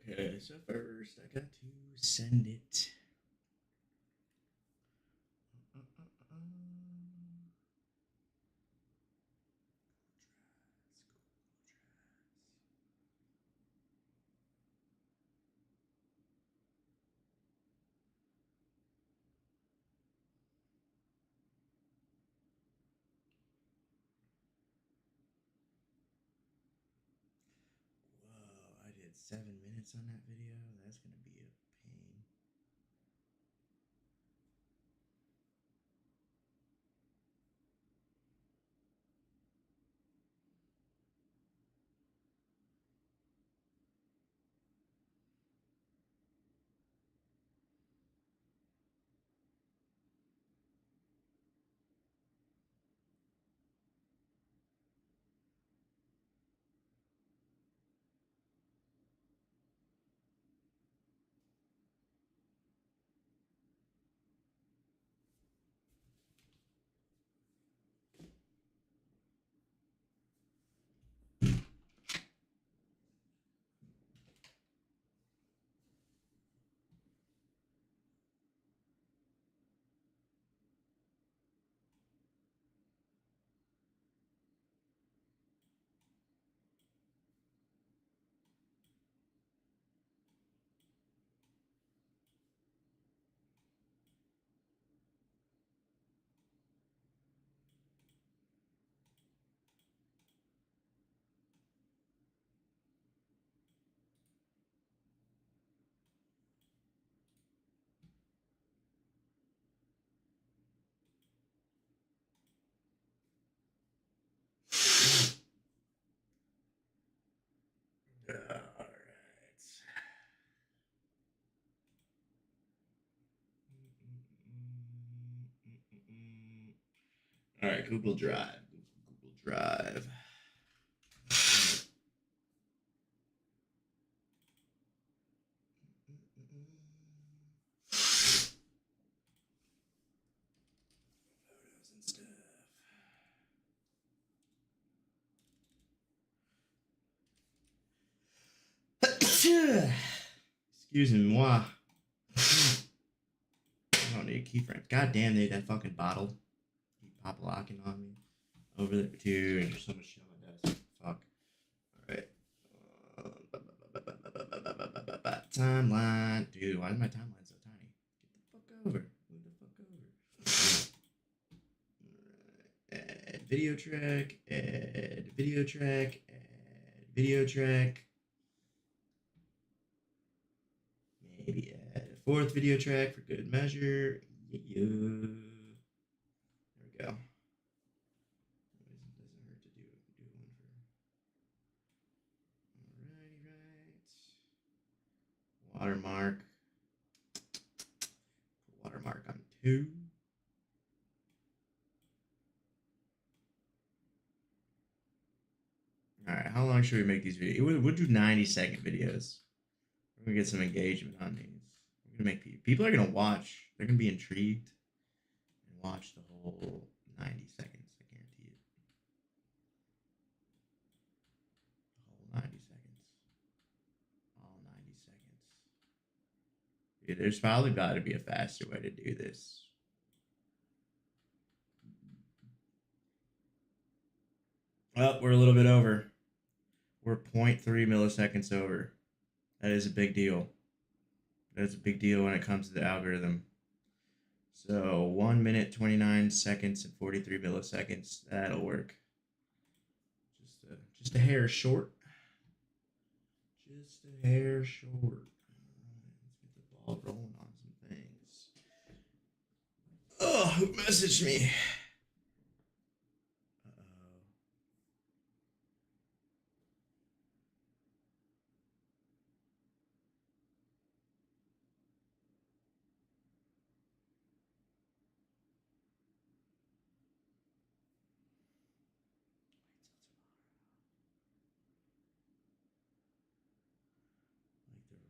Okay, so first I got to send it. Whoa, I did 7 minutes on that video. That's gonna be a pain. Alright. Alright, Google Drive. Google Drive. Photos and stuff. Excuse me, moi. I don't need keyframes. God damn, they that fucking bottle. Keep pop locking on me. Over there, dude. There's so much shit on my desk. Fuck. Alright. Timeline. Dude, why is my timeline so tiny? Get the fuck over. Move the fuck over. Alright. Add video track. Add video track. Add video track. Maybe add a fourth video track for good measure. There we go. It doesn't hurt to do one for. Alrighty, right. Watermark. Watermark on 2. Alright, how long should we make these videos? We'll do 90-second videos. We're gonna get some engagement on these. We're gonna make people are gonna watch. They're gonna be intrigued and watch the whole 90 seconds. I guarantee it. The whole 90 seconds. All 90 seconds. Dude, there's probably got to be a faster way to do this. Oh, we're a little bit over. We're 0.3 milliseconds over. That is a big deal. That's a big deal when it comes to the algorithm. So 1 minute, 29 seconds, and 43 milliseconds. That'll work. Just a hair short. Just a hair short. Let's get the ball rolling on some things. Oh, who messaged me?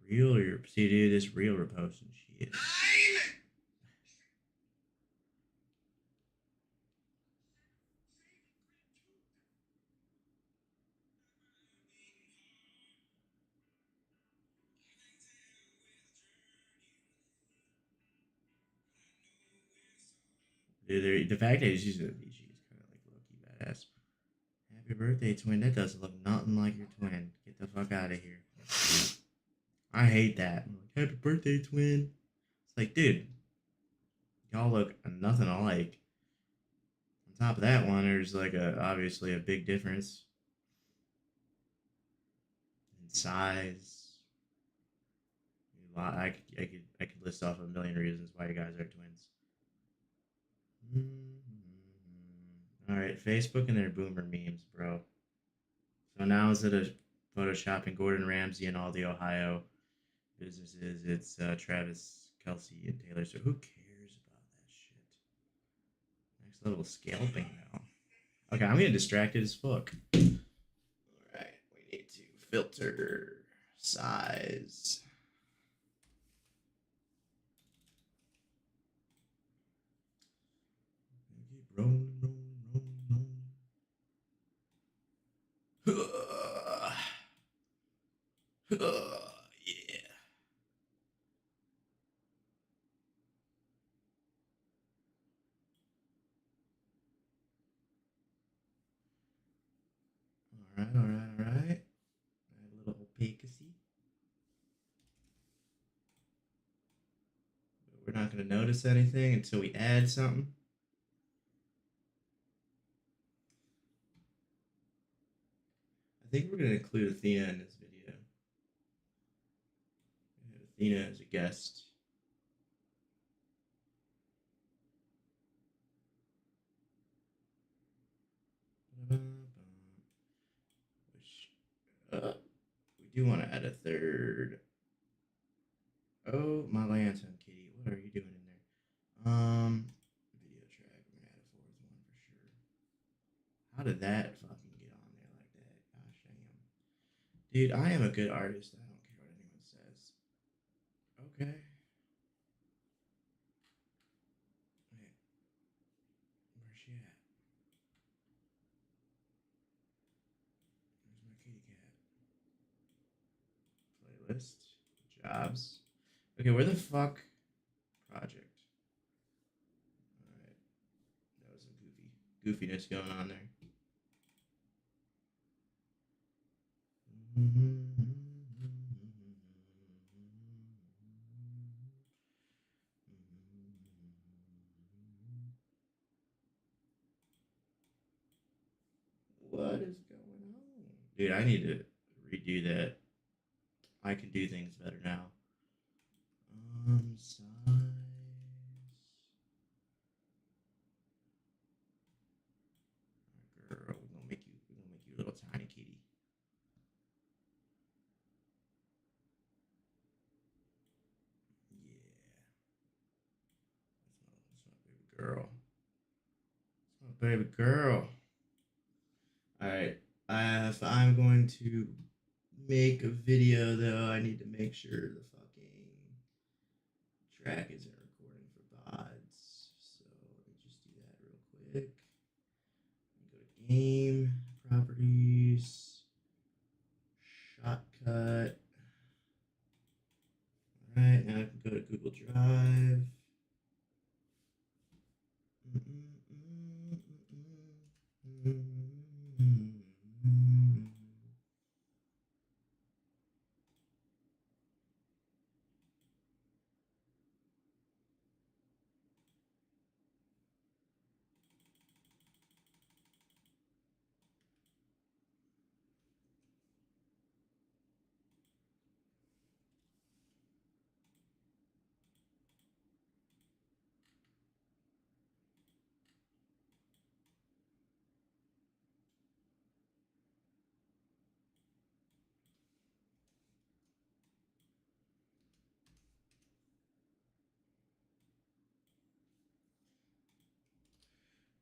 Real or your see, dude, this real reposting shit. The fact that she's kind of like low-key badass. Happy birthday, twin. That doesn't look nothing like your twin. Get the fuck out of here. I hate that. Happy birthday, twin. It's like, dude, y'all look nothing alike. On top of that one, there's like obviously a big difference in size. I could list off a million reasons why you guys are twins. All right, Facebook and their boomer memes, bro. So now instead of photoshopping Gordon Ramsay and all the Ohio businesses, it's Travis Kelsey and Taylor. So who cares about that shit? Next level scalping now. Okay, I'm getting distracted as fuck. All right, we need to filter size. Rolling, rolling. Yeah. All right, all right, all right. A little opacity. But we're not going to notice anything until we add something. I think we're going to include Athena in this video. Athena as a guest. We do want to add a third. Oh, my lantern kitty. What are you doing in there? Video track. We're gonna add a fourth one for sure. How did that fucking get on there like that? Gosh damn. Dude, I am a good artist. I don't care what anyone says. Okay. Wait. Where's she at? Where's my kitty cat? Playlist. Jobs. Okay, where the fuck? Project. Alright. That was some goofiness going on there. What is going on? Dude, I need to redo that. I can do things better now. Size. Girl, we're gonna make you a little tiny kitty. Yeah. That's my baby girl. That's my baby girl. Alright. If I'm going to make a video though, I need to make sure the fucking track isn't recording for VODs. So let me just do that real quick. Go to game, properties, shortcut. Alright, now I can go to Google Drive.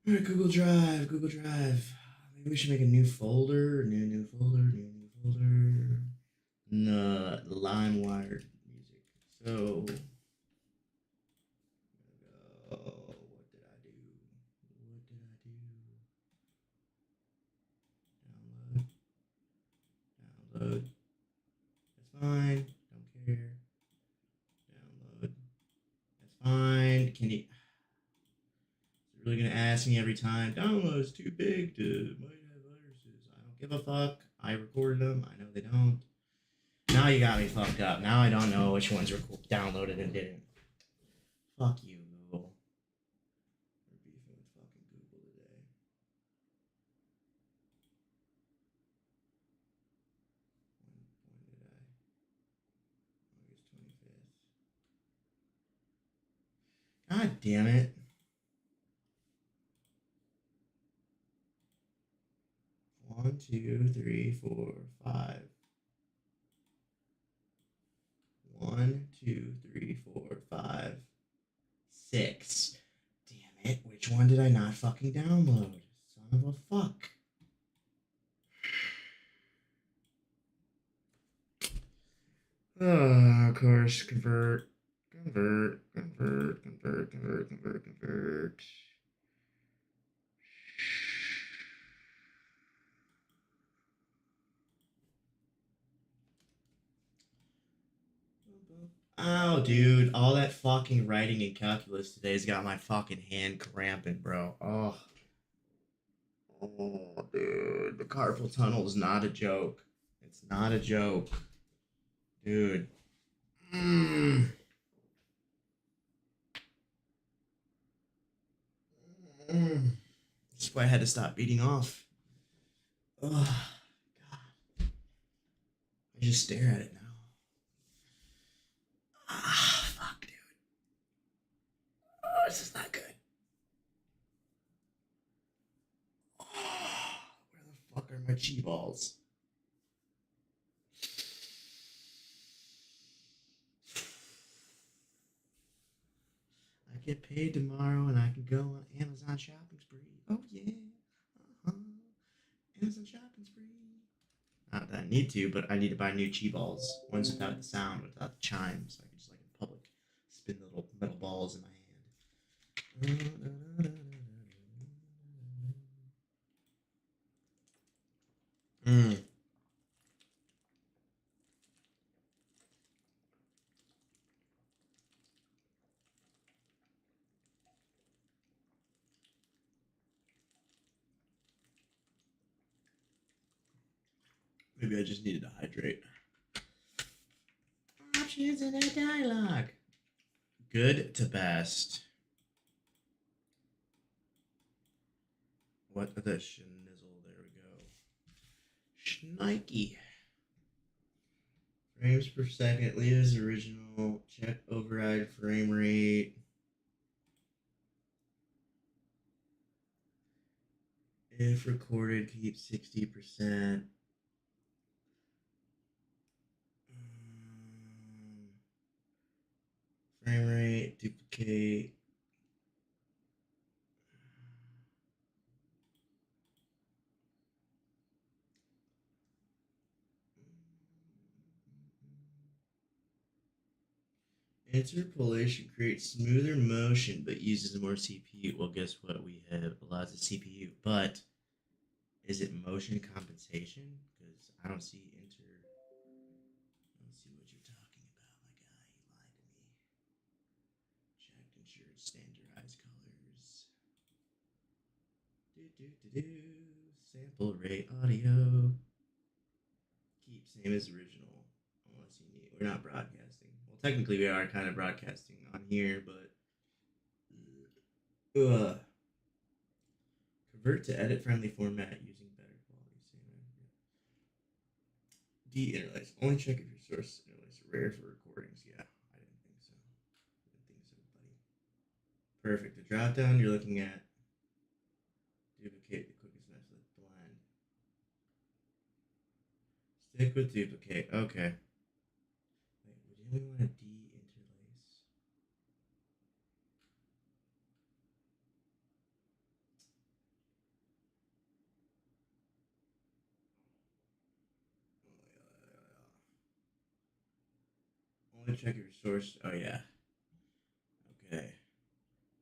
All right, Google Drive, Google Drive. Maybe we should make a new folder, new folder. No, LimeWire music. So, what did I do? Download. That's fine. Don't care. Download. That's fine. Can you? Is it Really gonna ask me every time, download's too big to might have viruses. I don't give a fuck. I recorded them. I know they don't. Now you got me fucked up. Now I don't know which ones were downloaded and didn't. Fuck you, Google. We're beefing with fucking Google today. When did I? August 25th. God damn it. 1, 2, 3, 4, 5. 1, 2, 3, 4, 5, 6. Damn it. Which one did I not fucking download? Son of a fuck. Of course, convert. Oh, dude, all that fucking writing in calculus today's got my fucking hand cramping, bro. Oh, dude, the carpal tunnel is not a joke. It's not a joke, dude. That's why I had to stop beating off. Oh, God. I just stare at it now. Ah, fuck, dude. Oh, this is not good. Oh, where the fuck are my chi balls? I get paid tomorrow and I can go on Amazon shopping spree. Oh, yeah. Amazon shopping spree. Not that I need to, but I need to buy new chi balls. Ones without the sound, without the chimes. So I can just, like, in public, spin the little metal balls in my hand. Maybe I just needed to hydrate. Options in a dialogue. Good to best. What the schnizzle? There we go. Schnikey. Frames per second. Leave as original. Check override frame rate. If recorded, keep 60%. Frame rate, duplicate. Interpolation creates smoother motion but uses more CPU. Well, guess what? We have lots of CPU, but is it motion compensation? Because I don't see what you're talking about, my guy. You lied to me. Checked, ensured, standardized colors. Sample rate, audio. Keep same as original, unless you need. We're not broadcasting. Well, technically we are kind of broadcasting on here, but convert to edit friendly format using better quality. De-interlace. Only check if your source interlace. Rare for recordings. Yeah, I didn't think so. Buddy. Perfect. The drop down you're looking at. Duplicate the quickest method. Blend. Stick with duplicate. Okay. Wait, we didn't want to de-interlace. Only check your source. Oh, yeah. Okay.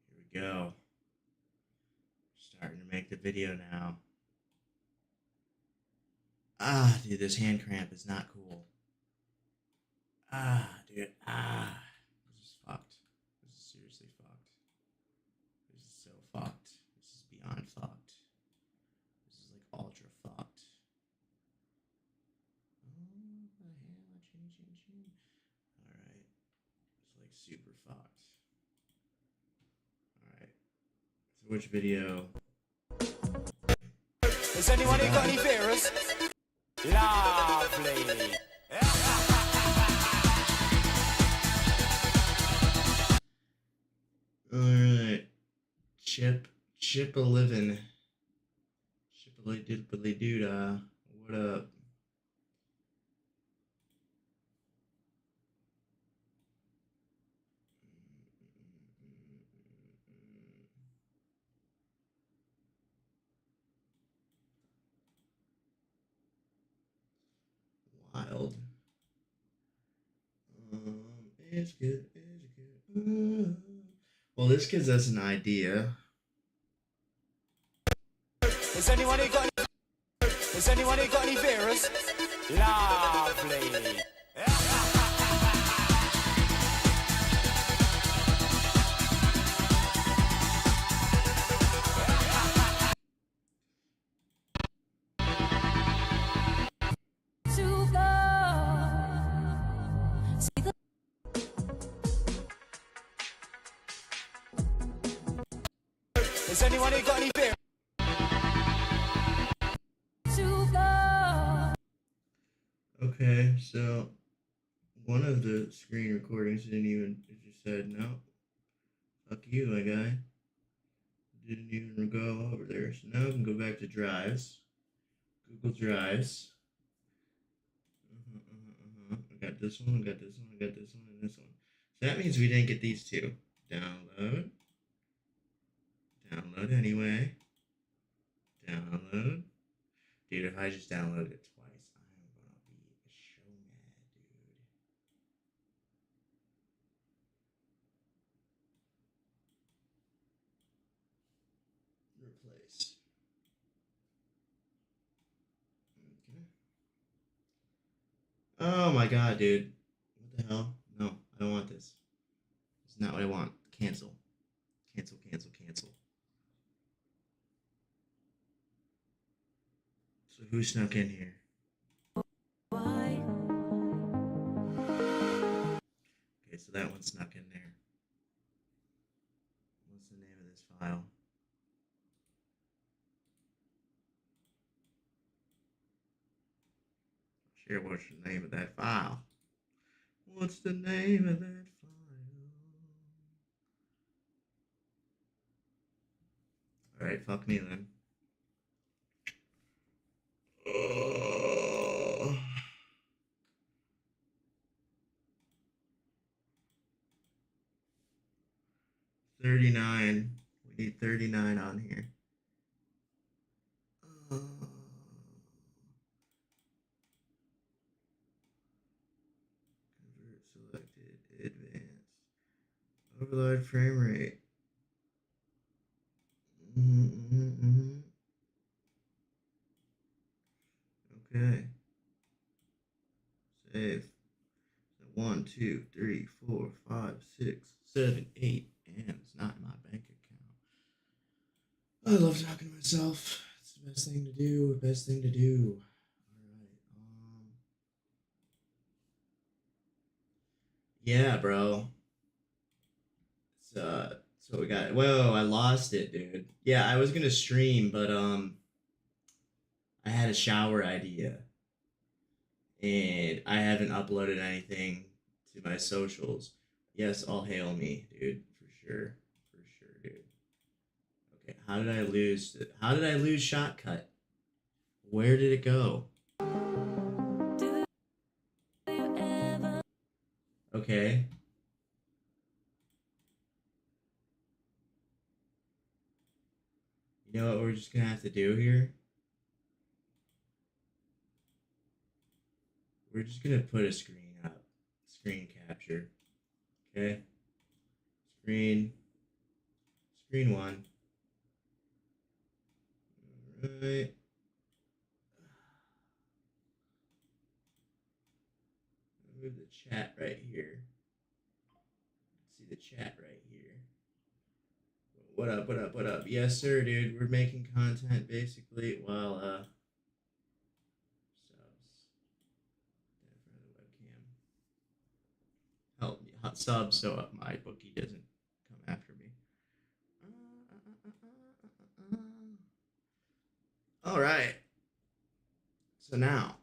Here we go. Starting to make the video now. Ah, dude, this hand cramp is not cool. Ah, dude. Ah. This is fucked. This is seriously fucked. This is so fucked. super fucked. Alright. So which video? Has anyone here got any beers? Lovely. Alright. Chip a living. Chip a diddly doodah. What up? Wild. It's good. Well, this gives us an idea. Has anyone here got any beers? Lovely. Has anyone here got any beer? Okay, so one of the screen recordings didn't even, it just said, no, fuck you, my guy. Didn't even go over there. So now we can go back to drives. Google Drives. I got this one, I got this one, I got this one, and this one. So that means we didn't get these two. Download. Download anyway. Download. Dude, if I just download it twice, I'm gonna be so mad, dude. Replace. Okay. Oh my god, dude. What the hell? No, I don't want this. It's not what I want. Cancel. Cancel, cancel, cancel. So who snuck in here? Okay, so that one snuck in there. What's the name of this file? Sure, what's the name of that file? What's the name of that file? Alright, fuck me then. Oh. 39. We need 39 on here. Convert selected. Advanced. Overload frame rate. Okay. Save. 1, 2, 3, 4, 5, 6, 7, 8, and it's not in my bank account. I love talking to myself. It's the best thing to do. Best thing to do. All right. Yeah, bro. So we got. Whoa, I lost it, dude. Yeah, I was gonna stream, but I had a shower idea, and I haven't uploaded anything to my socials. Yes, all hail me, dude, for sure, dude. Okay, how did I lose? How did I lose Shotcut? Where did it go? Okay. You know what we're just gonna have to do here? We're just gonna put a screen up. Screen capture. Okay. Screen 1. Alright. Move the chat right here. See the chat right here. What up, what up, what up? Yes, sir, dude. We're making content basically while subs. In front of the webcam. about subs so my bookie doesn't come after me. All right. So now.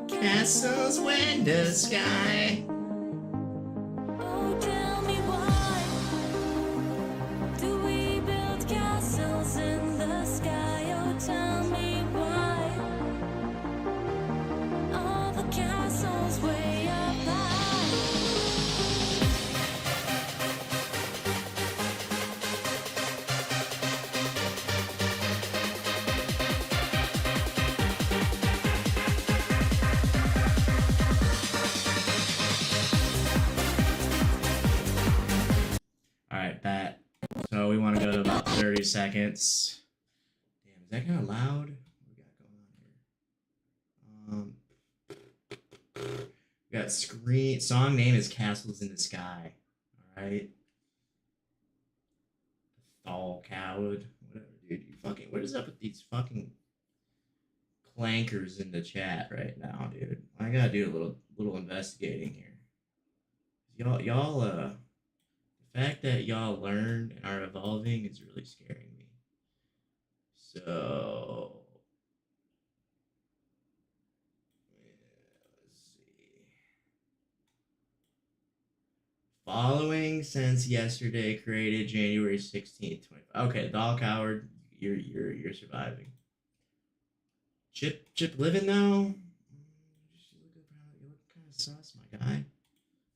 Castles in the sky. Oh, tell me why do we build castles in the sky? Oh, tell me why all the castles way up high. Alright, bet. So we want to go to about 30 seconds. Damn, is that kind of loud? What we got going on here? We got screen. Song name is Castles in the Sky. Alright. Thal Coward. Whatever, dude. You fucking. What is up with these fucking clankers in the chat right now, dude? I gotta do a little investigating here. Y'all, the fact that y'all learned and are evolving is really scaring me. So, let's see. Following since yesterday created January 16th, 25. Okay, Doll Coward, you're surviving. Chip living though? You look kind of sus, my guy.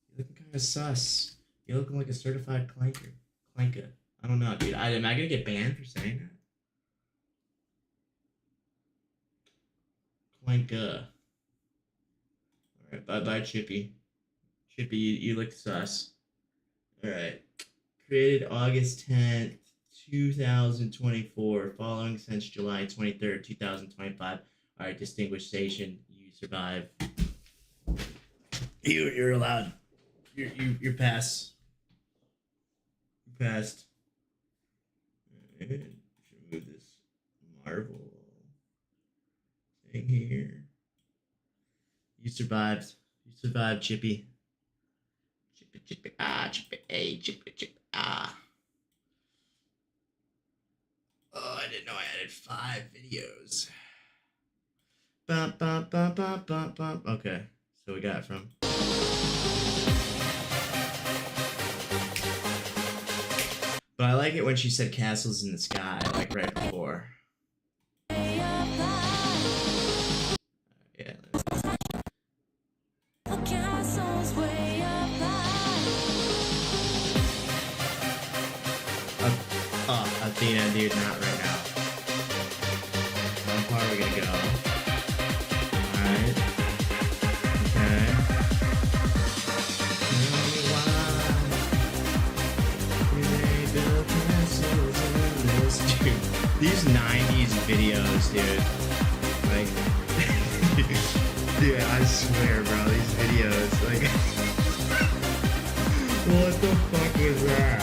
You looking kind of sus. You're looking like a certified clanker. Clanka. I don't know, dude. Am I gonna get banned for saying that? Clanka. Alright, bye-bye, Chippy. Chippy, you look sus. Alright. Created August 10th, 2024. Following since July 23rd, 2025. Alright, distinguished station. You survive. You're allowed. You're past. Passed. Should move this Marvel thing here. You survived. You survived, Chippy. Chippy, Chippy, hey, Chippy, ah. Oh, I didn't know I added 5 videos. Bum, bum, bum, bum, bum, bum. Okay, so we got from. But I like it when she said castles in the sky, like right before. Yeah. Athena, dude, not right now. How far are we gonna go? Alright. Okay. Dude, these 90s videos, dude. Like, dude, I swear, bro, these videos, like, what the fuck was that?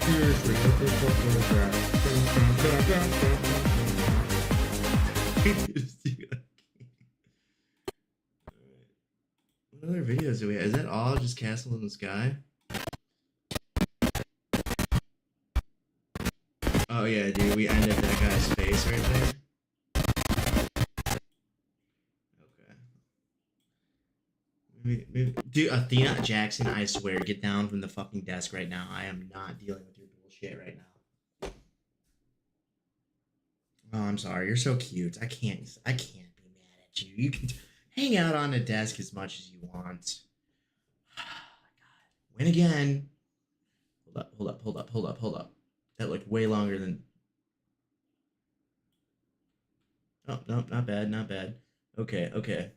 Seriously, what the fuck was that? What other videos do we have? Is that all just Castle in the Sky? Oh yeah, dude, we ended that guy's face right there. Okay. Dude, Athena Jackson, I swear, get down from the fucking desk right now. I am not dealing with your bullshit right now. Oh, I'm sorry. You're so cute. I can't be mad at you. You can hang out on the desk as much as you want. Oh, my God. Win again. Hold up. That looked way longer than... Oh, no, not bad. Okay.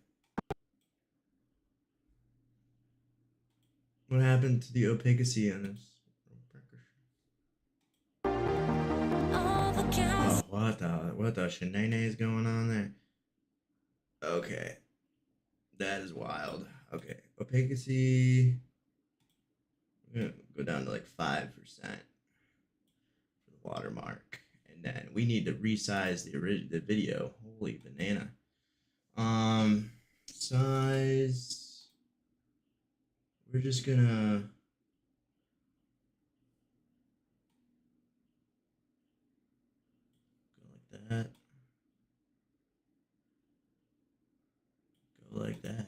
What happened to the opacity on this? Oh, what the shenanigans is going on there? Okay. That is wild. Okay, opacity. I'm gonna go down to like 5% for the watermark, and then we need to resize the video. Holy banana. Size. We're just gonna. Go like that. Go like that.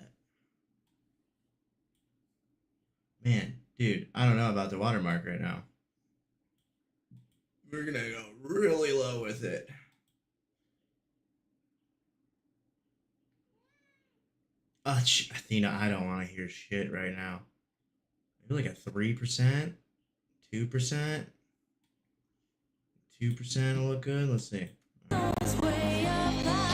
Man, dude, I don't know about the watermark right now. We're gonna go really low with it. Athena, I don't want to hear shit right now. Maybe like a 3%, 2%, 2% will look good. Let's see. Songs way up high.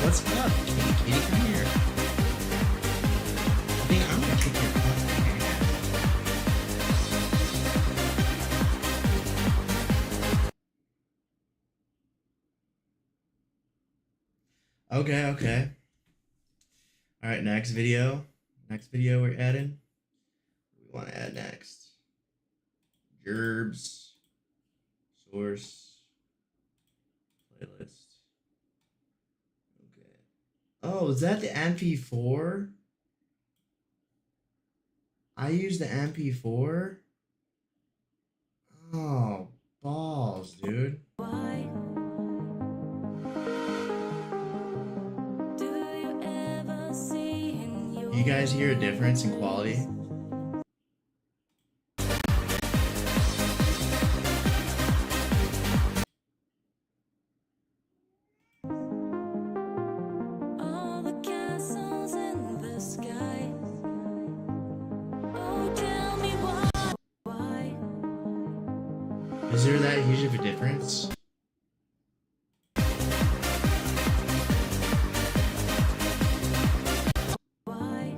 What's up, kitty? Kitty, come here. I think I'm gonna kick your fucking ass. Okay, okay. All right, next video. Next video we're adding. What do we want to add next? Gerbs. Source. Playlist. Okay. Oh, is that the MP4? I use the MP4? Oh, balls, dude. Why do you ever see in your You guys hear a difference in quality? all the castles in the sky? Oh, tell me why Is there that huge of a difference? why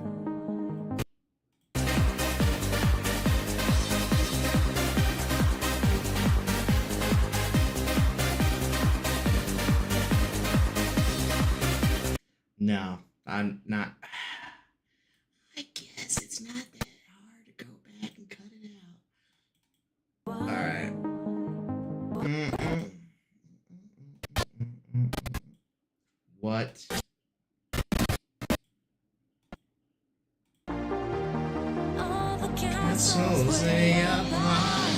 No, I'm not. I guess it's not that hard to go back and cut it out. Alright. What? all the Castles castles way way up up high?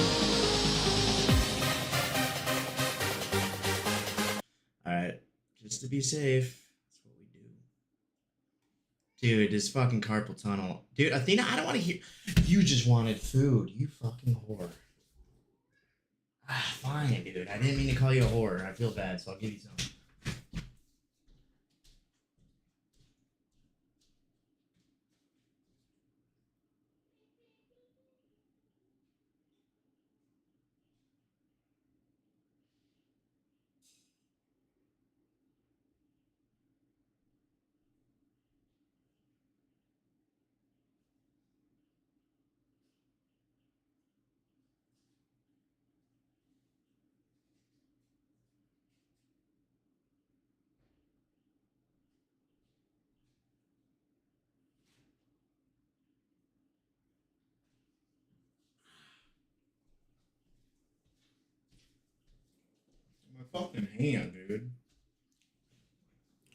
Alright. Just to be safe. That's what we do. Dude, this fucking carpal tunnel. Dude, Athena, I don't want to hear. You just wanted food. You fucking whore. Ah, fine, dude. I didn't mean to call you a whore. I feel bad, so I'll give you some. My fucking hand, dude.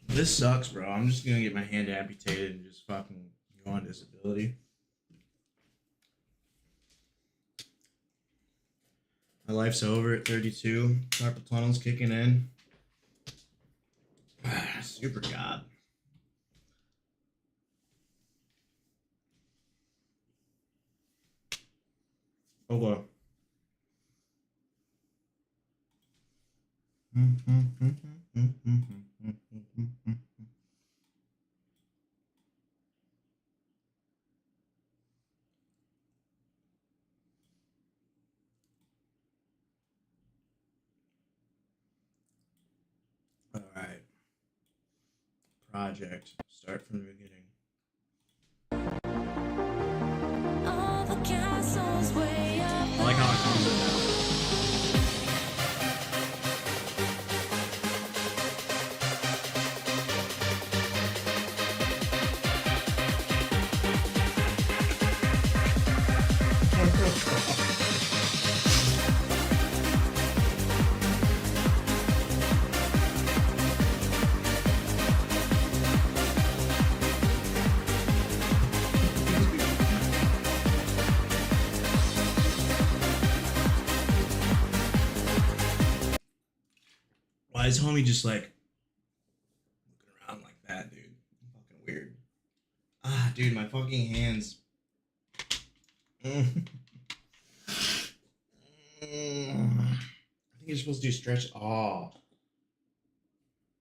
This sucks, bro. I'm just gonna get my hand amputated and just fucking go on disability. My life's over at 32. Carpal tunnel's kicking in. Super God. Oh well. project. Start from the beginning. All the castles way up I like how it comes in now. Why is homie just like looking around like that, dude? Fucking weird. Ah, dude, my fucking hands. I think you're supposed to do stretch. Oh,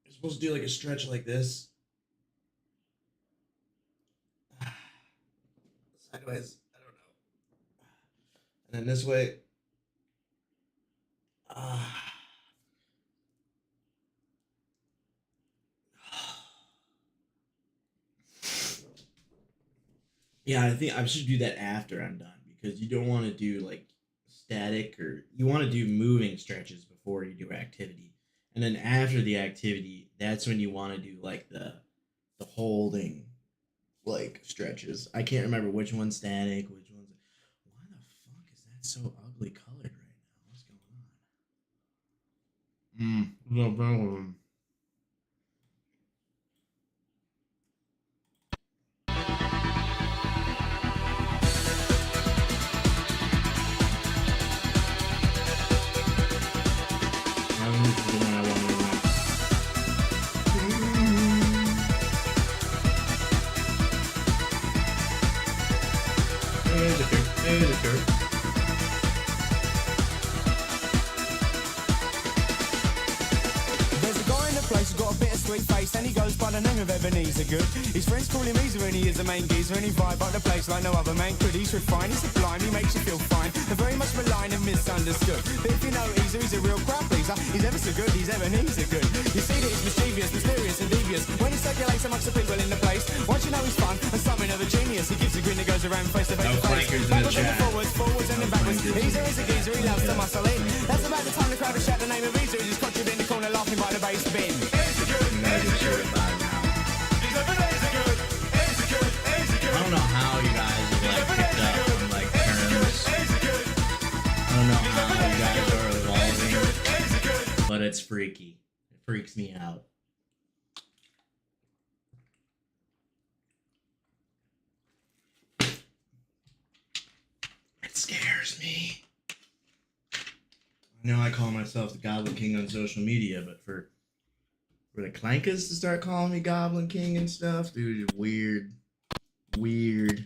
you're supposed to do like a stretch like this. Sideways. I don't know. And then this way. Yeah, I think I should do that after I'm done because you don't want to do like static or you want to do moving stretches before you do activity. And then after the activity, that's when you want to do like the holding like stretches. I can't remember which one's static, which one's why the fuck is that so ugly colored right now? What's going on? No. There's a guy in the place who's got a bit of sweet face and he goes by the name of Ebenezer Good. His friends call him Easer and he is the main geezer and he vibe up the place like no other man could. He's refined, he's sublime, he makes you feel fine. They're very much maligned and misunderstood. But if you know Easer, he's a real crowd pleaser. He's ever so good, he's Ebenezer Good. You see that he's mischievous, mysterious and devious when he circulates amongst the people in the place. Once you know he's fun and something of a genius, he gives a grin that goes around face to face. No flankers in the chat. Forwards and then backwards. Easer is a geezer, he loves to muscle in. That's about the time the crowd will shout the name of Easer. He's conjured in the corner laughing by the bass bin. I don't know how you guys have like picked up on like terms. I don't know how you guys are evolving, but it's freaky. It freaks me out. It scares me. I know I call myself the Goblin King on social media, but for the clankers to start calling me Goblin King and stuff, dude, it's weird. Weird.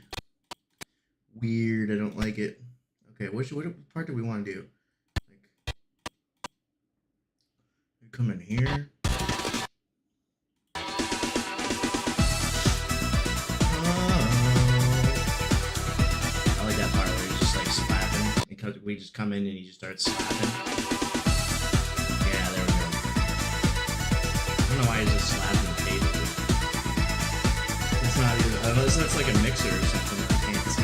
I don't like it. Okay, what part do we want to do? Like, we come in here. I like that part where he's just like slapping. Because we just come in and he just starts slapping. Yeah, there we go. I don't know why he's just slapping the table. It's not even, unless that's like a mixer or something that I can't see.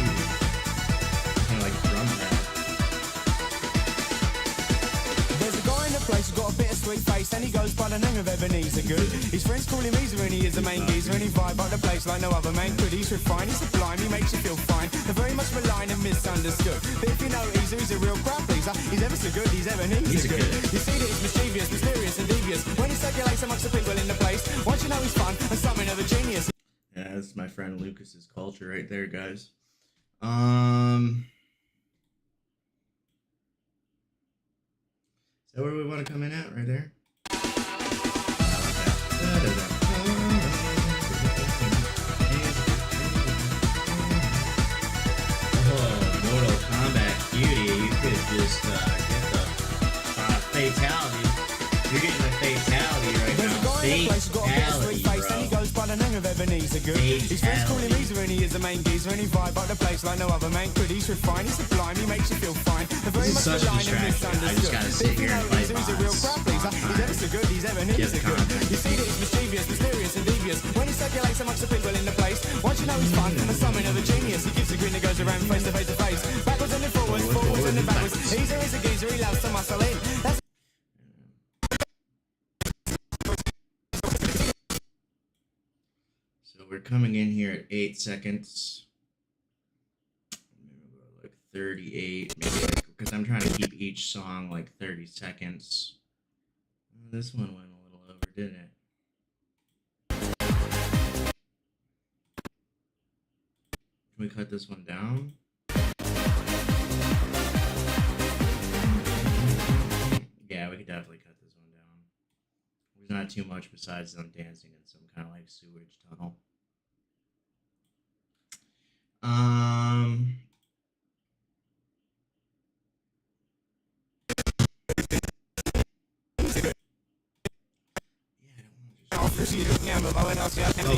Kind of like drum pad. There's a guy in the place who's got a bit of sweet face and he goes by the name of Ebenezer Good. His friends call him Easer and he is the main geezer and he vibe up the place like no other man could. He's refined, he's sublime, he makes you feel fine. They're very much maligned and misunderstood. But if you know Easer, he's a real crowd pleaser. He's ever so good, he's Ebenezer Good. You see that he's mischievous, mysterious and devious when he circulates amongst the people in the place. Once you know he's fun and something of a genius. Yeah, that's my friend Lucas's culture right there, guys. Is that where we want to come in at? Right there? Oh, Mortal Kombat cutie. You could just get the fatality. You're getting the fatality right now. Fatality, bro. And he goes by the name of Ebenezer good. His friends call him Easer and he is the main geezer and he vibe up the place like no other man could. He's refined, he's sublime, he makes you feel fine. And very This is much such a maligned and distraction. I just misunderstood. gotta sit here and fight He's a real bots crowd pleaser. on He's time. ever so good, he's ever Give needs a good. context. You see that he's mischievous, mysterious and devious. When he circulates amongst the people in the place, once you know he's fun, the summon of a genius. He gives a grin that goes around face to face to face. Backwards and then forwards, forwards and then backwards. Easer is a geezer, he loves to muscle in. That's So we're coming in here at 8 seconds. Maybe we'll go like 38, maybe because I'm trying to keep each song like 30 seconds. Oh, this one went a little over, didn't it? Can we cut this one down? Yeah, we could definitely cut this one down. There's not too much besides them dancing in some kind of like sewage tunnel. Oh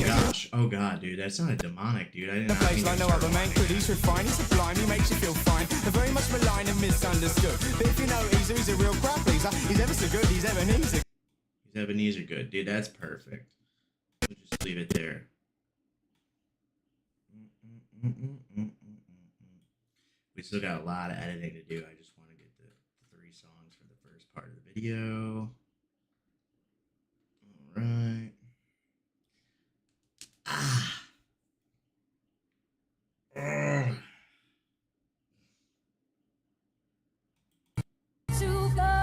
gosh. Oh god, dude. That sounded demonic, dude. I didn't the know. place like no other man could. He's refined, he's sublime, he makes you feel fine. And very much maligned and misunderstood. But if you know Easer, he's a real crowd pleaser. He's ever so good, he's ever needs a These Ebenezer good, dude. That's perfect. We'll just leave it there. We still got a lot of editing to do. I just want to get the 3 songs for the first part of the video. All right. To go.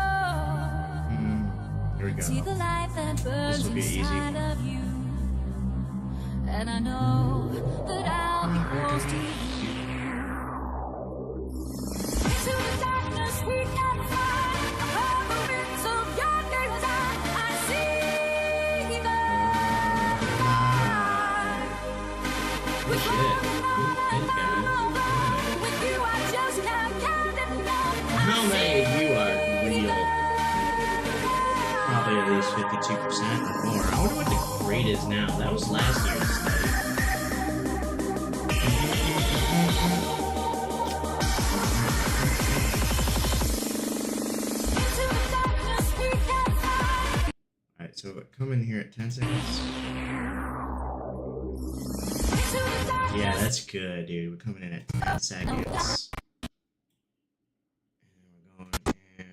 Here we See go. the light that burns This'll be easy. inside of you. And I know that I'll be close to you. Into the darkness we can fly. Above the winds of your gaze I see the light. With Shit. all Good guys. with you I just can't count it enough. How many of you are real? Probably at least 52% or more. I wonder what the grade is now. That was last year's study. Into the darkness we can fly. Alright, so come in here at 10 seconds. Into the darkness. Yeah, that's good, dude. We're coming in at 10 seconds. And we're going at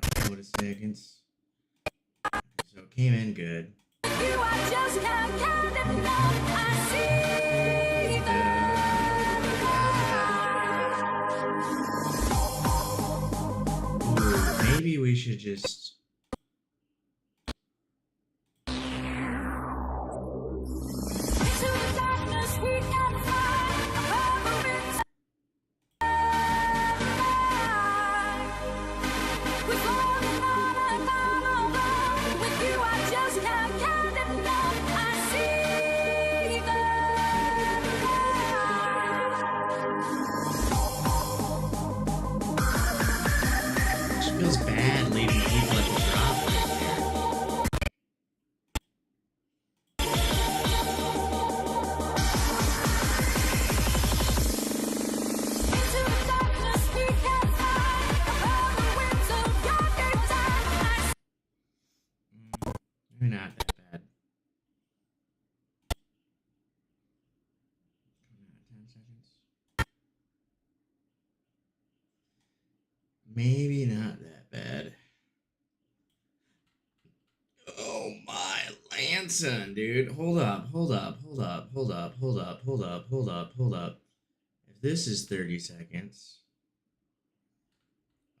about 40 seconds. So it came in good. You I just can't count it enough. I see Ooh, maybe we should just. into the darkness we can fly. Above the winds with all the love and all with you I just can't count it enough. I see It feels bad leaving people at the drop right there. into the darkness we can fly. Above the winds of your gaze I Maybe not that bad. 10 seconds. Maybe not that bad. Oh my Lanson, dude. Hold up. If this is 30 seconds,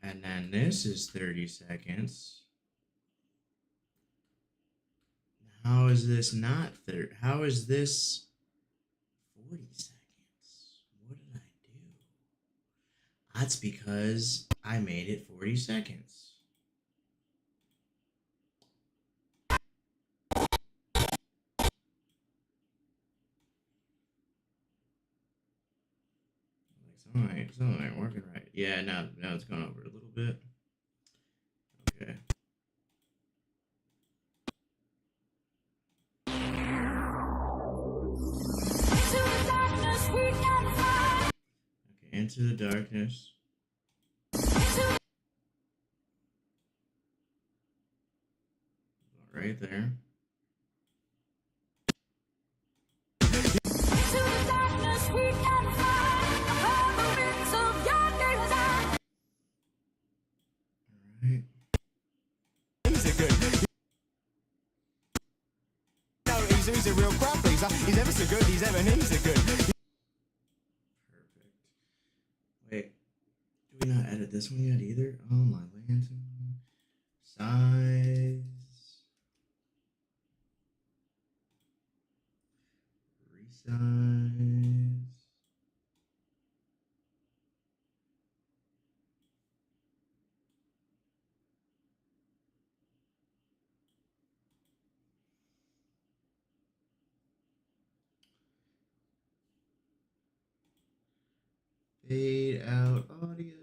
and then this is 30 seconds, how is this not 30? How is this 40 seconds? What did I do? That's because I made it 40 seconds. Something ain't working right. Yeah, now it's gone over a little bit. Okay. Into the darkness. Right there. Into the darkness we can fly. Above the winds of your gaze eye. Alright. He's a good. No, he's a real crap. He's ever so good. He's a good. Perfect. Wait. Do we not edit this one yet either? Oh my lantern. Size. Resize. Fade out audio.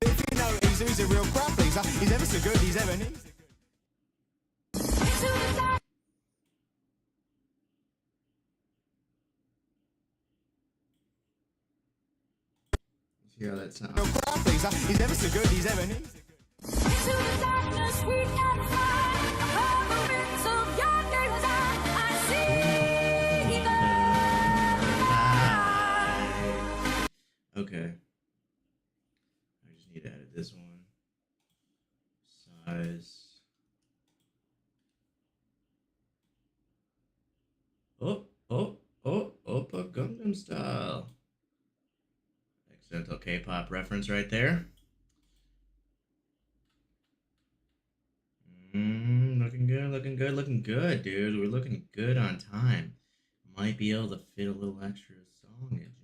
If you know he's a real crap. He's ever so good. He's a good. Into the dark. Let's hear how that sounds. Real crap. He's ever so good. He's a good. Into the darkness we can fly. Above the winds of your gaze eye. I see the light. Okay. I just need to edit this one. Size. A Gangnam Style. Accidental K-pop reference right there. Looking good, looking good, looking good, dude. We're looking good on time. Might be able to fit a little extra songage in there.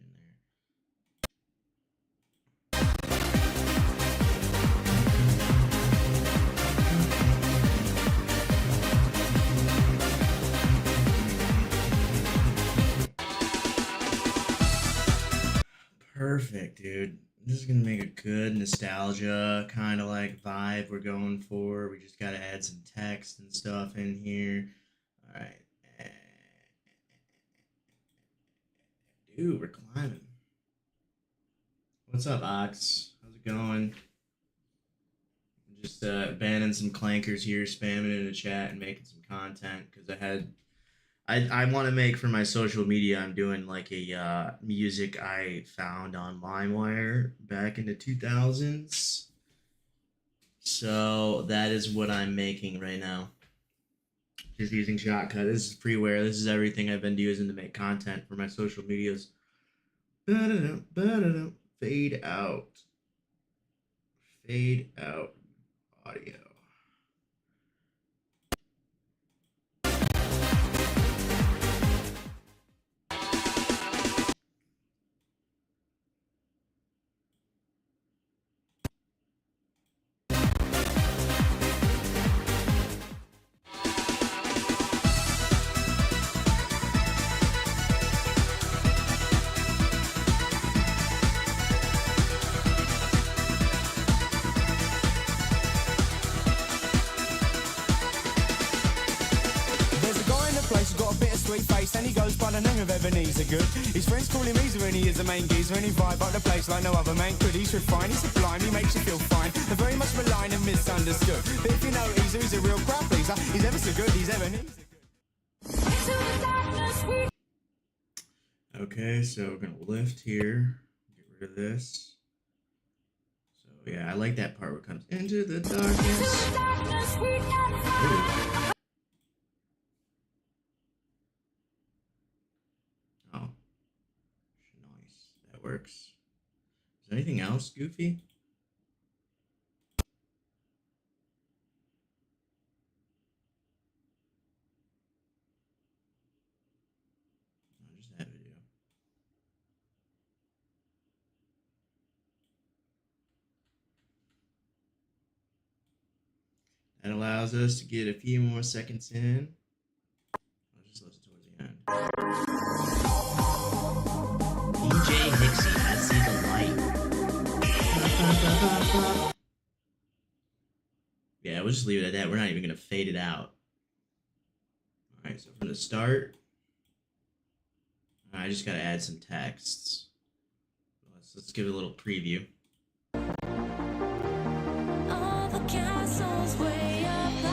Perfect, dude. This is gonna make a good nostalgia kind of like vibe we're going for. We just gotta add some text and stuff in here. All right, dude, we're climbing. What's up, Ox? How's it going? Just banning some clankers here, spamming in the chat and making some content because I want to make for my social media. I'm doing like a music I found on LimeWire back in the 2000s. So that is what I'm making right now. Just using Shotcut. This is freeware. This is everything I've been using to make content for my social medias. Fade out. Fade out audio. There's a guy in the place who's got a bit of sweet face, and he goes by the name of Ebenezer Good. His friends call him Easer, and he is the main geezer, and he vibe up the place like no other man could. He's refined, he's sublime, he makes you feel fine. They're very much maligned and misunderstood. But if you know Easer, he's a real crowd pleaser. He's ever so good, he's Ebenezer Good. Into the darkness we Okay, so we're gonna lift here, get rid of this. So yeah, I like that part where it comes into the darkness. darkness we can fly. Oh, nice, that works. Is there anything else, Goofy? No, just that video. That allows us to get a few more seconds in. I'll just listen towards the end. DJ Hixie, I see the light. Yeah, we'll just leave it at that. We're not even going to fade it out. Alright, so from the start, I just got to add some texts. let's give it a little preview. All the castles way up high.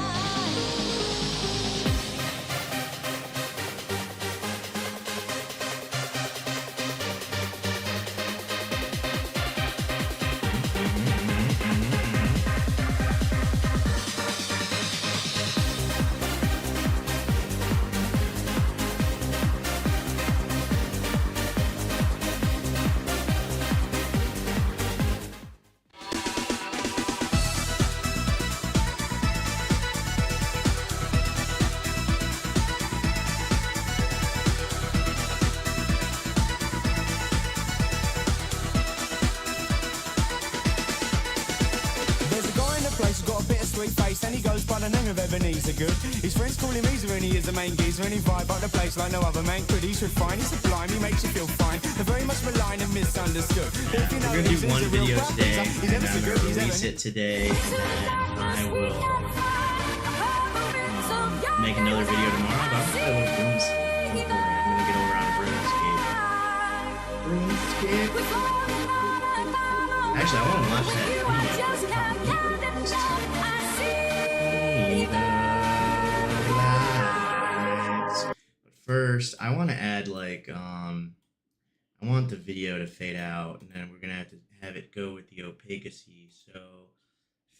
There's a guy in the place who's got a bit of sweet face, and he goes by the name of Ebenezer Good. His friends call him Easer, and he is the main geezer, and he vibe up the place like no other man could. He's refined, he's sublime, he makes you feel fine. They're very much maligned and misunderstood. But if you know We're gonna he's do one a real video crap today, geezer, he's ever and so I'm good, gonna he's release ever it today, and I will make another video tomorrow about my little broomstick. I'm gonna get over on a broomstick. Actually, I want to watch that video. But first, I want to add like I want the video to fade out, and then we're gonna have to have it go with the opacity. So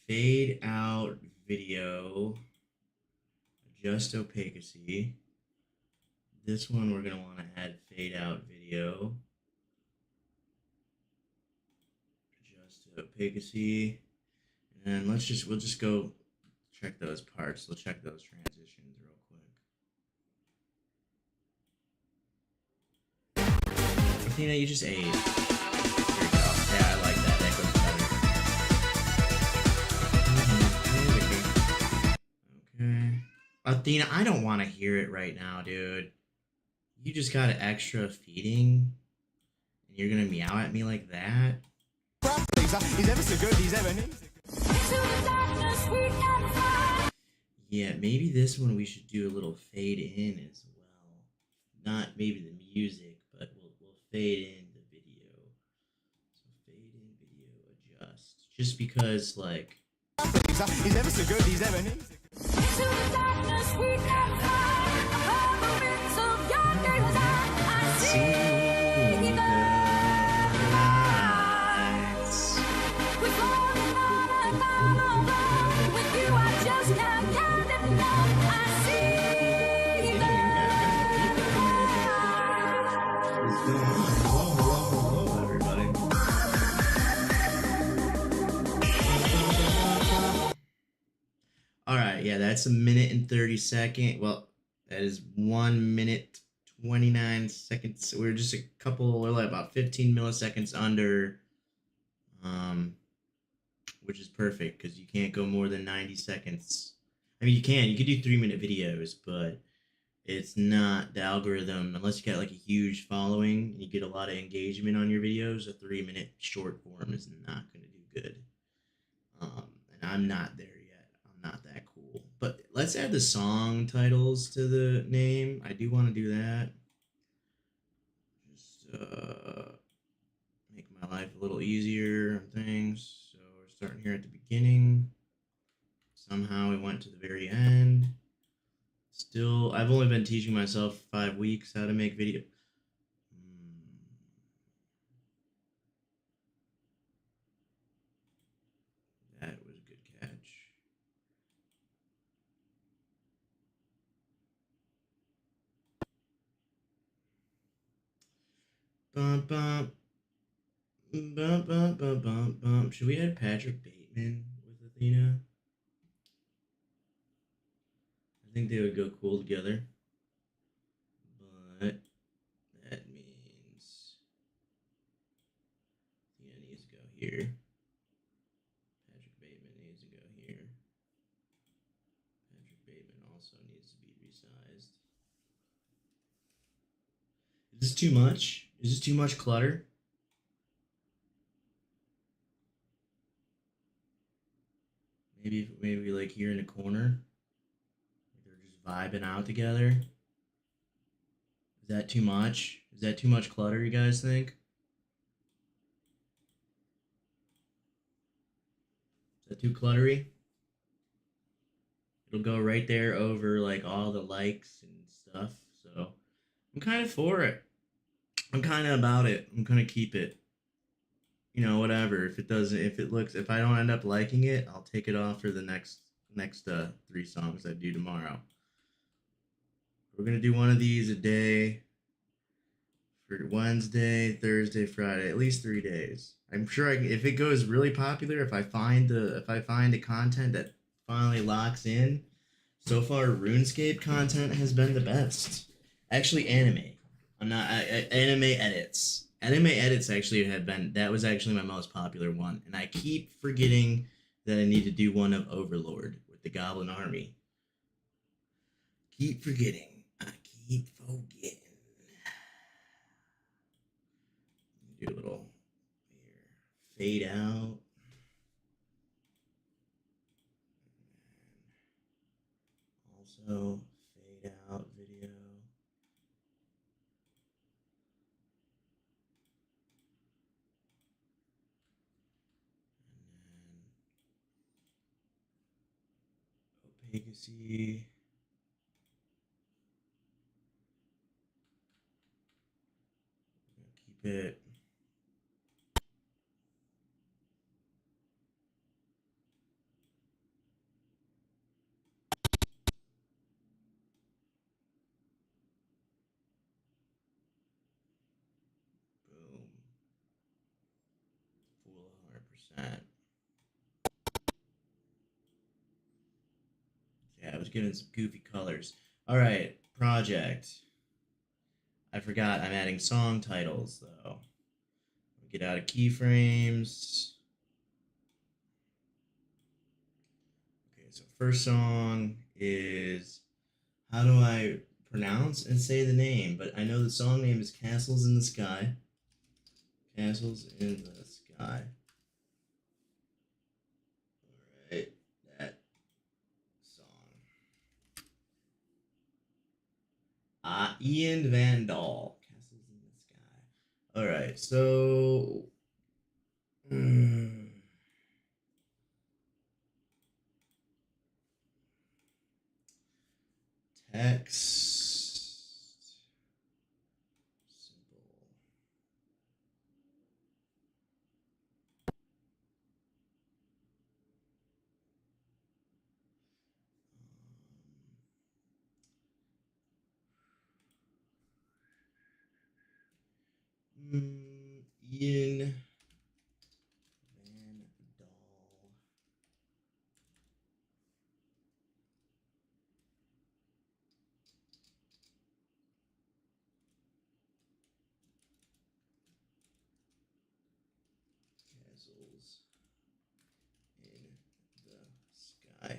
fade out video, adjust opacity. This one we're gonna want to add fade out video, adjust opacity, and we'll just go check those parts. We'll check those transitions real quick. Athena, you just ate. Here we go. Yeah, I like that. That goes better. Okay. Athena, I don't want to hear it right now, dude. You just got an extra feeding, and you're gonna meow at me like that? crap geezer, he's ever so good, he's Ebenezer Good. Yeah, maybe this one we should do a little fade in as well. Not maybe the music, but we'll fade in the video. So fade in video, adjust. Just because like Geezer, he's ever so good, he's Ebenezer Good. see the lights. What's going on? Hello, everybody. All right, yeah, that's a minute and 30 second. Well, that is 1 minute 29 seconds. We're just we're like about 15 milliseconds under, which is perfect because you can't go more than 90 seconds. I mean, you could do 3-minute videos, but it's not the algorithm, unless you got like a huge following and you get a lot of engagement on your videos, a 3-minute short form is not going to do good. And I'm not there yet. I'm not that cool. But let's add the song titles to the name. I do want to do that. Just make my life a little easier and things. So we're starting here at the beginning. Somehow we went to the very end. Still, I've only been teaching myself 5 weeks how to make video. That was a good catch. Bum, bum. Bum, bum, bum, bum, bum. Should we add Patrick Bateman with Athena? I think they would go cool together. But that means Athena needs to go here. Patrick Bateman needs to go here. Patrick Bateman also needs to be resized. Is this too much? Is this too much clutter? Maybe like here in the corner. They're just vibing out together. Is that too much? Is that too much clutter, you guys think? that too cluttery? It'll go right there over like all the likes and stuff. So I'm kind of for it. I'm kind of about it. I'm gonna keep it. Whatever. If it doesn't, if I don't end up liking it, I'll take it off for the next 3 songs I do tomorrow. We're gonna do one of these a day for Wednesday, Thursday, Friday, at least 3 days. I'm sure if it goes really popular, if I find the content that finally locks in. So far, RuneScape content has been the best. Actually, anime. I'm not anime edits. Anime edits actually that was actually my most popular one, and I keep forgetting that I need to do one of Overlord with the Goblin Army. Keep forgetting. I keep forgetting. Do a little here. Fade out. Also fade out video. And then opacacy. Keep it. Boom. Full 100%. Yeah, I was giving some goofy colors. All right, project. I forgot I'm adding song titles though. Get out of keyframes. Okay, so first song is, how do I pronounce and say the name? But I know the song name is Castles in the Sky. Castles in the Sky. All right, that song. Ian Van Dahl. Castles in the Sky. All right, so. Text. Simple. Ian Van Dahl. Castles in the Sky.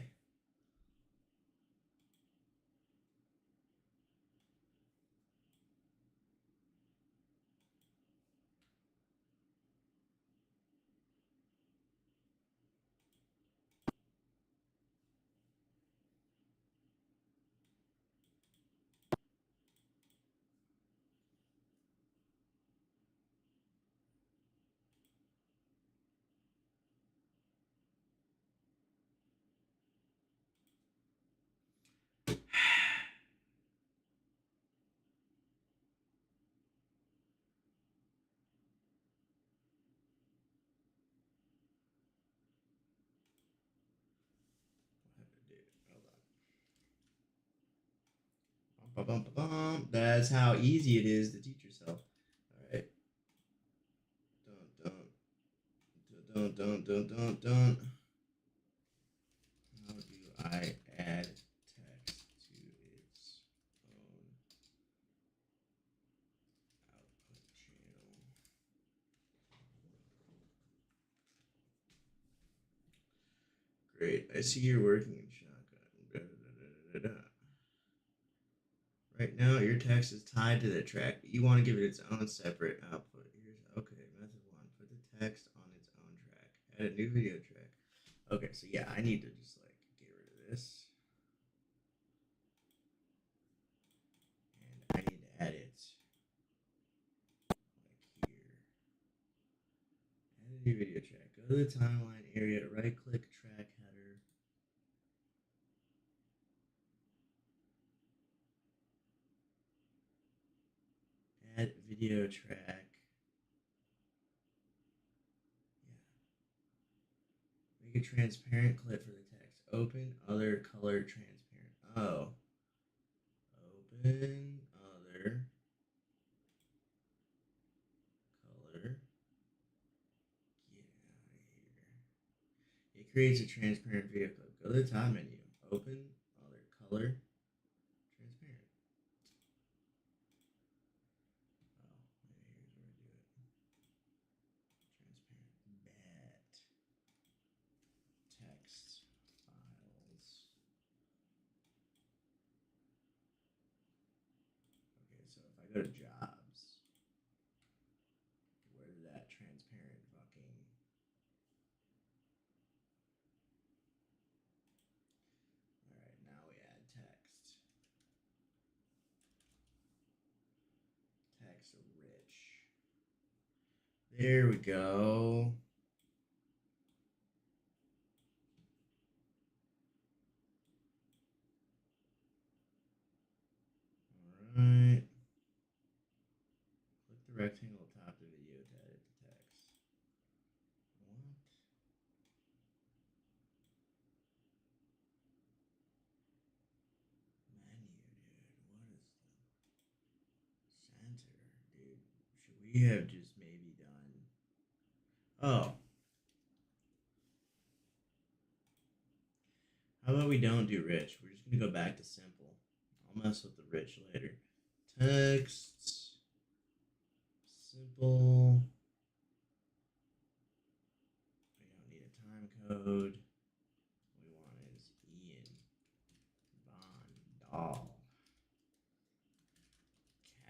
Hold on. That's how easy it is to teach yourself. All right. Dun. How do I add text to its own output channel? Great. I see you're working in Shotgun. Right now, your text is tied to the track, but you want to give it its own separate output. Okay, method 1. Put the text on its own track. Add a new video track. Okay, so yeah, I need to just like get rid of this. And I need to add it like here. New video track. Go to the timeline area. Right click track header. Add video track. Yeah. Make a transparent clip for the text. Open other color transparent. Oh. Open other color. Get out of here. It creates a transparent video clip. Go to the top menu. Open other color transparent. Oh, maybe here's where I do it. Transparent. Bat. Text files. Okay, so if I go to jobs, where did that transparent fucking. Alright, now we add text. Text rich. There we go. Alright. Click the rectangle top of the video to edit the text. What? Menu, dude. What is the center, dude? Should we have just maybe done. Oh. How about we don't do rich? We're just gonna go back to simple. I'll mess with the rich later. Text. Simple. We don't need a time code. What we want is Ian Von Dahl.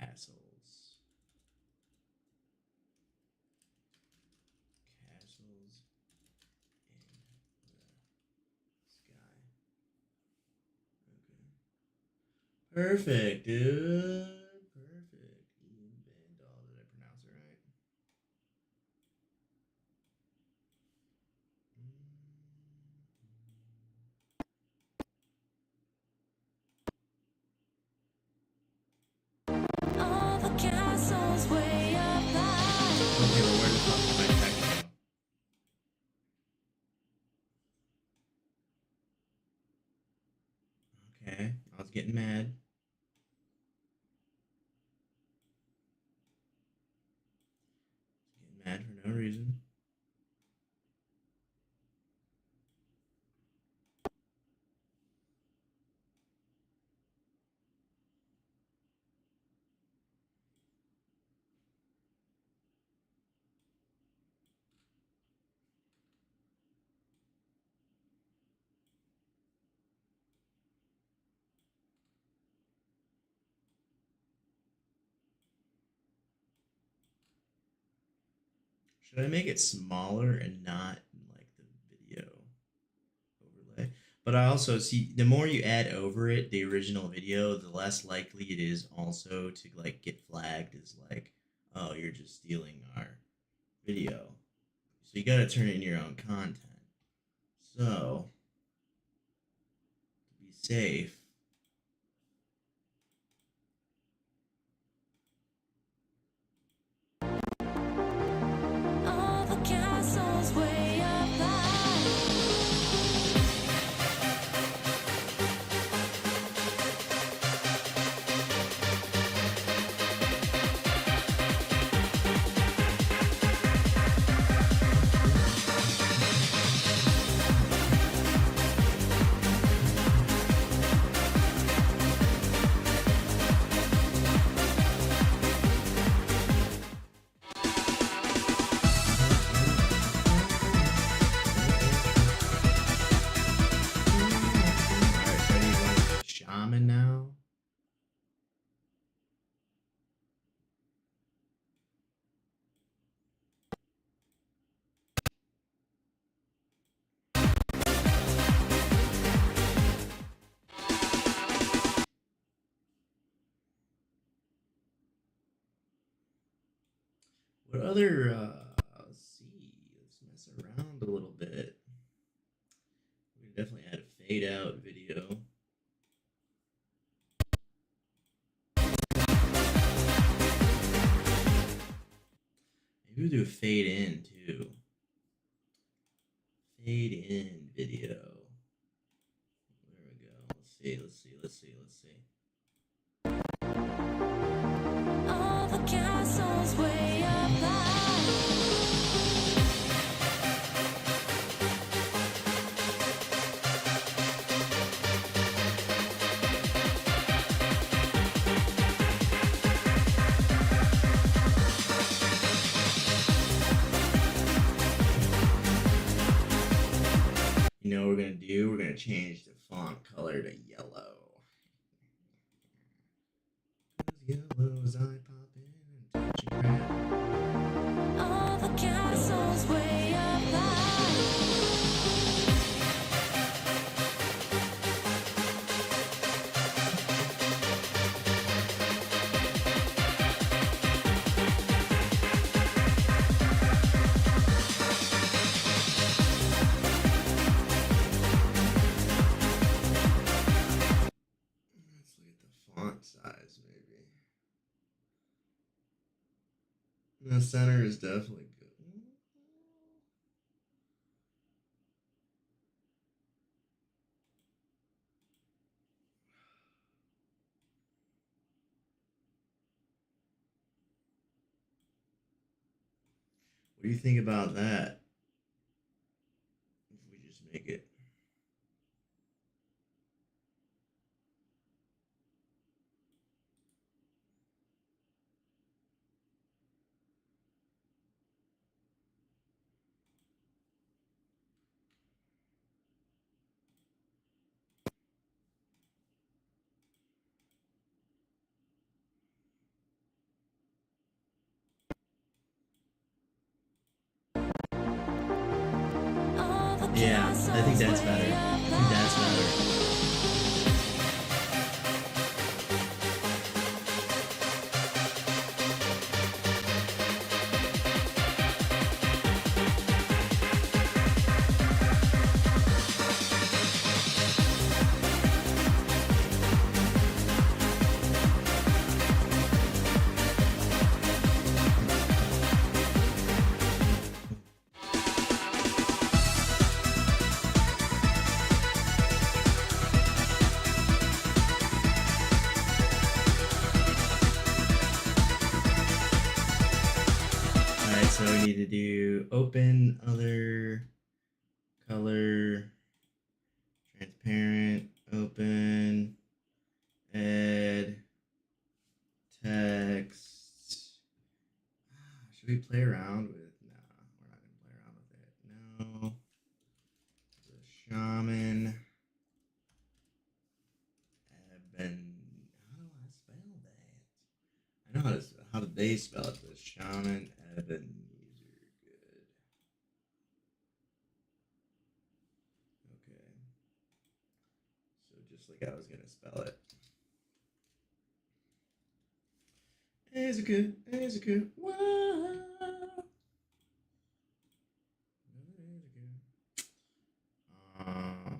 Castles. Castles in the sky. Okay. Perfect, dude. Perfect. Ian Van Dahl. Did I pronounce it right? All the castles way up high. Okay, well, where the fuck did my text go? Okay, I was getting mad. Getting mad for no reason. Should I make it smaller and not like the video overlay? But I also see the more you add over it, the original video, the less likely it is also to like get flagged as like, oh, you're just stealing our video. So you gotta turn in your own content. So to be safe. All the castles way up high. Alright, ready to go into shaman now. What other let's see. around a little bit. We can definitely add a fade out video. Maybe we'll do a fade in too. Fade in video. There we go. Let's see. All the castles way up high. You know what we're gonna do? We're gonna change the font color to yellow. Yellow's eye popping and touching crap. All the castles way up high. Let's look at the font size, maybe. The center is definitely good. What do you think about that? If we just make it. All the Yeah, I think that's castles better. way I up think that's high. better. Alright, so we need to do open, other, color, transparent, open, add, text. Should we play around with? Nah, we're not gonna play around with it. No. The shaman. Eben. How do I spell that? I know how do they spell it? The shaman Ebenezer. Good. Okay. So just like I was gonna spell it. Ezekiel. Wow. Alright.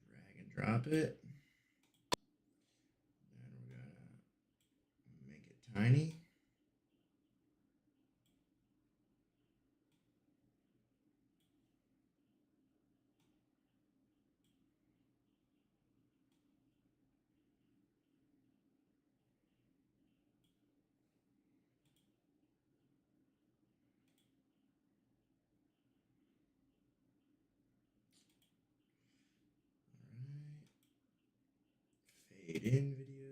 Drag and drop it. And we're gonna make it tiny. Alright. Fade in video.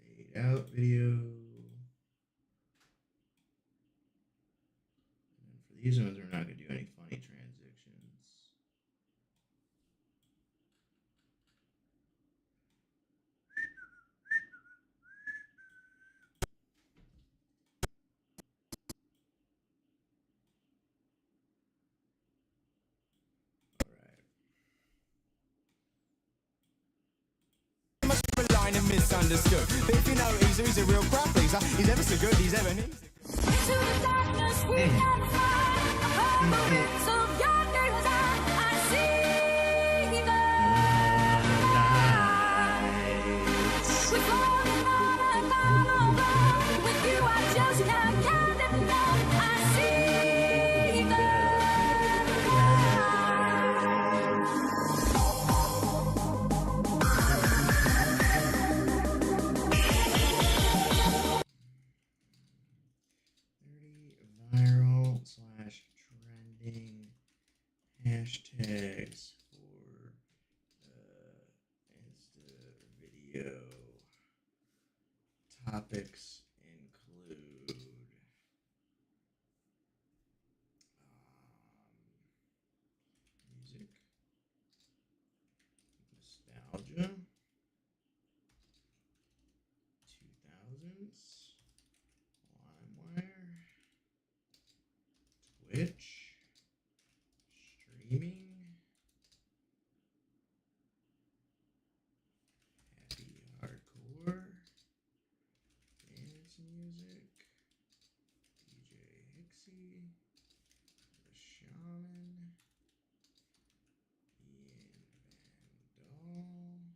Fade out video. And for these ones, we're not going to do any funny transitions. Alright. kind of misunderstood. But if you know he's a real crowd pleaser, he's ever so good, he's ever needs. Into the darkness we can fly. Above the winds of yonder time, I see the lights. We're falling on a final blow. With you, I just can't count it enough. I see the Viral slash trending hashtags for Insta video topics include music, nostalgia, 2000s, LimeWire, Twitch, streaming, happy hardcore, dance music, DJ Hixie, the Shaman, Ian Vandal.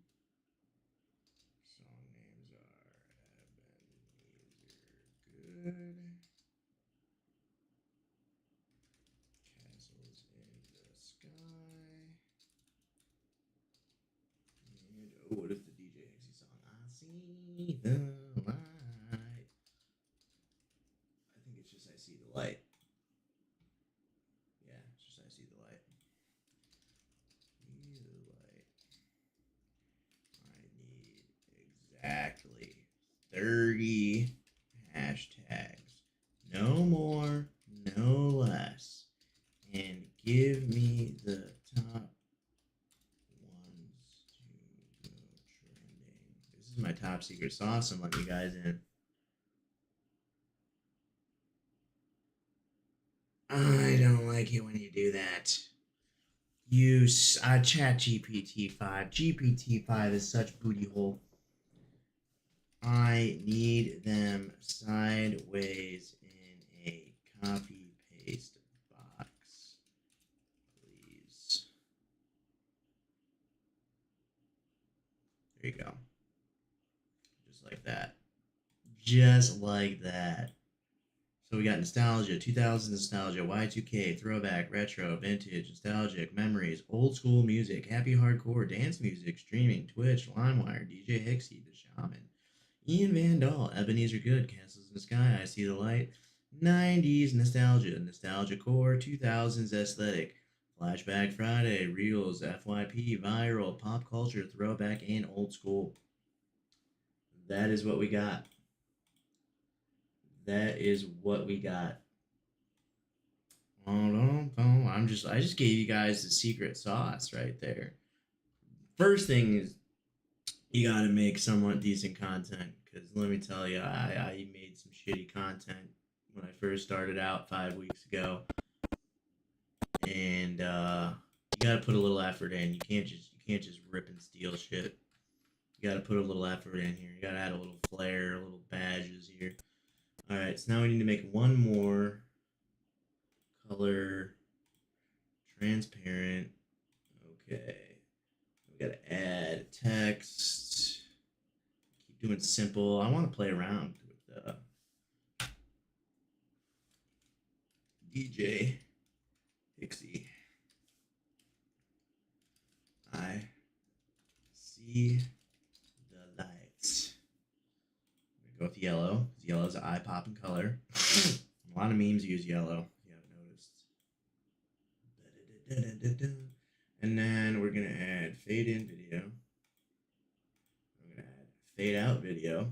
Song names are Ebenezer Good. Castles in the Sky. And what is the DJ Hixie song? I see the light. I think it's just I see the light. Yeah, it's just I see the light. See the light. I need exactly 30 hashtags. No more, no less. And give me the top ones to go trending. This is my top secret sauce I'm letting you guys in. I don't like it when you do that. Use Chat GPT-5. GPT-5 is such booty hole. I need them sideways in a copy paste box, please. There you go. Just like that. Just like that. So we got nostalgia, 2000s nostalgia, Y2K, throwback, retro, vintage, nostalgic, memories, old school music, happy hardcore, dance music, streaming, Twitch, LimeWire, DJ Hixie, The Shaman, Ian Vandal, Ebenezer Good, Castles in the Sky, I See the Light, 90s nostalgia, nostalgia core, 2000s aesthetic, Flashback Friday, Reels, FYP, viral, pop culture, throwback, and old school. That is what we got. That is what we got. I just gave you guys the secret sauce right there. First thing is you got to make somewhat decent content, because let me tell you, I made some shitty content when I first started out 5 weeks ago, and you got to put a little effort in. You can't just rip and steal shit. You got to put a little effort in here. You got to add a little flair, a little badges here. All right, so now we need to make one more color transparent. Okay. We got to add text. Keep doing simple. I want to play around with DJ Hixie. I see the lights. Go with yellow. Yellow is an eye-popping color. A lot of memes use yellow, if you haven't noticed. And then we're going to add fade-in video. We're going to add fade-out video.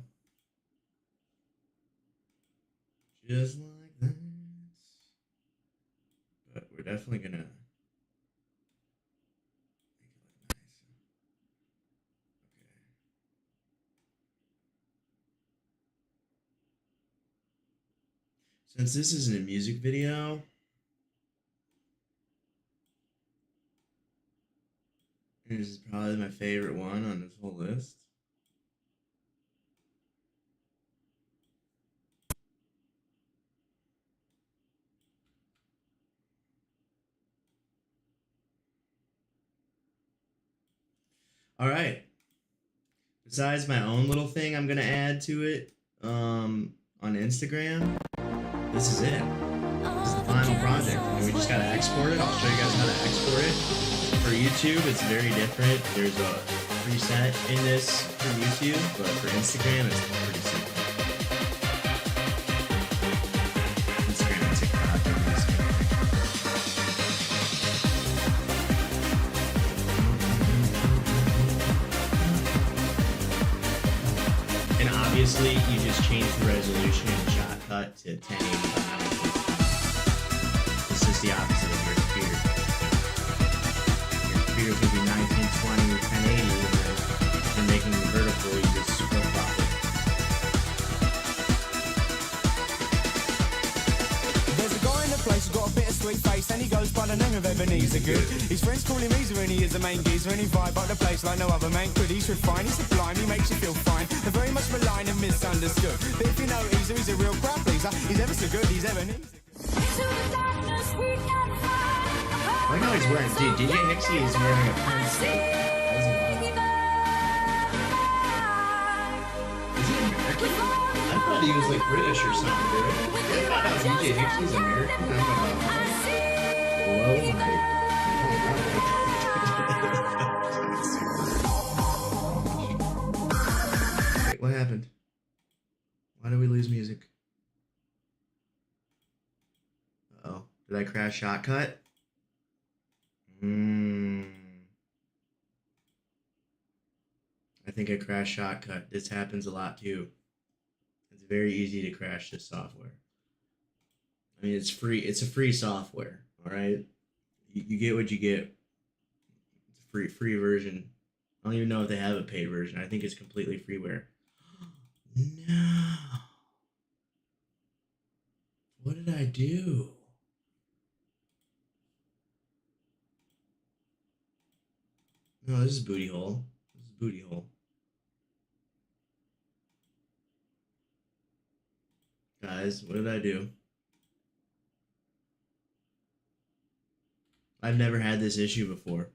Just like that. But we're definitely going to since this isn't a music video, and this is probably my favorite one on this whole list, All right. Besides my own little thing I'm gonna add to it on Instagram, this is it. This is the final project. And we just gotta export it. I'll show you guys how to export it. For YouTube, it's very different. There's a preset in this for YouTube, but for Instagram, it's pretty simple. Instagram and TikTok are pretty simple. And obviously, you just change the resolution and shortcut to 1080. This is the opposite of your computer. Your computer's gonna be 1920 or 1080, and then if you're making it vertical, you just flip flop it. There's a guy in the place who's got a bit of sweet face, and he goes by the name of Ebenezer Good. His friends call him Easer, and he is the main geezer, and he vibe up the place like no other man could. He's refined, he's sublime, he makes you feel fine. They're very much maligned and misunderstood. But if you know Easer, he's a real crowd pleaser. He's ever so good, he's Ebenezer. I like how he's wearing, dude, DJ Nixie is wearing a pants suit. Is he American? I thought he was like British or something, dude. You found out DJ Nixie's American? I'm gonna blow my... Wait, what happened? Why did we lose music? Uh-oh. Did I crash shortcut? I think I crashed shortcut. This happens a lot too. It's very easy to crash this software. I mean, it's free. It's a free software. All right, you get what you get. It's a free version. I don't even know if they have a paid version. I think it's completely freeware. No. What did I do? No, this is booty hole. This is booty hole. Guys, what did I do? I've never had this issue before.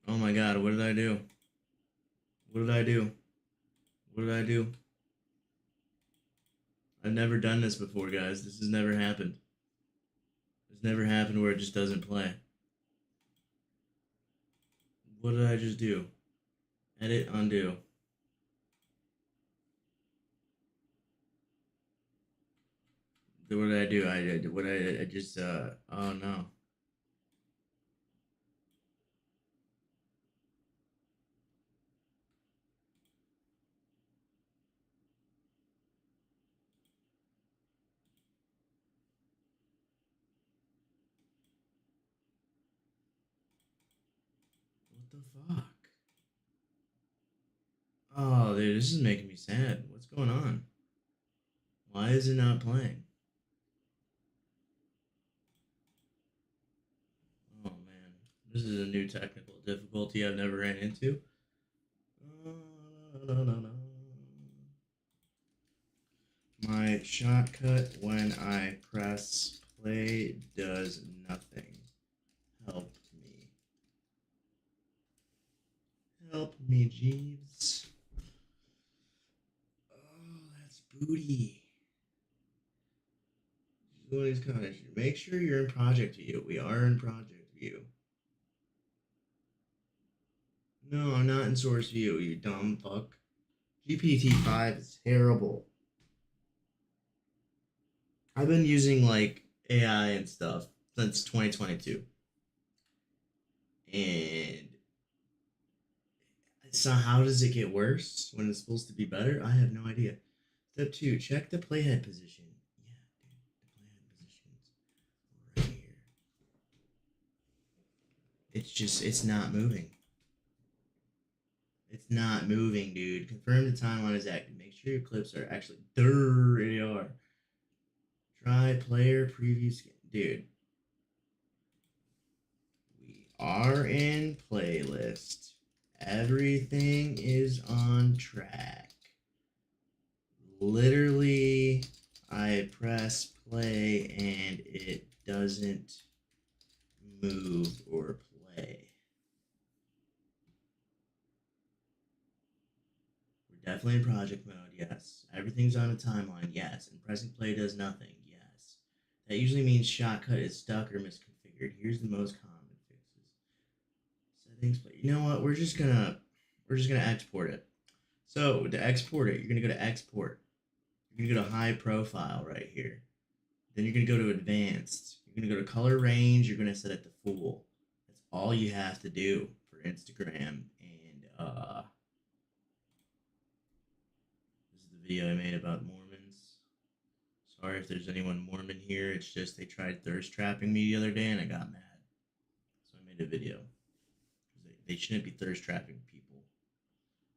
Oh my god, what did I do? What did I do? What did I do? I've never done this before, guys. This has never happened. It's never happened where it just doesn't play. What did I just do? Edit, undo. What did I do? I just, oh no. What the fuck? Oh, dude, this is making me sad. What's going on? Why is it not playing? Oh man, this is a new technical difficulty I've never ran into. My shortcut when I press play does nothing. Help me. Help me, Jeeves. Oh, that's booty. Make sure you're in project view. We are in project view. No, I'm not in source view, you dumb fuck. GPT-5 is terrible. I've been using like AI and stuff since 2022. And so how does it get worse when it's supposed to be better? I have no idea. Step 2, check the playhead position. Yeah, dude, the playhead position's right here. It's not moving. It's not moving, dude. Confirm the timeline is active. Make sure your clips are actually, there they are. Try player preview scan. Dude. We are in playlist. Everything is on track. Literally, I press play and it doesn't move or play. We're definitely in project mode, yes. Everything's on a timeline, yes. And pressing play does nothing, yes. That usually means shotcut is stuck or misconfigured. Here's the most common fixes. Settings, but you know what? We're just gonna export it. So to export it, you're gonna go to export. You're gonna go to high profile right here. Then you're gonna go to advanced. You're gonna go to color range. You're gonna set it to full. That's all you have to do for Instagram. And this is the video I made about Mormons. Sorry if there's anyone Mormon here. It's just they tried thirst trapping me the other day and I got mad. So I made a video. They shouldn't be thirst trapping people.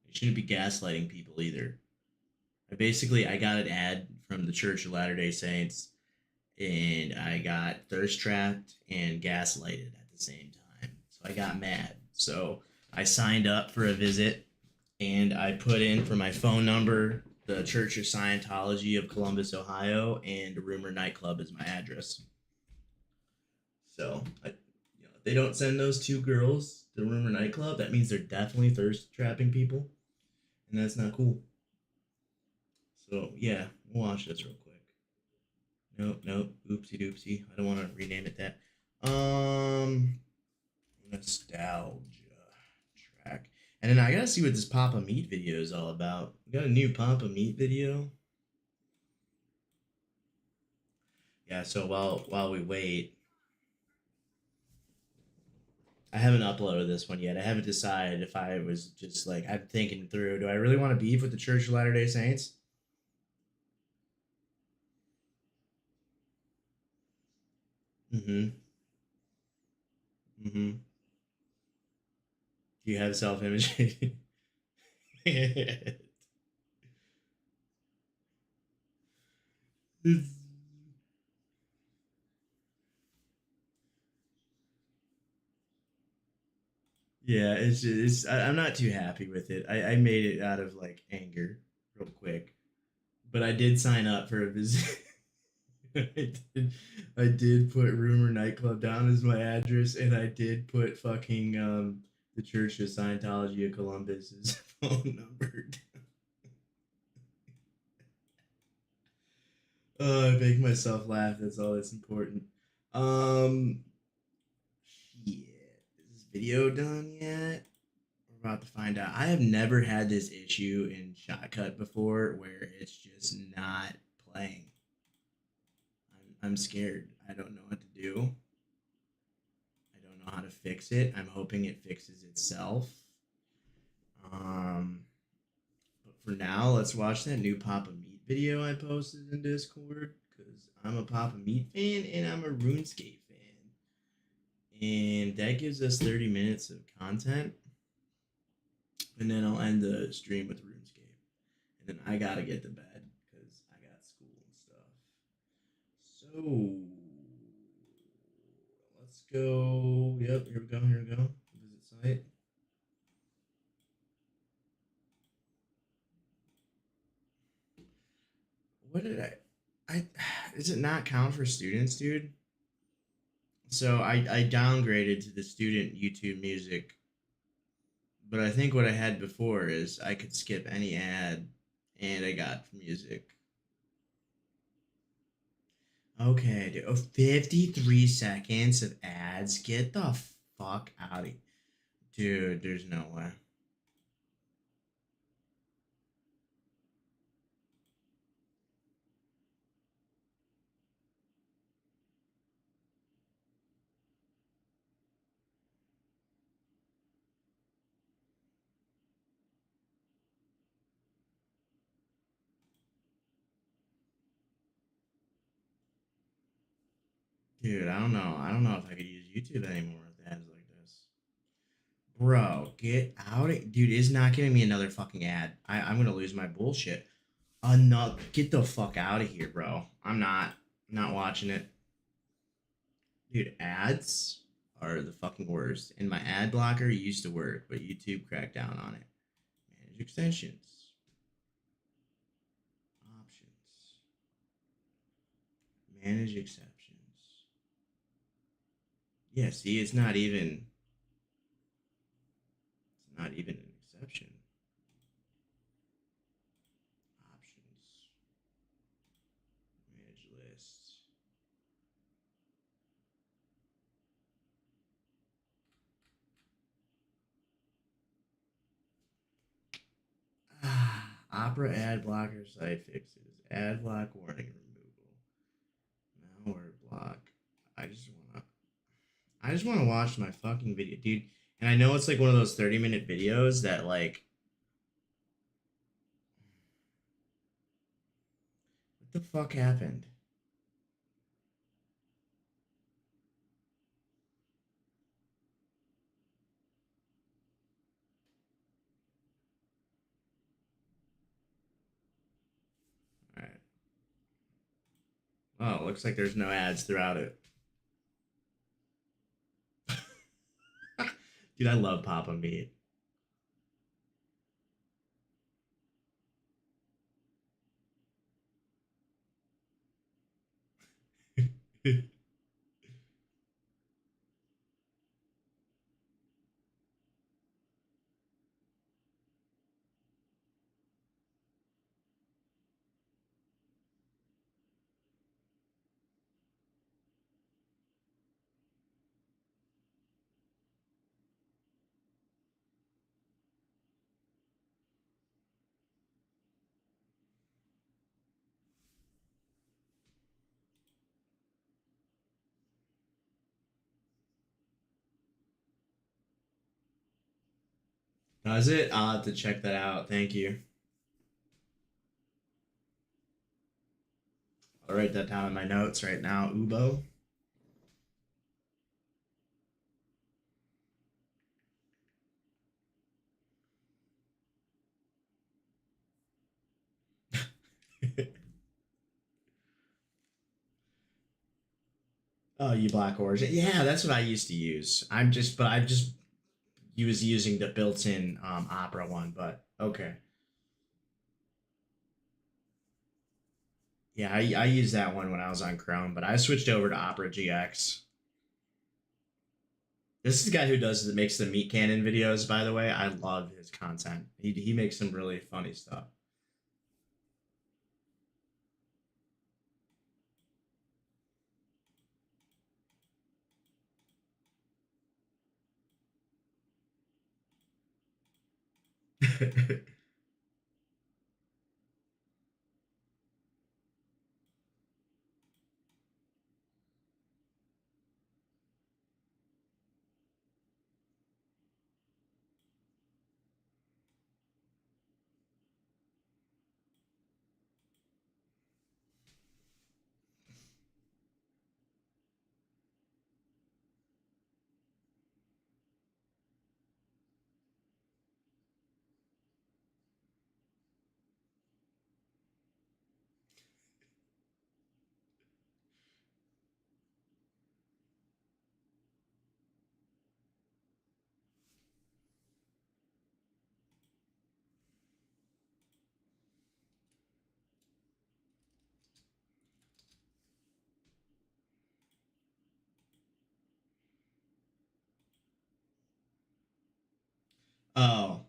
They shouldn't be gaslighting people either. I got an ad from the Church of Latter Day Saints, and I got thirst trapped and gaslighted at the same time. So I got mad. So I signed up for a visit, and I put in for my phone number the Church of Scientology of Columbus, Ohio, and Rumor Nightclub is my address. So if they don't send those two girls to Rumor Nightclub, that means they're definitely thirst trapping people, and that's not cool. So yeah, we'll watch this real quick. Nope. Oopsie doopsie. I don't want to rename it that. Nostalgia track. And then I gotta see what this Papa Meat video is all about. We got a new Papa Meat video. Yeah, so while we wait, I haven't uploaded this one yet. I haven't decided if I was just like, I'm thinking through, do I really want to beef with the Church of Latter-day Saints? Mm-hmm. Mm-hmm. Do you have self-image? It's- yeah, I'm not too happy with it. I made it out of like anger real quick. But I did sign up for a visit. I did put Rumor Nightclub down as my address, and I did put fucking the Church of Scientology of Columbus's phone number. Oh, I make myself laugh. That's all that's important. Um, shit. Is this video done yet? We're about to find out. I have never had this issue in Shotcut before, where it's just not playing. I'm scared. I don't know what to do. I don't know how to fix it. I'm hoping it fixes itself. Um, but for now, let's watch that new Papa Meat video I posted in Discord because I'm a Papa Meat fan and I'm a RuneScape fan, and that gives us 30 minutes of content, and then I'll end the stream with RuneScape, and then I gotta get to bed because I got school and stuff. So let's go. Yep, here we go. Here we go. Visit site. What did I? Does it not count for students, dude? So I downgraded to the student YouTube music, but I think what I had before is I could skip any ad, and I got music. Okay, dude. Oh, 53 seconds of ads. Get the fuck out of here. Dude, there's no way. Dude, I don't know. I don't know if I could use YouTube anymore with ads like this. Bro, get out of dude, it's not giving me another fucking ad. I'm gonna lose my bullshit. Another get the fuck out of here, bro. I'm not watching it. Dude, ads are the fucking worst. And my ad blocker used to work, but YouTube cracked down on it. Manage extensions. Options. Manage exceptions. Yeah, see, it's not even an exception. Opera ad blocker site fixes. Ad block warning removal. Malware block. I just wanna watch my fucking video, dude. And I know it's like one of those 30-minute videos that like what the fuck happened? Alright. Oh, it looks like there's no ads throughout it. Dude, I love Papa Meat. Does it? I'll have to check that out. Thank you. I'll write that down in my notes right now. Ubo. Oh, you Black Origin. Yeah, that's what I used to use. I just was using the built-in Opera one, but okay. Yeah, I used that one when I was on Chrome, but I switched over to Opera GX. This is the guy who makes the meat cannon videos, by the way. I love his content. He makes some really funny stuff. Oh,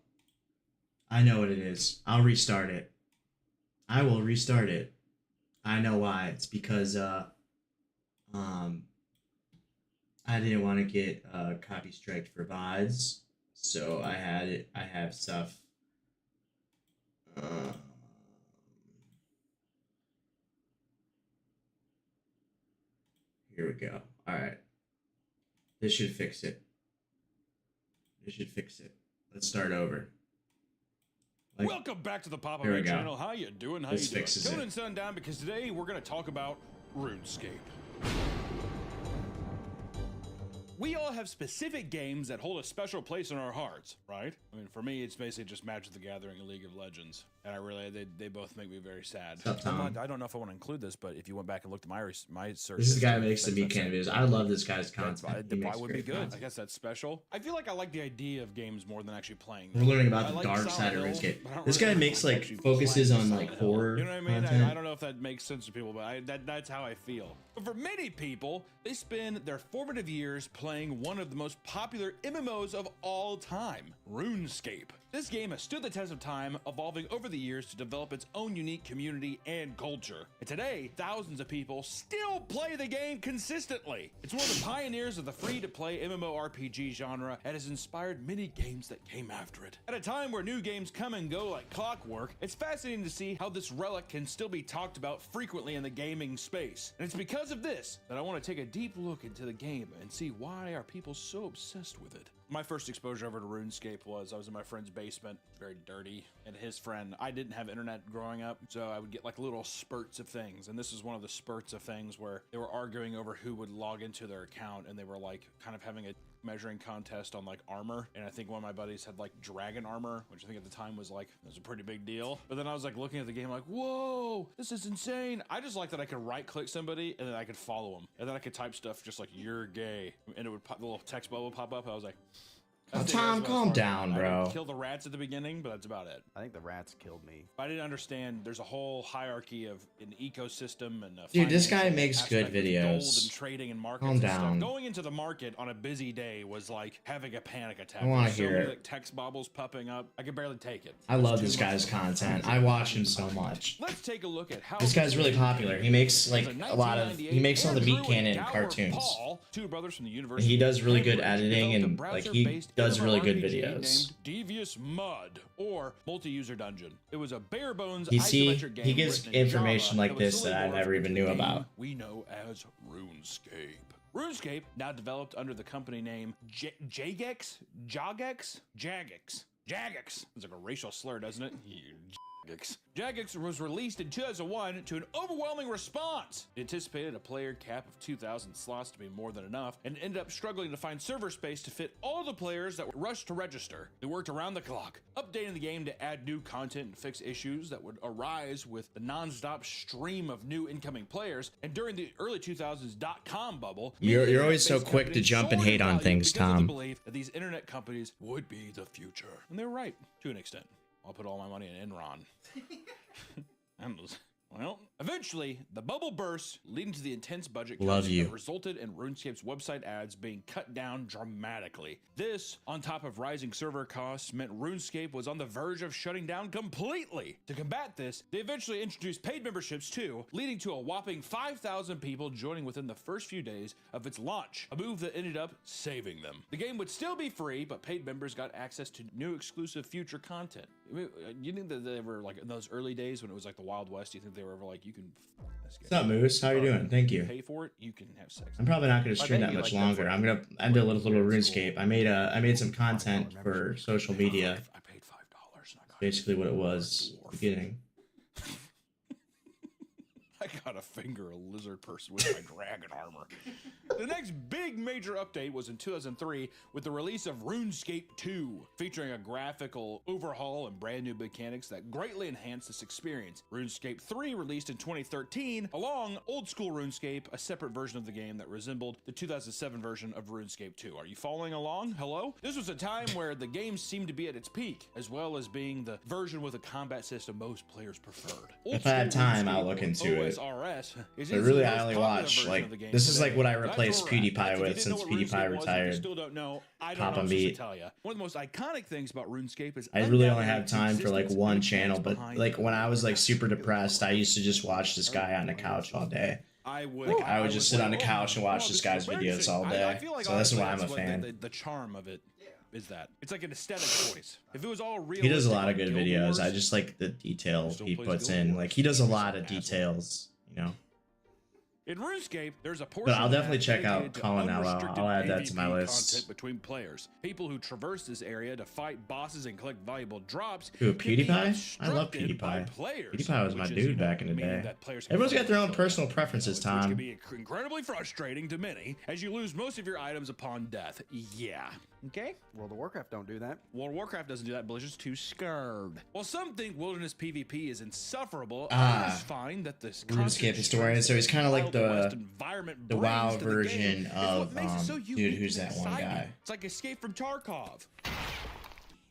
I know what it is. I'll restart it. I will restart it. I know why. It's because um I didn't want to get copy striked for VODs, so I have stuff. Um, Here we go. All right, this should fix it. This should fix it. Let's start over. Like, Welcome back to the Papa Here we Man go. channel. How you doing? How This you doing? fixes Tune it. and sun down because today we're going to talk about RuneScape. We all have specific games that hold a special place in our hearts, right? I mean, for me, it's basically just Magic the Gathering and League of Legends. And I really, they both make me very sad. What's up, Tom? I don't know if I want to include this, but if you went back and looked at my search, This is the guy who history, makes the that's meat cannon videos. I love this guy's content. He That makes would be great good. I content. guess that's special. I feel like I like the idea of games more than actually playing We're them. learning about I the like dark Silent side of Hill, RuneScape. but I don't This really guy makes like actually focuses playing on Silent like Hill. horror You know what I mean? content. I don't know if that makes sense to people, but that's how I feel. But for many people, they spend their formative years playing one of the most popular MMOs of all time, RuneScape. This game has stood the test of time, evolving over the years to develop its own unique community and culture. And today, thousands of people still play the game consistently. It's one of the pioneers of the free-to-play MMORPG genre and has inspired many games that came after it. At a time where new games come and go like clockwork, it's fascinating to see how this relic can still be talked about frequently in the gaming space. And it's because of this that I want to take a deep look into the game and see why are people so obsessed with it. My first exposure over to RuneScape was I was in my friend's basement, very dirty, and his friend, I didn't have internet growing up, so I would get like little spurts of things, and this is one of the spurts of things where they were arguing over who would log into their account, and they were like kind of having a measuring contest on like armor, and I think one of my buddies had like dragon armor, which I think at the time was like, it was a pretty big deal. But then I was like looking at the game like, whoa, this is insane. I just like that I could right click somebody and then I could follow them, and then I could type stuff just like, you're gay, and it would pop, the little text bubble would pop up. I was like, Oh, Tom, calm down, I bro. didn't kill the rats at the beginning, but that's about it. I think the rats killed me. I didn't understand there's a whole hierarchy of an ecosystem and Dude, this guy financial makes good aspect of videos. gold and trading and markets Calm and down. stuff. Going into the market on a busy day was like having a panic attack. I wanna There's so hear many, it. like, text bubbles popping up. I could barely take it. I It's love too this much guy's for me. content. I watch him so much. Let's take a look at how This guy's really popular. He makes like As a lot of, he makes all the meat cannon cartoons. Paul, two brothers from the University He does really good of editing Cambridge, and like developed a he browser-based does really good MMORPG videos. named Devious Mud or Multi-User Dungeon. It was a bare bones You see, isometric game he gives written in information Java like was this solely that I born never from even the knew game about. we know as RuneScape. RuneScape, now developed under the company name Gecs? Jagex? Jagex. Jagex. It's like a racial slur, doesn't it? Gecs. Gecs was released in 2001 to an overwhelming response. It anticipated a player cap of 2,000 slots to be more than enough and ended up struggling to find server space to fit all the players that were rushed to register. They worked around the clock, updating the game to add new content and fix issues that would arise with the non-stop stream of new incoming players. And during the early 2000s .com bubble, You're always so internet-based quick to companies jump and soared hate in on value things, because of the Tom. belief that these internet companies would be the future. And they were right, to an extent. I'll put all my money in Enron. Well, eventually, the bubble burst, leading to the intense budget cuts Love you. that resulted in RuneScape's website ads being cut down dramatically. This, on top of rising server costs, meant RuneScape was on the verge of shutting down completely. To combat this, they eventually introduced paid memberships too, leading to a whopping 5,000 people joining within the first few days of its launch, a move that ended up saving them. The game would still be free, but paid members got access to new exclusive future content. You think that they were like in those early days when it was like the Wild West, you think they were ever like, you can f this game. What's up, Moose? How you doing? Thank you. Pay for it, you can have sex. I'm probably not going to I stream bet that you much like that longer. for- I'm gonna end a little RuneScape. I made some content for social media. I paid $5 and I got Basically, what it was at the beginning. I gotta finger a lizard person with my dragon armor. The next big major update was in 2003 with the release of RuneScape 2, featuring a graphical overhaul and brand new mechanics that greatly enhanced this experience. RuneScape 3 released in 2013, along old school RuneScape, a separate version of the game that resembled the 2007 version of RuneScape 2. Are you following along? Hello? This was a time where the game seemed to be at its peak, as well as being the version with a combat system most players preferred. If I had time, I'll look into it. OSRS is But easily really, the I most only popular watch version like of the game this is today. like what I That's replaced where we're at. PewDiePie If you with didn't know since what PewDiePie RuneScape was, if you retired. still don't know, I don't Pop know and what to beat. tell you. One of the most iconic things about RuneScape is I really only undoubtedly have time for like existence one and channel, intent but behind like it. when I was like super depressed, I used to just watch this guy on the couch all day. I would just sit on the couch and watch this guy's videos all day. I feel like So that's honestly, why I'm a what fan. The charm of it is that it's like an aesthetic choice. If it was all real, He does a lot of good videos. I just like the detail he puts in. Like he does a lot of details, you know. In RuneScape, there's a portion But I'll of the definitely map check out dedicated to Calling Out Loud. unrestricted I'll add that to my PvP list. content between players. People who traverse this area to fight bosses and collect valuable drops. Who, can be PewDiePie? I love obstructed by PewDiePie. players, PewDiePie was my which is, dude you know, back in the meaning day. that players can Everyone's got their own fight personal each other, preferences, which Tom. can be incredibly frustrating to many as you lose most of your items upon death. Yeah. Okay? World of Warcraft don't do that. World of Warcraft doesn't do that. Blizzard's too scared. While some think wilderness PvP is insufferable, others find that this RuneScape historian, so he's kind of like the WoW WoW version of dude, who's that one guy? It's like Escape from Tarkov.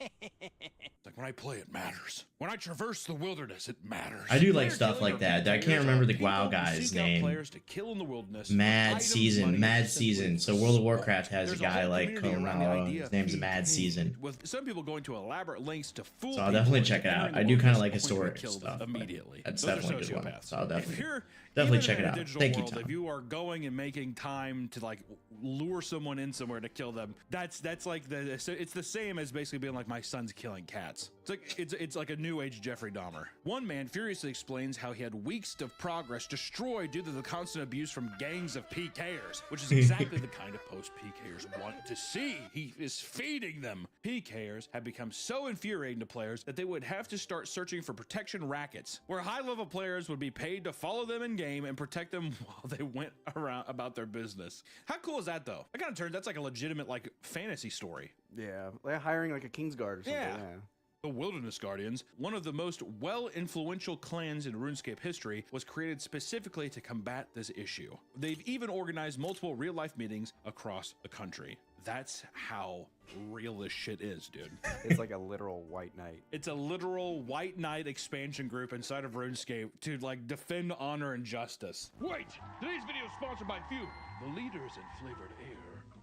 It's like When I play, it matters. When I traverse the wilderness, it matters. I do like Player stuff killing like or that. I players can't remember are the people WoW who guy's seek out name. players to kill in the wilderness. Mad Items, Season, money, Mad and simply Season. So wealth. World of Warcraft has a There's guy whole like community around the Colonel. idea His name's of Mad pain, Season. with some people going to elaborate lengths to fool So I'll people definitely into check it out. entering I the do kind of wilderness like only to be historic killed stuff. but immediately. That's Those are definitely a good one. sociopaths. So I'll If you're definitely even check in it a out. digital Thank you, world, Tom. if you are going and making time to like lure someone in somewhere to kill them, that's like it's the same as basically being like, my son's killing cats. It's like a new age Jeffrey Dahmer. One man furiously explains how he had weeks of progress destroyed due to the constant abuse from gangs of PKers, which is exactly the kind of post PKers want to see. He is feeding them. PKers have become so infuriating to players that they would have to start searching for protection rackets, where high-level players would be paid to follow them in game and protect them while they went around about their business. How cool is that, though? That kind of turns, that's like a legitimate like fantasy story. Yeah, like hiring like a Kingsguard or something. Yeah. Yeah. The Wilderness Guardians, one of the most well-influential clans in RuneScape history, was created specifically to combat this issue. They've even organized multiple real-life meetings across the country. That's how real this shit is, dude. It's like a literal white knight. It's a literal white knight expansion group inside of RuneScape to like defend honor and justice. Wait! Today's video is sponsored by Fume, the leaders in flavored air.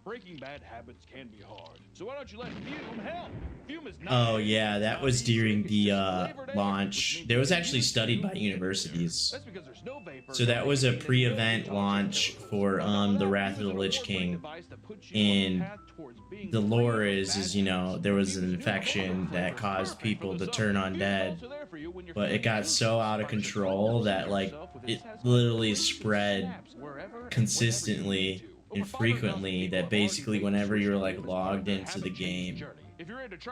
Breaking bad habits can be hard, so why don't you let Fume help? Fume is not. Oh yeah, that was during the launch. There was actually studied by universities. That's because there's no vapor. So that was a pre-event launch for the Wrath of the Lich King. And the lore is you know, there was an infection that caused people to turn undead, but it got so out of control that like it literally spread consistently and frequently that basically whenever you're like logged into the game,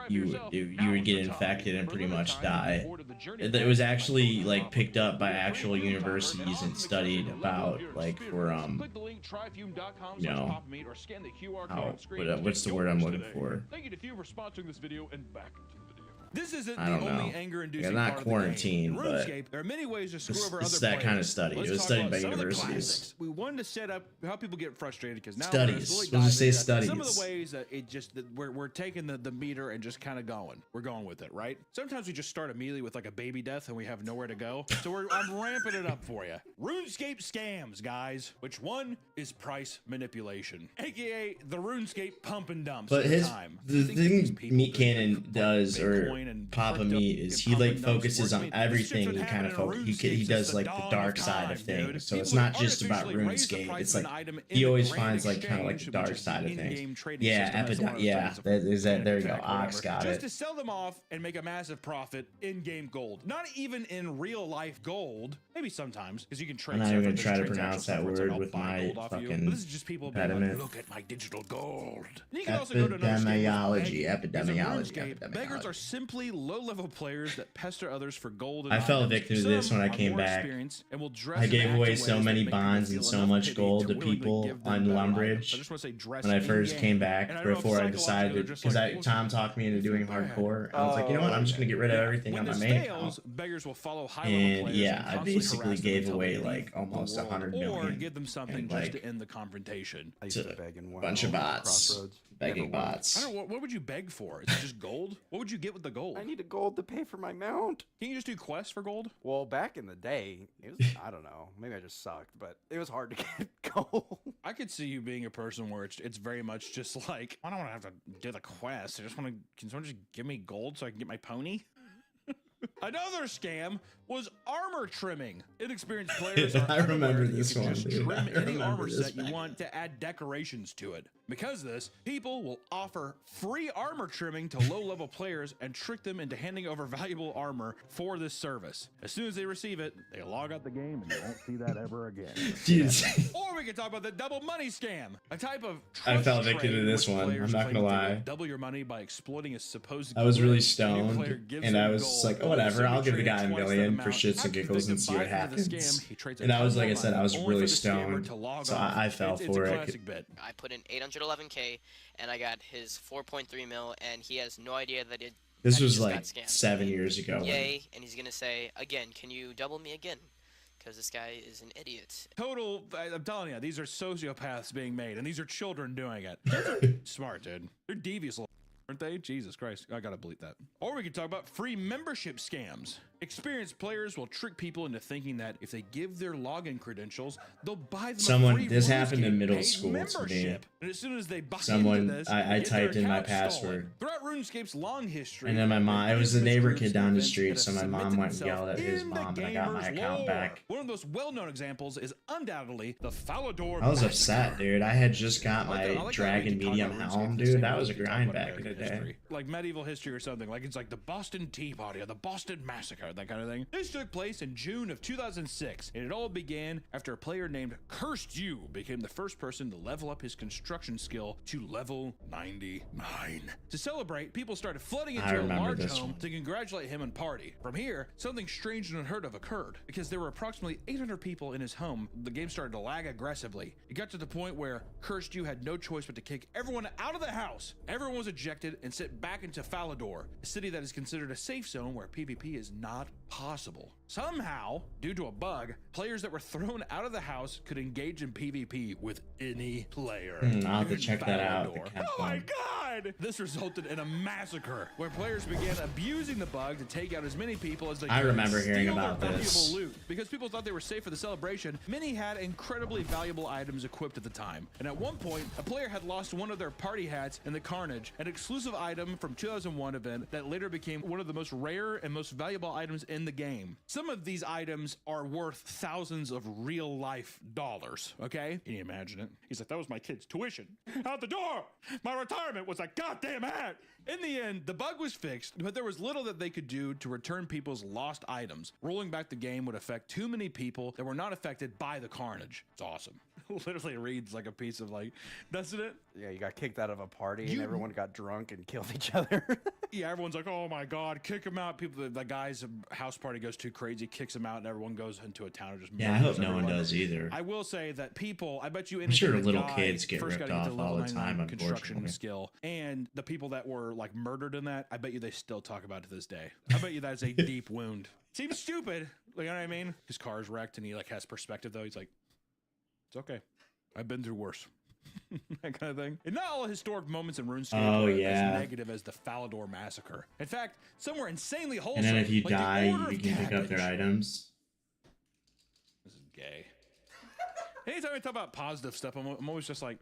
you would get infected and pretty much die. It was actually like picked up by actual universities and studied about like for you know how what's the word I'm looking for? Thank you to Fume for sponsoring this video, and back to the video. This isn't I the don't only know. anger-inducing Yeah, not part quarantine, of the game. but RuneScape, there are many ways to screw over it's other that players. kind of study. Let's It was talk studied about by some of the universities. classics. We wanted to set up how people get frustrated because now Studies. we're really We'll just say diving into some of studies. the ways that it just that we're taking the meter and just kind of going. We're going with it, right? Sometimes we just start immediately with like a baby death and we have nowhere to go. So I'm ramping it up for you. RuneScape scams, guys. Which one is price manipulation, aka the RuneScape pump and dumps. But of his time. the Think that these thing people Meat that Cannon does or Bitcoin and Papa crypto Meat is and he pump like and dumps focuses work. on I mean, this everything. shit's He been kind of happening in he RuneScape does since like the the dawn dark of side time, of things. dude. So it's People not just about artificially raise the RuneScape. price It's of like an item in he the always grand finds like kind of like exchange, the which dark is side of in-game things. trading Yeah, system, as one of the yeah. things. That is that. There you go. Whatever. Ox got Just it. to sell them off and make a massive profit in game gold. Not even in real life gold. Maybe sometimes because you can trade. I'm not even gonna separate. try to There's pronounce transactional that stuff where it's like, word I'll with buy my gold off you. fucking But this is just people being like, impediment. look at my digital gold. You can also go to another Epidemiology, scam with begging. epidemiology, Because in RuneScape, beggars epidemiology. are simply low-level players that pester others for gold. And I fell items. victim to this Some when I are came more back. experienced and will dress I and gave act away in so ways many that make people bonds feel and so enough much pity gold to willingly people give them on better Lumbridge items. I just want to say dress when I in first game. came back And I don't know if before I psychologically decided they're just because like, Tom talked me into doing bad. hardcore. I was like, you know what? I'm just gonna get rid of everything When on my this main fails, account. beggars will follow high-level And players yeah, and I constantly basically harass them gave until away they like leave the almost world, 100 or million. give them something and, just like, to end the confrontation. I used to to beg in one. bunch of bots, Crossroads. begging Never won. bots. I don't know, what would you beg for? Is it just gold? What would you get with the gold? I needed gold to pay for my mount. Can you just do quests for gold? Well, back in the day, it was, I don't know, maybe I just sucked, but it was hard to get gold. I could see you being a person where it's very much just like, I don't want to have to do the quest. I just want to, can someone just give me gold so I can get my pony? Another scam was armor trimming. Inexperienced players are I remember unaware that this you can one, just dude. trim I any remember armor this set you back. want to add decorations to it. Because of this, people will offer free armor trimming to low-level players and trick them into handing over valuable armor for this service. As soon as they receive it, they log out the game and you won't see that ever again. Jeez. Or we could talk about the double money scam, a type of I trust fell victim to trade this which one. players I'm not claim gonna that they will lie. double your money by exploiting a supposed I was really glitch. A new player stoned, gives and them I was gold. like, oh, whatever, So I'll we give the trade guy a twice the million amount. for shits and After the giggles and victim see what buys into the happens. scam, he trades a And I was, ton like I more said, I was money, really only for the scammer stoned, to log so off. I fell It's for a it. classic bit. I put in 811K and I got his 4.3 mil, and he has no idea that it. This that he was just got like scammed. 7 years ago. Yay, and he's gonna say again, can you double me again? Because this guy is an idiot. Total, I'm telling you, these are sociopaths being made, and these are children doing it. Those are smart, dude. They're devious. aren't they? Jesus Christ. I gotta delete that. Or we could talk about free membership scams. Experienced players will trick people into thinking that if they give their login credentials, they'll buy them a free This happened in RuneScape middle paid school to me. membership. And as soon as they buy Someone, into this, I they get their typed in my account password. stolen. Throughout RuneScape's long history, And then my mom, it was the infamous neighbor groups kid and down the events street, that so have my mom cemented went and yelled at themselves his in the mom, and I got my gamer's account lore. back. One of the most well-known examples is undoubtedly the Falador I was Massacre. upset, dude. I had just got I like my that Dragon we can talk Medium about RuneScape Helm, the same dude. That way was a we talk grind about back in the American day. history. Like medieval history or something. Like it's like the Boston Tea Party or the Boston Massacre, that kind of thing. This took place in June of 2006, and it all began after a player named Cursed You became the first person to level up his construction skill to level 99. To celebrate, people started flooding I into a remember large this home one. to congratulate him and party. From here, something strange and unheard of occurred. Because there were approximately 800 people in his home, the game started to lag aggressively. It got to the point where Cursed You had no choice but to kick everyone out of the house. Everyone was ejected and sent back into Falador, a city that is considered a safe zone where PvP is not possible. Somehow, due to a bug, players that were thrown out of the house could engage in PvP with any player. I'll have to in check that out. Falador. The cat Oh my one. god! This resulted in a massacre where players began abusing the bug to take out as many people as they could. I remember and hearing steal their about this. valuable loot. Because people thought they were safe for the celebration, many had incredibly valuable items equipped at the time. And at one point, a player had lost one of their party hats in the Carnage, an exclusive item from 2001 event that later became one of the most rare and most valuable items in the game. Some of these items are worth thousands of real life dollars, okay? Can you imagine it? He's like, that was my kid's tuition. Out the door! My retirement was a goddamn hat! In the end, the bug was fixed, but there was little that they could do to return people's lost items. Rolling back the game would affect too many people that were not affected by the carnage. It's awesome. Literally reads like a piece of like, doesn't it? Yeah, you got kicked out of a party and everyone got drunk and killed each other. Yeah, everyone's like, oh my god, kick him out. People, the guy's house party goes too crazy, kicks him out, and everyone goes into a town and just Yeah, I hope murders no one everyone. does either. I will say that people, I bet you, I'm sure anything little the guy kids get first ripped got to off level all the 99 time, construction unfortunately. skill, and the people that were like murdered in that, I bet you they still talk about it to this day. I bet you that's a deep wound. Seems stupid, like, you know what I mean? His car's wrecked, and he like has perspective though. He's like, it's okay. I've been through worse. That kind of thing. And not all historic moments in RuneScape were yeah. as negative as the Falador Massacre. In fact, some were insanely And wholesome. then if you like the die, Order you of can pick up their Cabbage. items. This is gay. Anytime I talk about positive stuff, I'm always just like,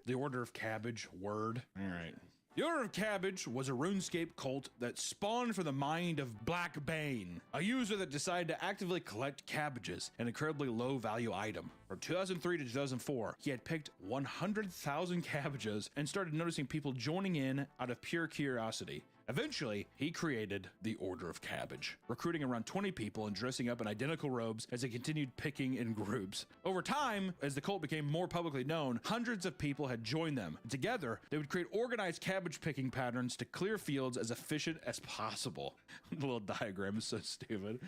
the Order of Cabbage, word. All right. The Order of Cabbage was a RuneScape cult that spawned from the mind of Black Bane, a user that decided to actively collect cabbages, an incredibly low value item. From 2003 to 2004, he had picked 100,000 cabbages and started noticing people joining in out of pure curiosity. Eventually, he created the Order of Cabbage, recruiting around 20 people and dressing up in identical robes as they continued picking in groups. Over time, as the cult became more publicly known, hundreds of people had joined them. Together, they would create organized cabbage picking patterns to clear fields as efficient as possible. The little diagram is so stupid.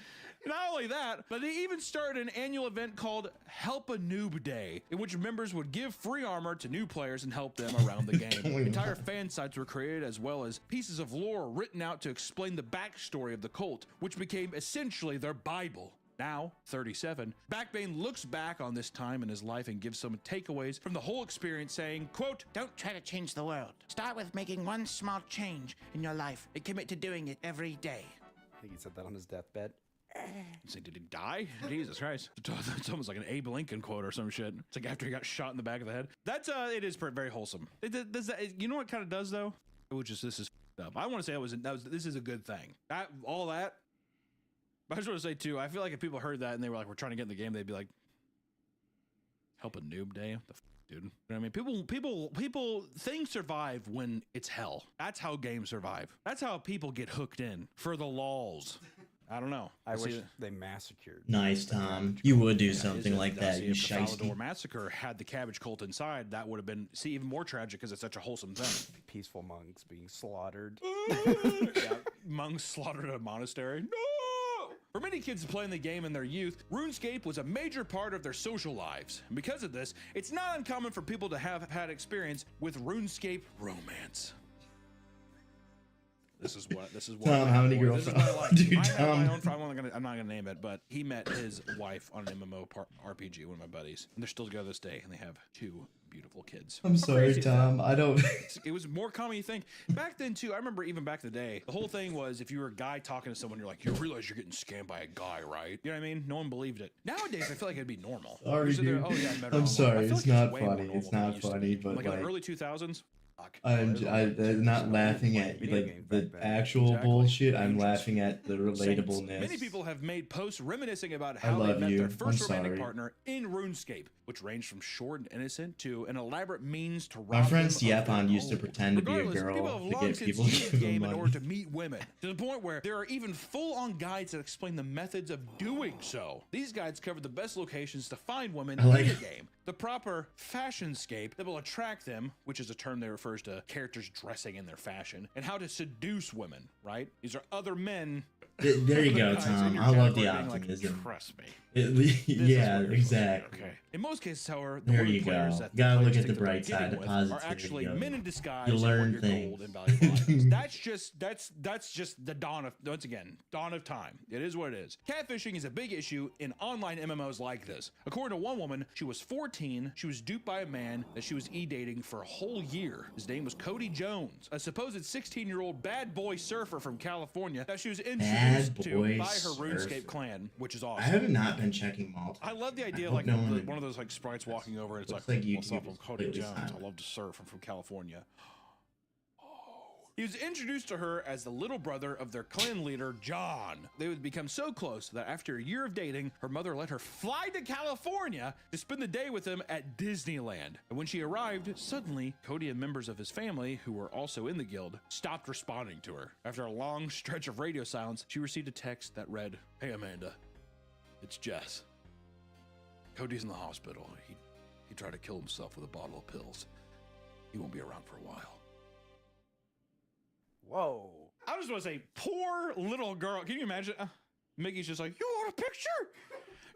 Not only that, but they even started an annual event called Help a Noob Day, in which members would give free armor to new players and help them around the game. Entire fan sites were created, as well as pieces of lore written out to explain the backstory of the cult, which became essentially their Bible. Now, 37, Backbane looks back on this time in his life and gives some takeaways from the whole experience, saying, quote, Don't try to change the world. Start with making one small change in your life and commit to doing it every day. I think he said that on his deathbed. It's like, did he die? Jesus Christ. It's almost like an Abe Lincoln quote or some shit. It's like after he got shot in the back of the head. That's, it is very wholesome. Does that, you know what kind of does, though? Which is, this is up. I want to say this is a good thing. All that. But I just want to say, too, I feel like if people heard that and they were like, we're trying to get in the game, they'd be like, help a noob day? What the dude? You know what I mean? People, things survive when it's hell. That's how games survive. That's how people get hooked in for the lols. I don't know. I See, wish they massacred. Nice, Tom. You would do is something it- like now, that, see, you if the shiesty. Falador Massacre had the cabbage cult inside, that would have been, even more tragic because it's such a wholesome thing. Peaceful monks being slaughtered. Yeah, monks slaughtered at a monastery. No! For many kids playing the game in their youth, RuneScape was a major part of their social lives. And because of this, it's not uncommon for people to have had experience with RuneScape romance. This is what Tom, how many this is girlfriends? my life. Dude, I have Tom. my own. I'm not gonna name it, but he met his wife on an MMO RPG, one of my buddies, and they're still together this day, and they have 2 beautiful kids. I'm How sorry, crazy is that? Tom. I don't. It was more common than you think. Back then too, I remember even back in the day, the whole thing was if you were a guy talking to someone, you're like, you realize you're getting scammed by a guy, right? You know what I mean? No one believed it. Nowadays, I feel like it'd be normal. Sorry, You sit there, dude. oh, yeah, I met her I'm online. sorry, I feel it's like not way more funny. normal It's than it not used to funny, be. but, like in like, the early 2000s. Fuck. I'm not laughing at like the actual Exactly. bullshit. I'm Dangerous. laughing at the Saints. relatableness. Many people have made posts reminiscing about I how they love met you. their I'm first romantic sorry. partner in RuneScape, which ranged from short and innocent to an elaborate means to rob My friend them of their Siepon used to gold. pretend to be a Regardless, people girl have to long get since people to used the give game them in money. order to meet women, to the point where there are even full-on guides that explain the methods of doing so. These guides cover the best locations to find women I like- in the game, the proper fashionscape that will attract them, which is a term that refers to characters dressing in their fashion, and how to seduce women, right? These are other men. There you other go, guys in Tom. your I love the category being like, optimism. trust me. Yeah, exactly. Okay. In most cases, however, the There women you players go. that Gotta players look at think the that they're bright side, getting the with positivity are actually of men it. in disguise You who learn want your things. gold and valuable items. That's just the dawn of, once again, dawn of time. It is what it is. Catfishing is a big issue in online MMOs like this. According to one woman, she was 14. She was duped by a man that she was e-dating for a whole year. His name was Cody Jones, a supposed 16-year-old bad boy surfer from California that she was introduced to boy by her surfer. RuneScape clan, which is I awesome. have not been checking multi. I love the idea, hope like no one- one of those like sprites walking over, and it's Looks like, like "What's up? YouTube I'm is Cody completely Jones. silent. I love to surf. I'm from California." He was introduced to her as the little brother of their clan leader, John. They would become so close that after a year of dating, her mother let her fly to California to spend the day with him at Disneyland. And when she arrived, suddenly, Cody and members of his family, who were also in the guild, stopped responding to her. After a long stretch of radio silence, she received a text that read, "Hey Amanda, it's Jess. Cody's in the hospital. He tried to kill himself with a bottle of pills. He won't be around for a while." Whoa. I just want to say, poor little girl. Can you imagine? Mickey's just like, "You want a picture?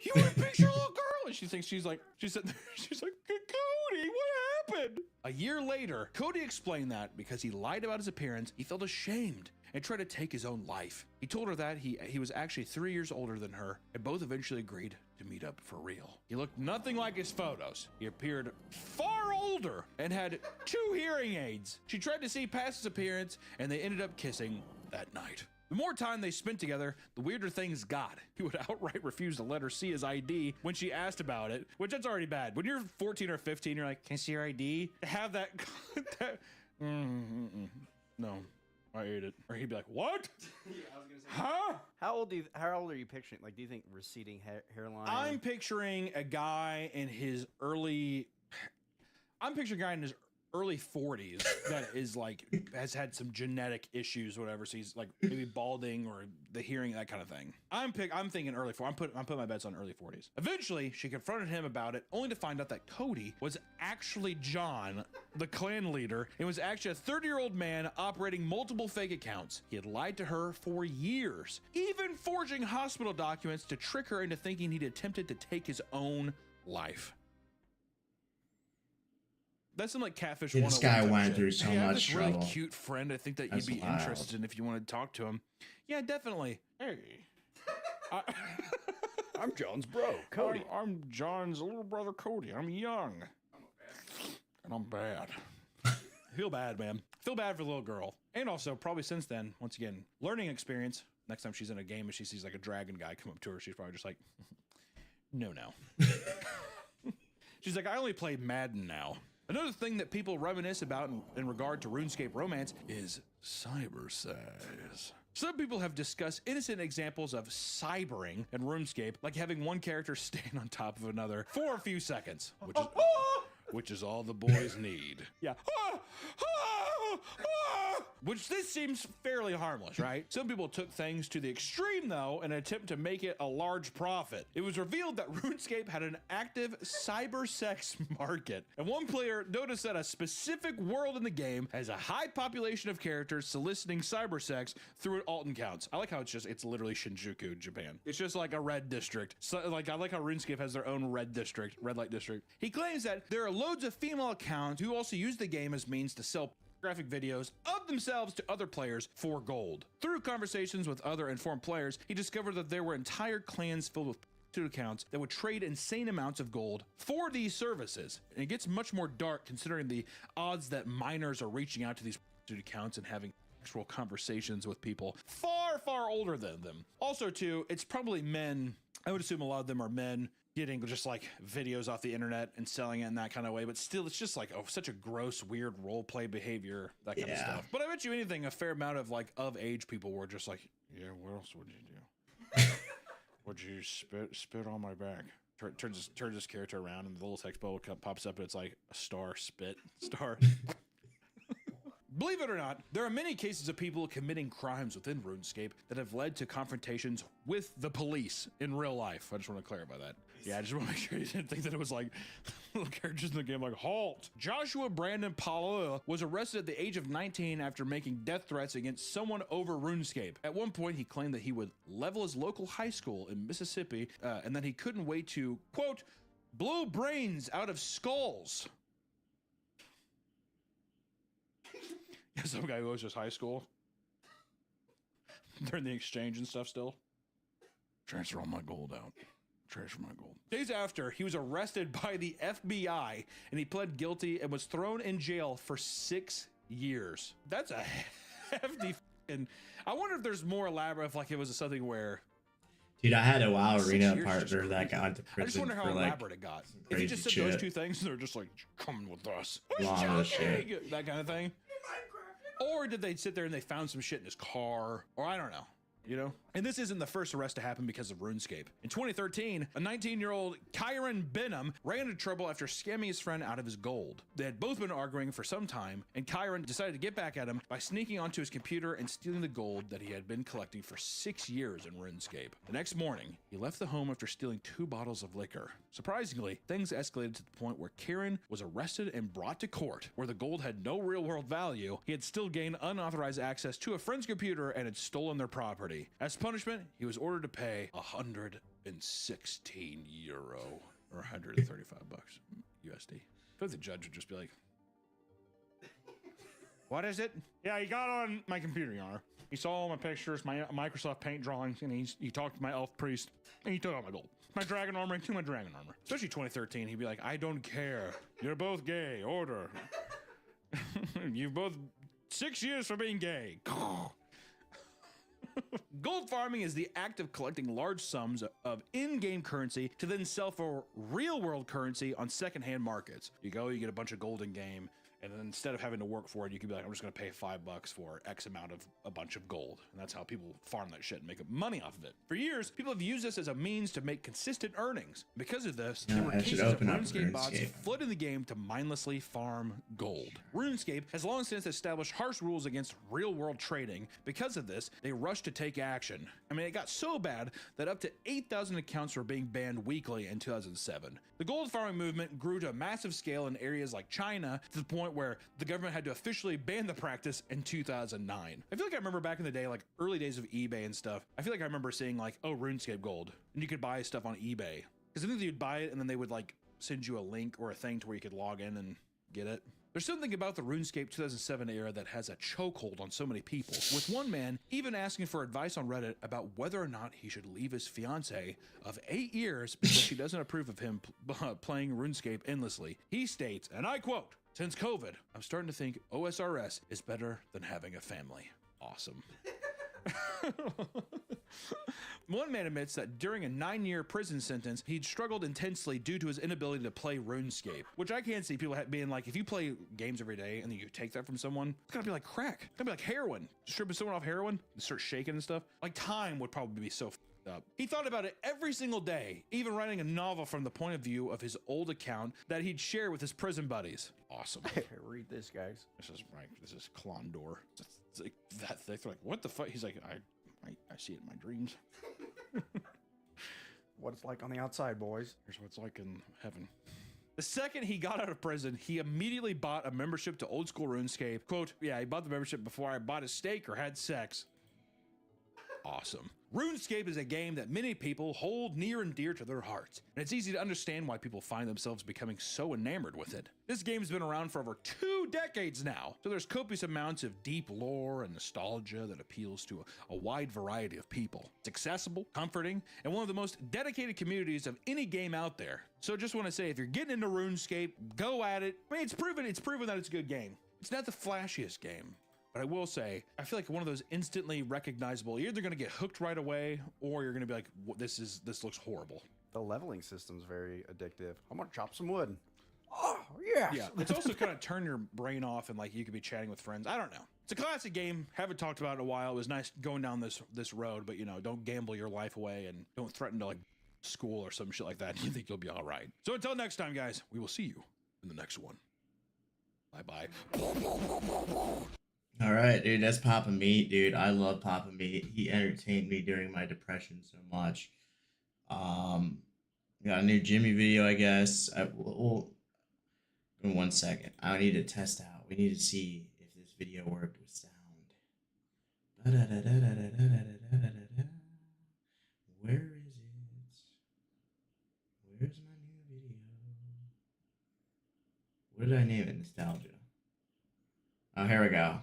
You want a picture, little girl?" And she thinks she's like, she's like, "Cody, what happened?" A year later, Cody explained that because he lied about his appearance, he felt ashamed and tried to take his own life. He told her that he was actually 3 years older than her, and both eventually agreed to meet up for real. He looked nothing like his photos. He appeared far older and had 2 hearing aids. She tried to see past his appearance, and they ended up kissing that night. The more time they spent together, the weirder things got. He would outright refuse to let her see his ID when she asked about it, which that's already bad. When you're 14 or 15, you're like, "Can I see your ID?" Have that, no, I ate it. Or he'd be like, "What? Huh?" How old are you picturing? Like, do you think receding hairline? I'm picturing a guy in his early 40s that is like has had some genetic issues, whatever. So he's like maybe balding or the hearing, that kind of thing. I'm thinking early 40s. I'm putting my bets on early 40s. Eventually, she confronted him about it, only to find out that Cody was actually John, the clan leader, and was actually a 30-year-old man operating multiple fake accounts. He had lied to her for years, even forging hospital documents to trick her into thinking he'd attempted to take his own life. That's some like catfish. Yeah, this 101 guy type went shit. through so Hey, I have much this trouble. really cute friend. I think that That's you'd be wild. interested in if you want to talk to him. Yeah, definitely. Hey, I'm John's bro, Cody. I'm John's little brother, Cody. I'm young, and I'm bad. Feel bad, man. Feel bad for the little girl. And also, probably since then, once again, learning experience. Next time she's in a game and she sees like a dragon guy come up to her, she's probably just like, no. She's like, "I only play Madden now." Another thing that people reminisce about in regard to RuneScape romance is cyber sex. Some people have discussed innocent examples of cybering in RuneScape, like having one character stand on top of another for a few seconds, which is all the boys need. Yeah. Which this seems fairly harmless, right? Some people took things to the extreme, though, in an attempt to make it a large profit. It was revealed that RuneScape had an active cyber sex market, and one player noticed that a specific world in the game has a high population of characters soliciting cyber sex through alt accounts. I like how it's literally Shinjuku, Japan. It's just like a red district. So, like, I like how RuneScape has their own red district, red light district. He claims that there are loads of female accounts who also use the game as means to sell graphic videos of themselves to other players for gold. Through conversations with other informed players, he discovered that there were entire clans filled with accounts that would trade insane amounts of gold for these services. And it gets much more dark considering the odds that minors are reaching out to these accounts and having actual conversations with people far older than them. Also too, it's probably men. I would assume a lot of them are men getting just like videos off the internet and selling it in that kind of way, but still it's just like such a gross, weird role play behavior, that kind of stuff. But I bet you anything, a fair amount of like of age people were just like, yeah, what else would you do? Would you spit on my back? Turns this character around and the little text bubble pops up and it's like a star, spit, star. Believe it or not, there are many cases of people committing crimes within RuneScape that have led to confrontations with the police in real life. I just want to clarify that. Yeah, I just want to make sure you didn't think that it was like little characters in the game like, halt! Joshua Brandon Paula was arrested at the age of 19 after making death threats against someone over RuneScape. At one point, he claimed that he would level his local high school in Mississippi and that he couldn't wait to, quote, blow brains out of skulls. Some guy who goes to high school during the exchange and stuff still. Transfer all my gold out. Transfer my gold. Days after, he was arrested by the FBI and he pled guilty and was thrown in jail for 6 years. That's a hefty and I wonder if there's more elaborate, if like it was something where. Dude, I had a WoW Arena partner that got into prison. I just wonder how elaborate it got. If he just said those two things, they're just like, come with us. That kind of thing. Or did they sit there and they found some shit in his car? Or I don't know, you know? And this isn't the first arrest to happen because of RuneScape. In 2013, a 19-year-old Kyron Benham ran into trouble after scamming his friend out of his gold. They had both been arguing for some time, and Kyron decided to get back at him by sneaking onto his computer and stealing the gold that he had been collecting for 6 years in RuneScape. The next morning, he left the home after stealing 2 bottles of liquor. Surprisingly, things escalated to the point where Kyron was arrested and brought to court. Where the gold had no real-world value, he had still gained unauthorized access to a friend's computer and had stolen their property. As punishment, he was ordered to pay 116 euro or 135 bucks USD. But the judge would just be like, what is it? Yeah, he got on my computer, Your Honor. He saw all my pictures, my Microsoft Paint drawings, and he talked to my elf priest, and he took all my gold. My dragon armor and my dragon armor. Especially 2013, he'd be like, I don't care. You're both gay. Order. You've both 6 years for being gay. Gold farming is the act of collecting large sums of in-game currency to then sell for real-world currency on second-hand markets. You go, you get a bunch of gold in-game, and then instead of having to work for it, you could be like, I'm just going to pay $5 for X amount of a bunch of gold. And that's how people farm that shit and make money off of it. For years, people have used this as a means to make consistent earnings. Because of this, there were cases of RuneScape bots flooding the game to mindlessly farm gold. RuneScape has long since established harsh rules against real-world trading. Because of this, they rushed to take action. I mean, it got so bad that up to 8,000 accounts were being banned weekly in 2007. The gold farming movement grew to a massive scale in areas like China to the point where the government had to officially ban the practice in 2009. I feel like I remember back in the day, like early days of eBay and stuff, I feel like I remember seeing like, oh, RuneScape gold, and you could buy stuff on eBay. Because I think you'd buy it and then they would like send you a link or a thing to where you could log in and get it. There's something about the RuneScape 2007 era that has a chokehold on so many people, with one man even asking for advice on Reddit about whether or not he should leave his fiancée of 8 years because she doesn't approve of him playing RuneScape endlessly. He states, and I quote, "Since COVID, I'm starting to think OSRS is better than having a family." Awesome. One man admits that during a 9-year prison sentence, he'd struggled intensely due to his inability to play RuneScape, which I can't see people being like, if you play games every day and then you take that from someone, it's gonna be like crack. It's gonna be like heroin. Stripping someone off heroin and start shaking and stuff. Like time would probably be so up. He thought about it every single day, even writing a novel from the point of view of his old account that he'd share with his prison buddies. Awesome. Read this, guys. This is right. This is Clondor. It's like that. They're like, what the fuck? He's like, I see it in my dreams. What it's like on the outside, boys. Here's what it's like in heaven. The second he got out of prison, he immediately bought a membership to old school RuneScape. Quote, yeah, he bought the membership before I bought a steak or had sex. Awesome. RuneScape is a game that many people hold near and dear to their hearts, and it's easy to understand why people find themselves becoming so enamored with it. This game's been around for over 2 decades now. So there's copious amounts of deep lore and nostalgia that appeals to a wide variety of people. It's accessible, comforting, and one of the most dedicated communities of any game out there. So just want to say, if you're getting into RuneScape, go at it. I mean, it's proven that it's a good game. It's not the flashiest game, but I will say, I feel like one of those instantly recognizable, you're either going to get hooked right away, or you're going to be like, this looks horrible. The leveling system's very addictive. I'm gonna chop some wood. Oh, yes. Yeah, it's also kind of turn your brain off and like you could be chatting with friends. I don't know. It's a classic game. Haven't talked about it in a while. It was nice going down this road, but you know, don't gamble your life away and don't threaten to like school or some shit like that. You think you'll be all right. So until next time, guys, we will see you in the next one. Bye-bye. All right, dude, that's Papa Meat, dude. I love Papa Meat. He entertained me during my depression so much. Got a new Jimmy video, I guess. Well, in 1 second. I need to test out. We need to see if this video worked with sound. Where is it? Where's my new video? What did I name it? Nostalgia. Oh, here we go.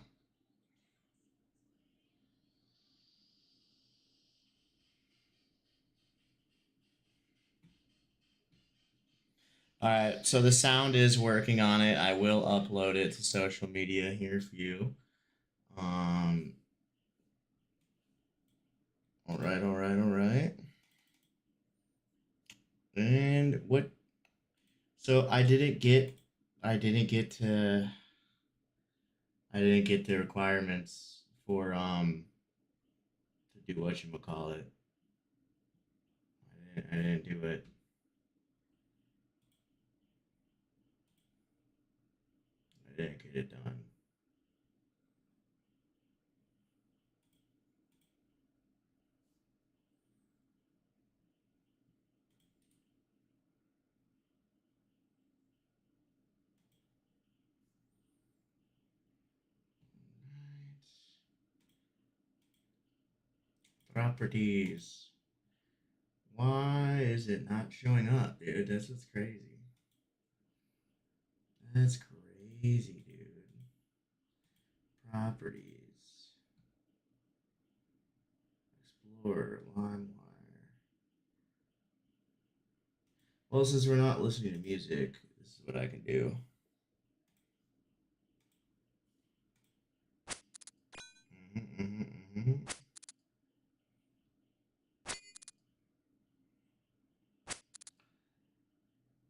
All right, so the sound is working on it. I will upload it to social media here for you. All right. And what? So I didn't get the requirements for to do whatchamacallit. I didn't do it. I didn't get it done. Properties. Why is it not showing up, dude? That's what's crazy. That's crazy, dude. Properties. Explorer, LimeWire. Well, since we're not listening to music, this is what I can do.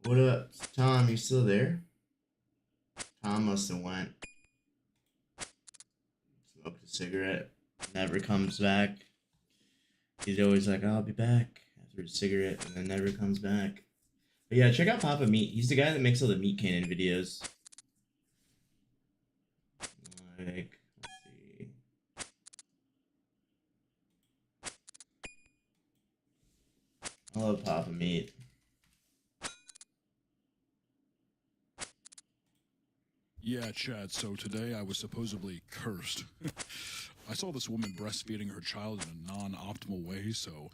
What up, Tom? You still there? Tom must have went. Smoked a cigarette. Never comes back. He's always like, I'll be back after a cigarette, and then never comes back. But yeah, check out Papa Meat. He's the guy that makes all the Meat Cannon videos. Like, let's see. I love Papa Meat. Yeah, Chad, so today I was supposedly cursed. I saw this woman breastfeeding her child in a non-optimal way, so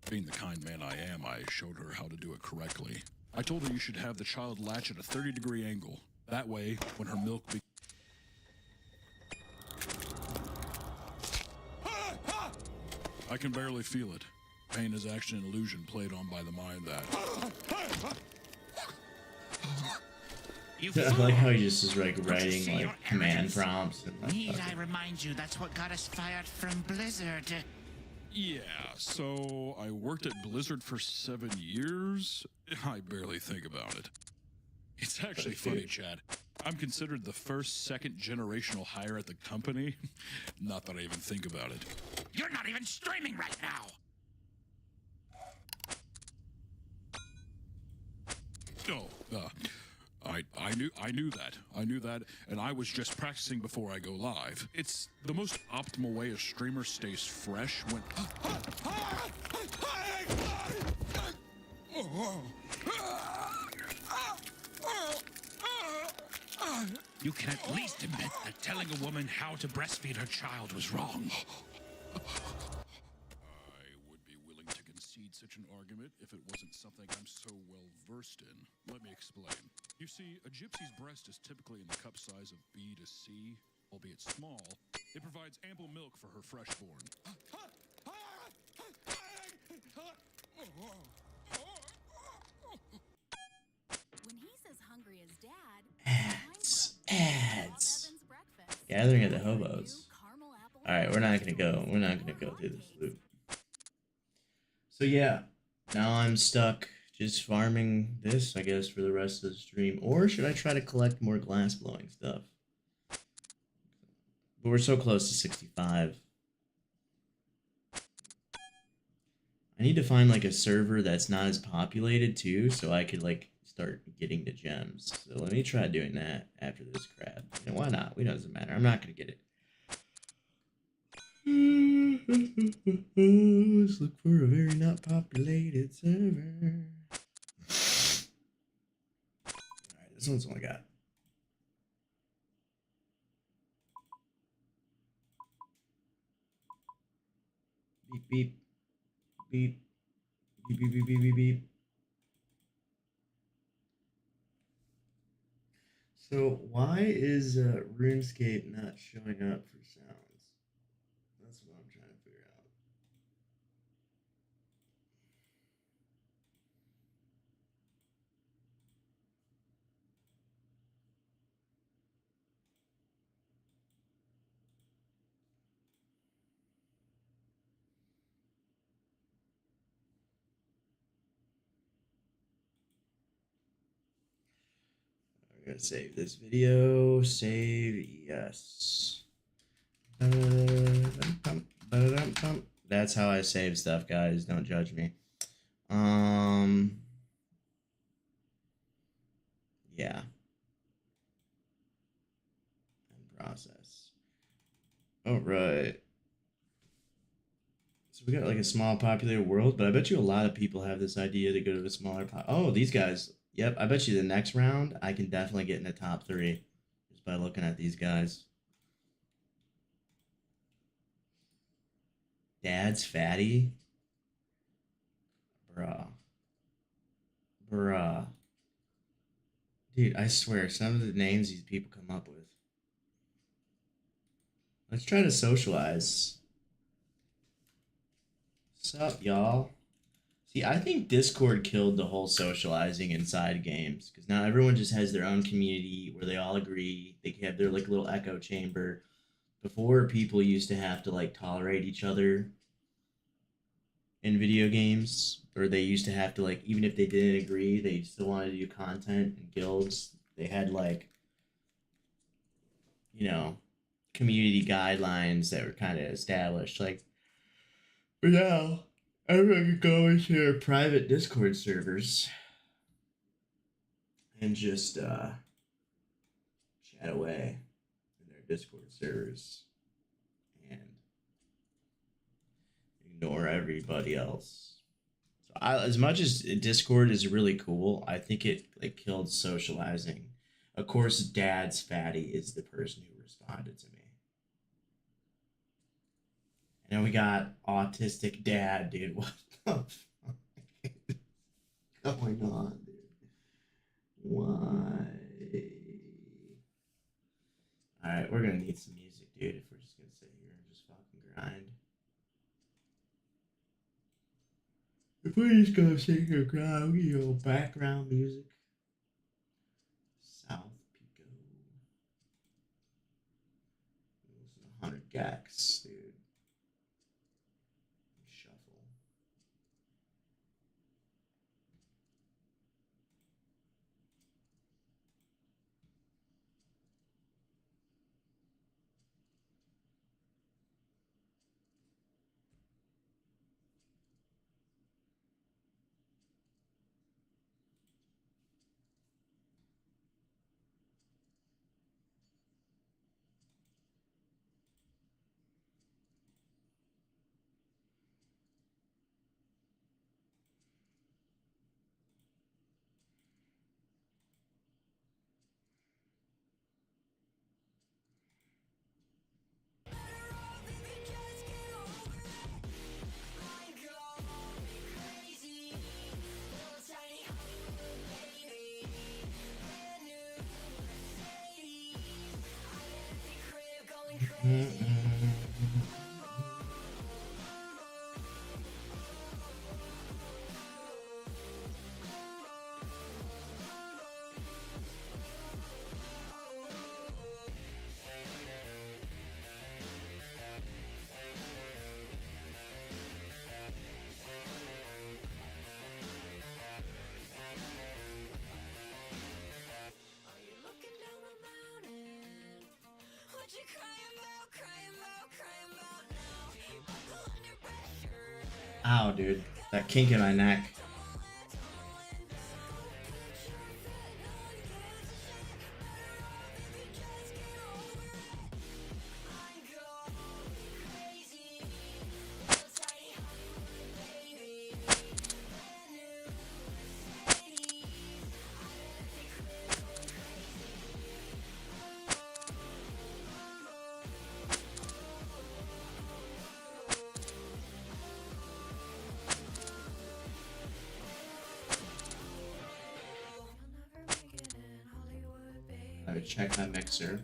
being the kind man I am, I showed her how to do it correctly. I told her you should have the child latch at a 30-degree angle. That way, when her milk I can barely feel it. Pain is actually an illusion played on by the mind that... I like how he just is like writing like command prompts. And, Need I remind you that's what got us fired from Blizzard? Yeah, so I worked at Blizzard for 7 years. I barely think about it. It's actually funny, Chad. I'm considered the first second generational hire at the company. Not that I even think about it. You're not even streaming right now! I knew that, and I was just practicing before I go live. It's the most optimal way a streamer stays fresh when... You can at least admit that telling a woman how to breastfeed her child was wrong. I would be willing to concede some such an argument if it wasn't something I'm so well versed in. Let me explain. You see, a gypsy's breast is typically in the cup size of B to C, albeit small. It provides ample milk for her freshborn. When he's as hungry as Dad, Ads. Gathering of the hobos. Alright, we're not gonna go through this loop. So yeah, now I'm stuck just farming this, I guess, for the rest of the stream. Or should I try to collect more glass blowing stuff? But we're so close to 65. I need to find like a server that's not as populated too, so I could like start getting the gems. So let me try doing that after this crab. You know, why not? It doesn't matter. I'm not gonna get it. Let's look for a very not populated server. Alright, this one's all I got. Beep beep. Beep. Beep beep beep beep beep beep. So why is RuneScape not showing up for sounds? That's what I'm trying to figure out. I'm gonna save this video. Save, yes. That's how I save stuff, guys. Don't judge me. Yeah. And process. All right. So we got like a small populated world, but I bet you a lot of people have this idea to go to the smaller oh, these guys. Yep, I bet you the next round I can definitely get in the top 3 just by looking at these guys. Dad's fatty. Bruh. Bruh. Dude, I swear, some of the names these people come up with. Let's try to socialize. Sup, y'all? See, I think Discord killed the whole socializing inside games because now everyone just has their own community where they all agree. They have their like little echo chamber. Before, people used to have to like tolerate each other in video games, or they used to have to like, even if they didn't agree, they still wanted to do content and guilds. They had like, you know, community guidelines that were kind of established. Like, but now everyone can go into their private Discord servers and just chat away in their Discord servers and ignore everybody else. So as much as Discord is really cool, I think it like killed socializing. Of course, Dad's fatty is the person who responded to me. And then we got autistic dad, dude. What the fuck is going on, dude? Why? Alright, we're gonna need some music, dude, if we're just gonna sit here and just fucking grind. If we're just gonna sit here and grind, we need a little background music. South Pico. 100 Gecs, dude. Shuffle. Ow, dude. That kink in my neck. I would check my mixer.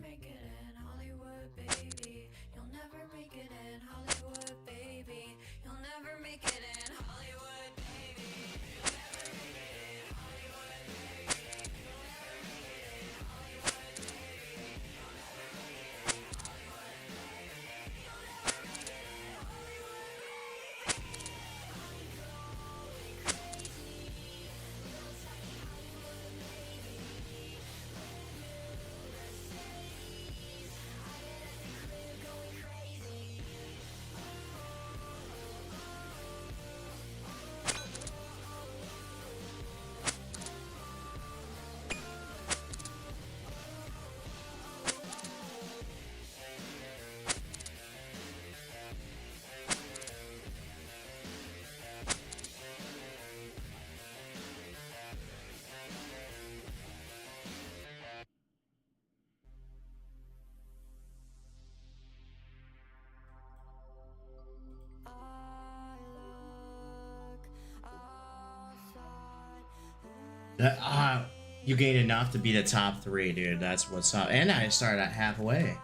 You gained enough to be the top 3, dude. That's what's up. And I started at halfway.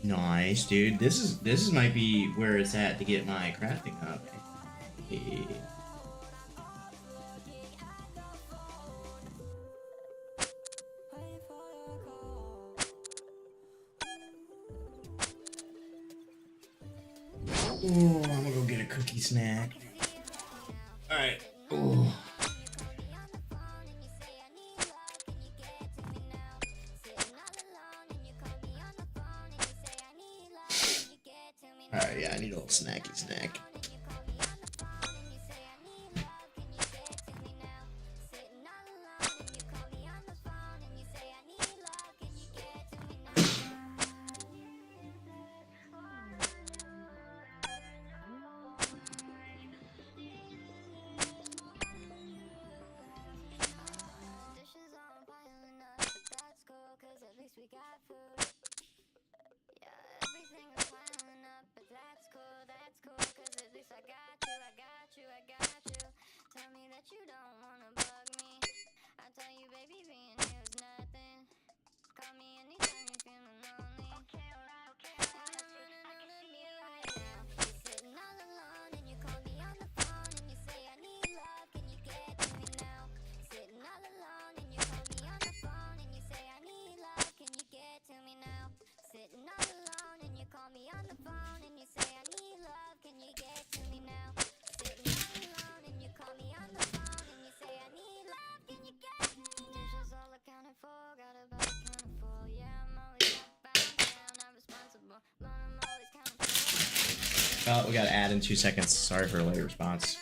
Nice, dude. This is might be where it's at to get my crafting up. Hey. Ooh, I'm gonna go get a cookie snack. All right. Ooh. Alright, yeah, I need a little snacky snack. Oh, we gotta add in 2 seconds. Sorry for a late response.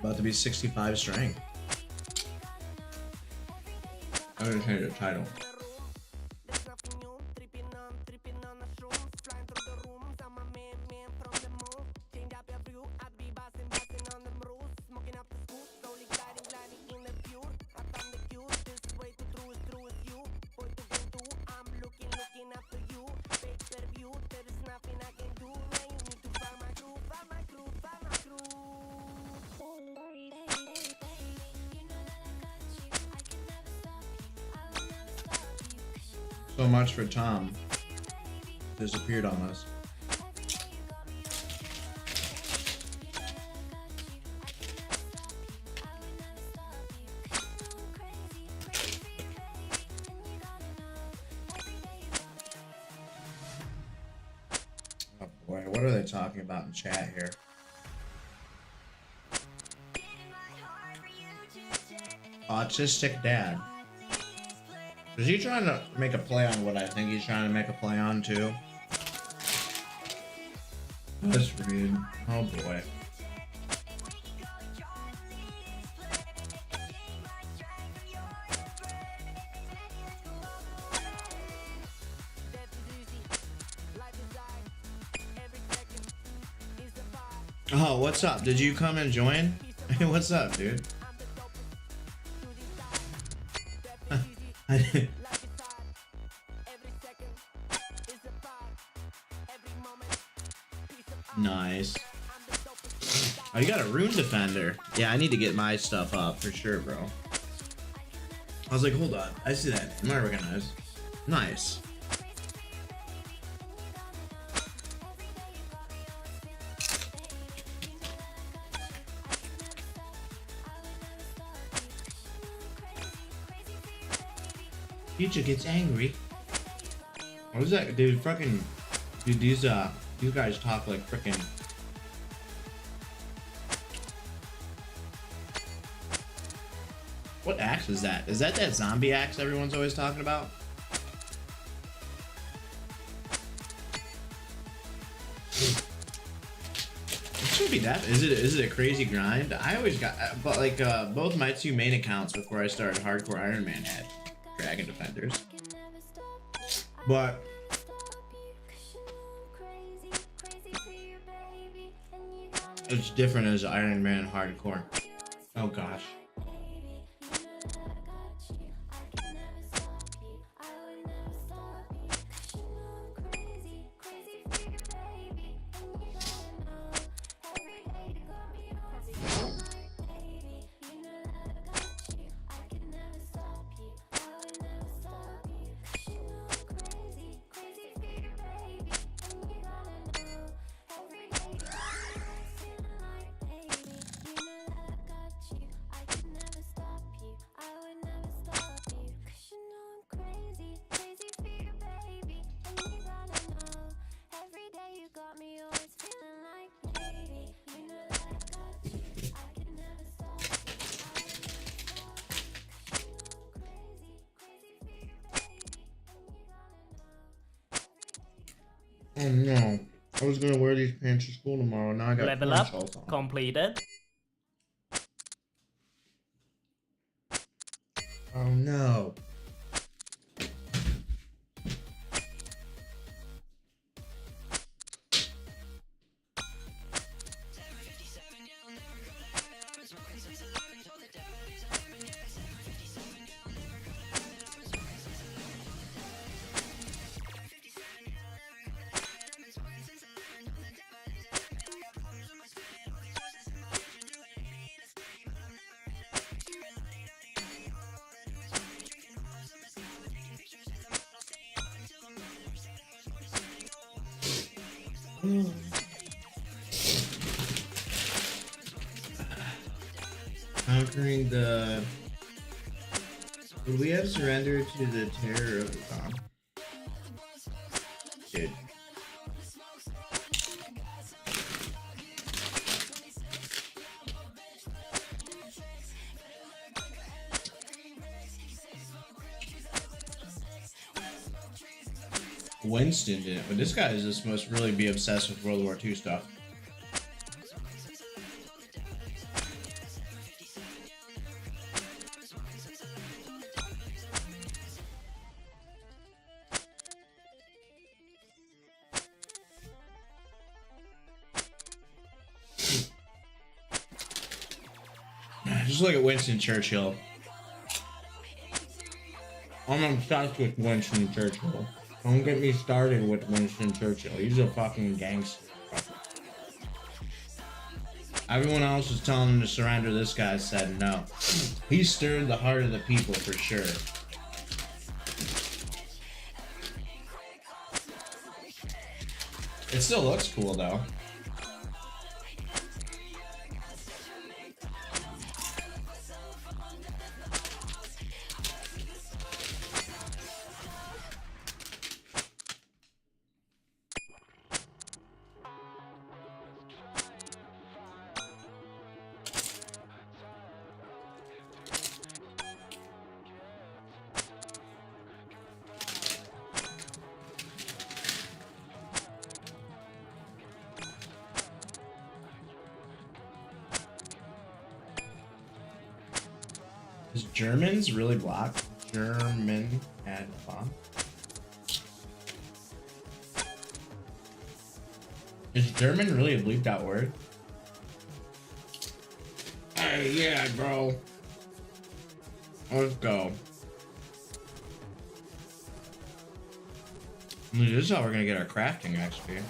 About to be 65 strength. I'm gonna change the title. So much for Tom. Disappeared on us. Oh boy, what are they talking about in chat here? Autistic dad. Is he trying to make a play on what I think he's trying to make a play on too? Let's read. Oh boy. Oh, what's up? Did you come and join? What's up, dude? Nice. Oh, you got a rune defender. Yeah, I need to get my stuff up for sure, bro. I was like, hold on. I see that. I recognize. Nice. Future gets angry. What was that, dude? Fucking, dude. These guys talk like freaking. What axe is that? Is that zombie axe everyone's always talking about? It should be that. Is it a crazy grind? I always got, but like both my two main accounts before I started hardcore Iron Man had Dragon Defenders. But it's different as Iron Man hardcore. Oh gosh. Oh no. I was gonna wear these pants to school tomorrow. Now I got Level up cornrows on. completed. Oh no. Conquering the... Would we have surrendered to the terror of the bomb? Dude. Winston didn't, but this guy is just must really be obsessed with World War II stuff. Just look at Winston Churchill. I'm obsessed with Winston Churchill. Don't get me started with Winston Churchill. He's a fucking gangster. Everyone else was telling him to surrender. This guy said no. He stirred the heart of the people for sure. It still looks cool though. Is Germans really blocked? German add bomb? Is German really a bleeped out word? Hey, yeah, bro. Let's go. Dude, this is how we're gonna get our crafting XP.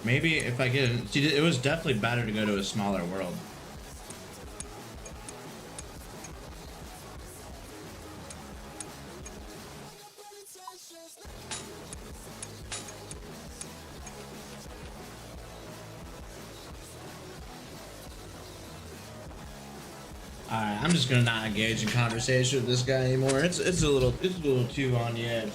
Maybe if I get... See, it was definitely better to go to a smaller world. Alright, I'm just gonna not engage in conversation with this guy anymore. It's a little too on the edge.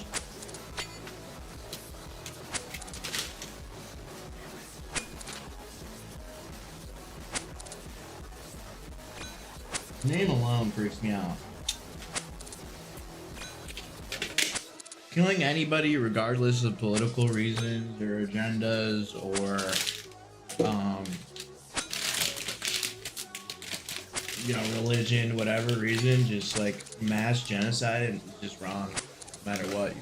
Name alone freaks me out. Killing anybody regardless of political reasons or agendas or you know, religion, whatever reason, just like mass genocide and just wrong no matter what.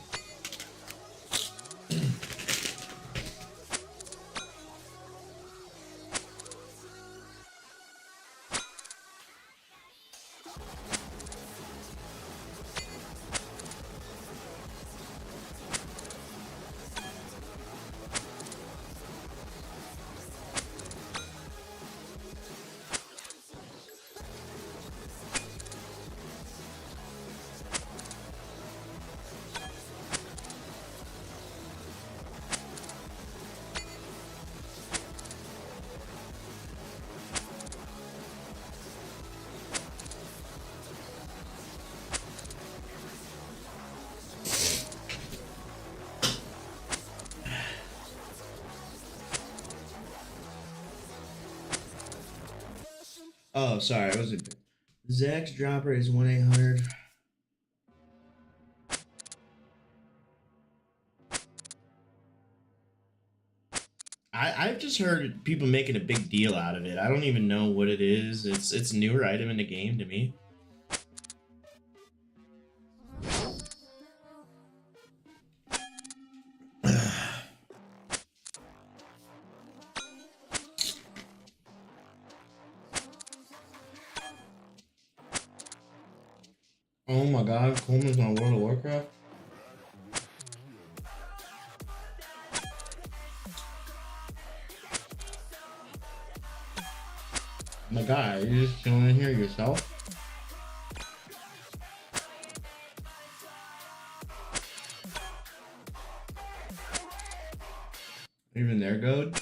Oh, sorry, it was a Gecs dropper is 1-800. I've just heard people making a big deal out of it. I don't even know what it is. It's a newer item in the game to me. Oh my god, Coleman's on World of Warcraft? My guy, you just chilling in here yourself? Even there, Goat?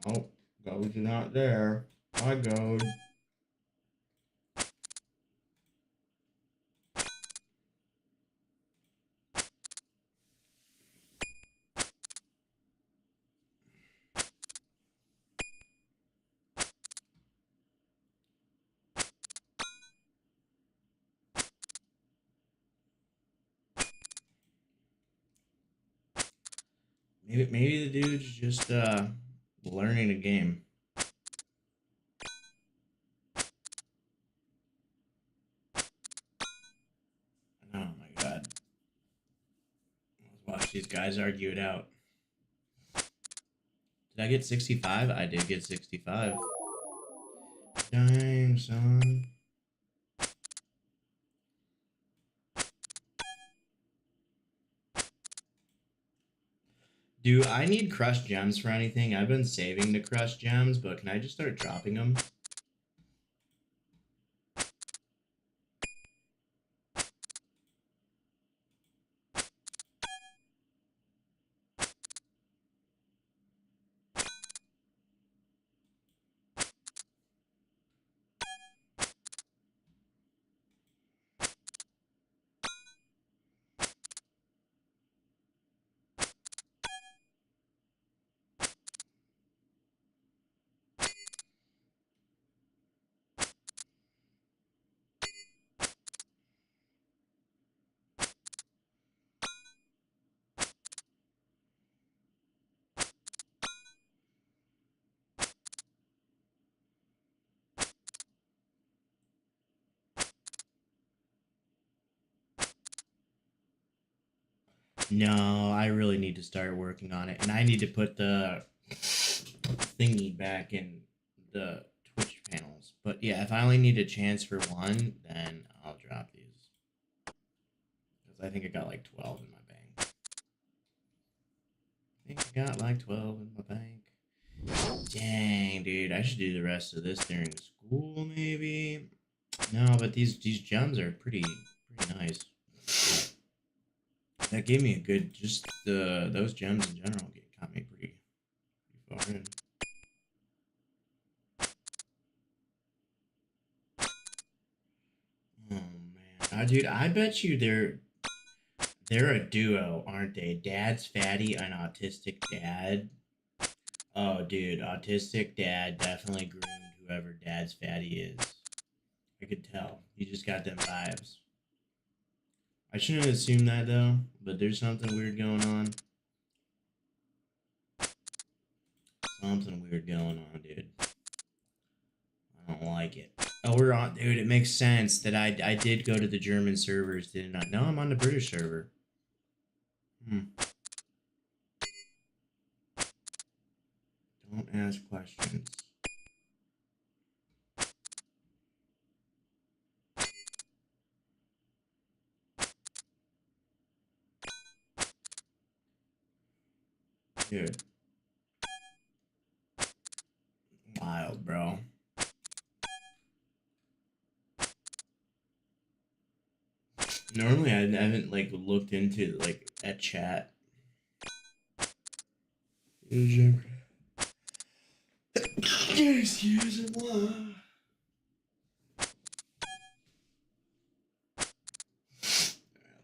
Oh, Goat's not there. Hi, Goat. Maybe the dude's just learning a game. Oh my god. watch these guys argue it out. Did I get 65? I did get 65. Dang, son. Do I need crushed gems for anything? I've been saving the crushed gems, but can I just start dropping them? No, I really need to start working on it. And I need to put the thingy back in the Twitch panels. But yeah, if I only need a chance for one, then I'll drop these. Because I think I got like 12 in my bank. I think I got like 12 in my bank. Dang, dude. I should do the rest of this during school, maybe. No, but these gems are pretty nice. That gave me a good, just those gems in general got me pretty far in. Oh man, dude, I bet you they're a duo, aren't they? Dad's fatty and autistic dad. Oh, dude, autistic dad definitely groomed whoever Dad's fatty is. I could tell. He just got them vibes. I shouldn't assume that though, but there's something weird going on. Something weird going on, dude. I don't like it. Oh, we're on, dude. It makes sense that I did go to the German servers, didn't I? No, I'm on the British server. Don't ask questions. Dude. Wild, bro. Normally, I haven't like looked into like at chat. Excuse me. I'll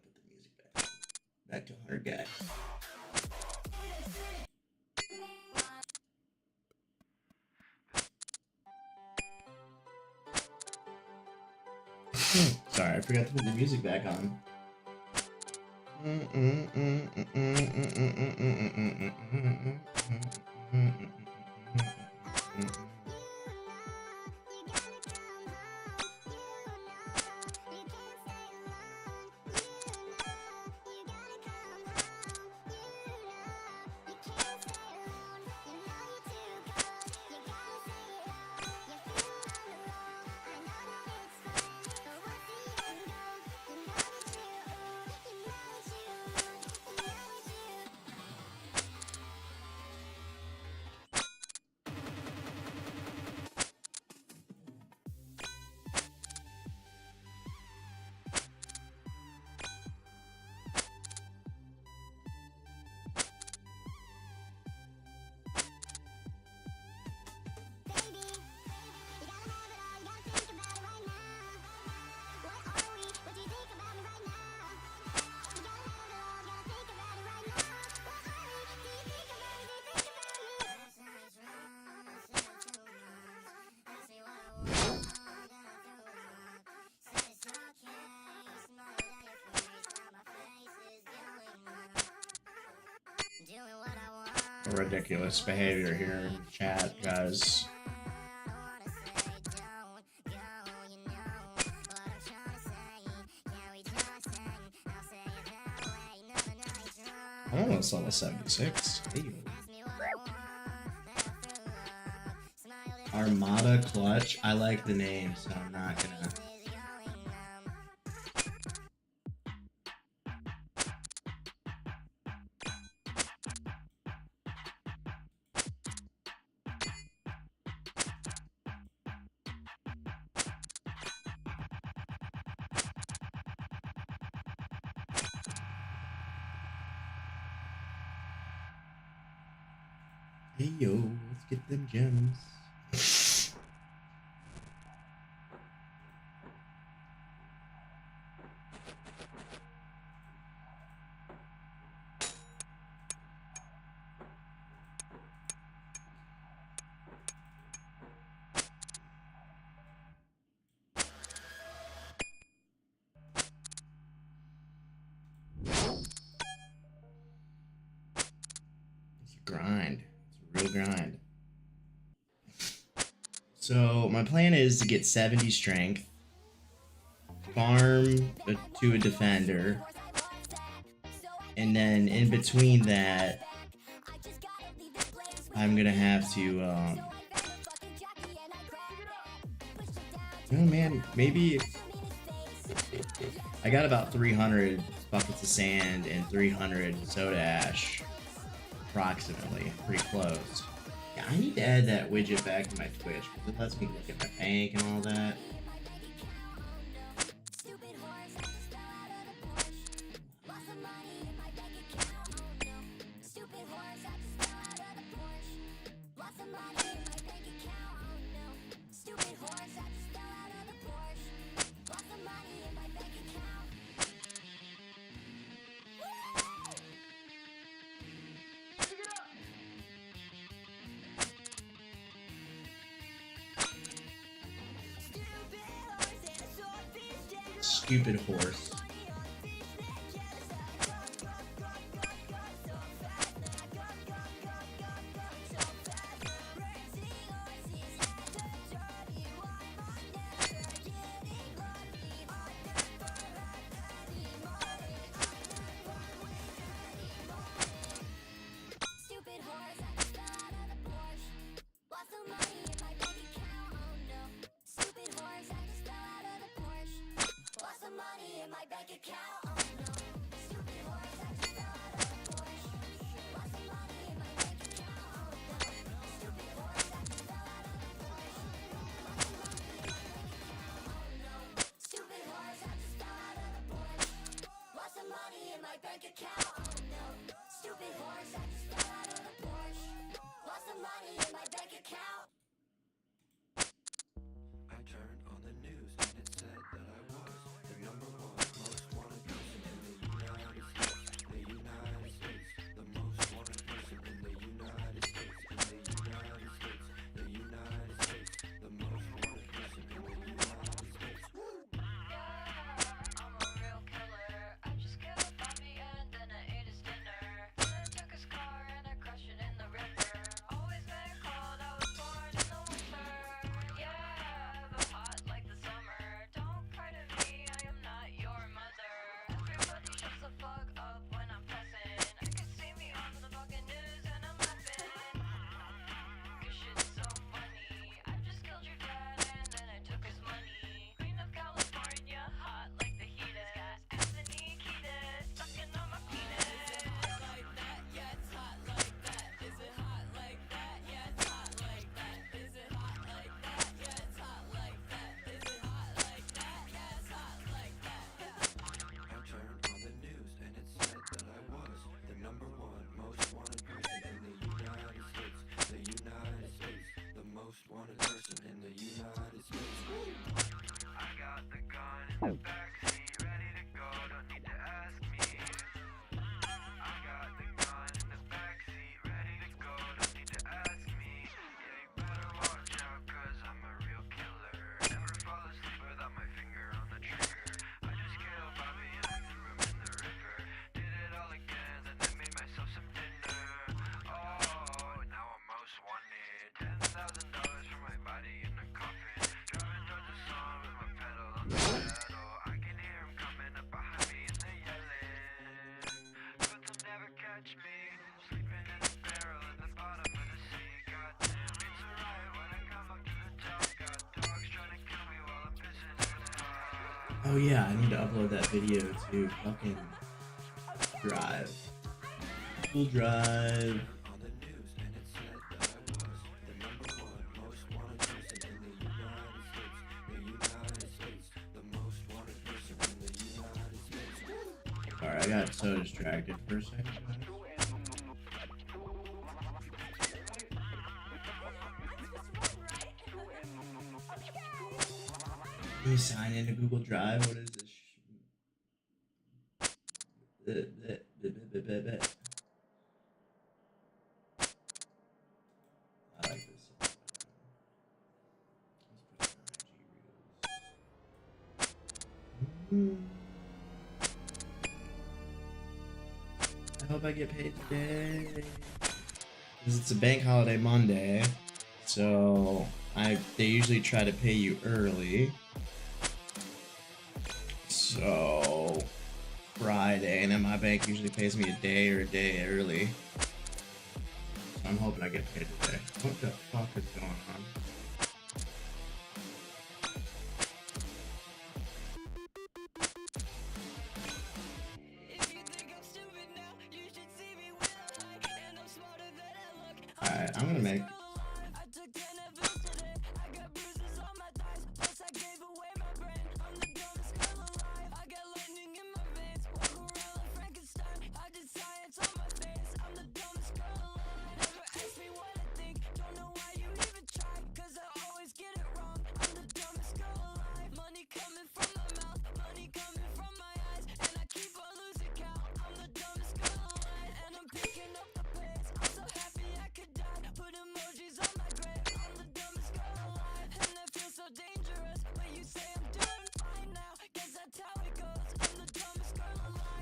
put the music back to 100 guy. Sorry, I forgot to put the music back on. Ridiculous behavior here in chat, guys. I That's level 76. Hey. Armada Clutch. I like the name, so I'm not gonna. Hey yo, let's get them gems. It's a grind. It's a real grind. So my plan is to get 70 strength, farm to a defender, and then in between that, I'm gonna have to. Oh man, maybe I got about 300 buckets of sand and 300 soda ash, approximately, pretty close. Yeah, I need to add that widget back to my Twitch because it lets me look at my bank and all that. Stupid horse. Oh yeah, I need to upload that video to fucking Drive. Google Drive. Sorry, I got so distracted for a second. Can you sign into Google Drive? What is this? I like this. I hope I get paid today. Because it's a bank holiday Monday. So they usually try to pay you early. So Friday, and then my bank usually pays me a day early. So I'm hoping I get paid today. What the fuck is going on? Alright, I'm gonna make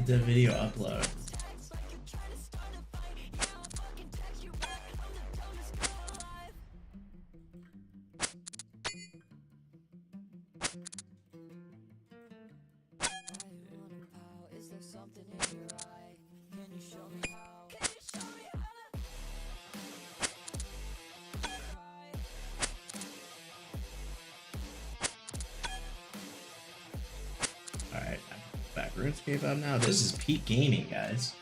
the video upload. Alright, back RuneScape up now. This is peak gaming, guys.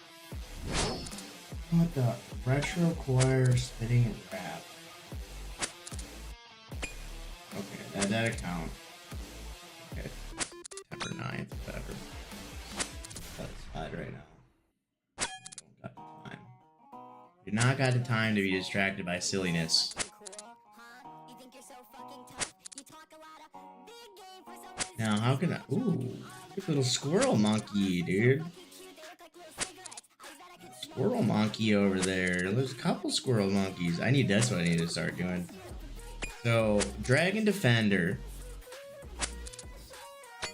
What the? Retro choir spitting and rap. Okay, that account. Okay. September 9th, whatever. That's fine right now. Don't got the time. Do not got the time to be distracted by silliness. Now, how can I? Ooh, look, little squirrel monkey, dude. Squirrel monkey over there. There's a couple squirrel monkeys. That's what I need to start doing. So, Dragon Defender.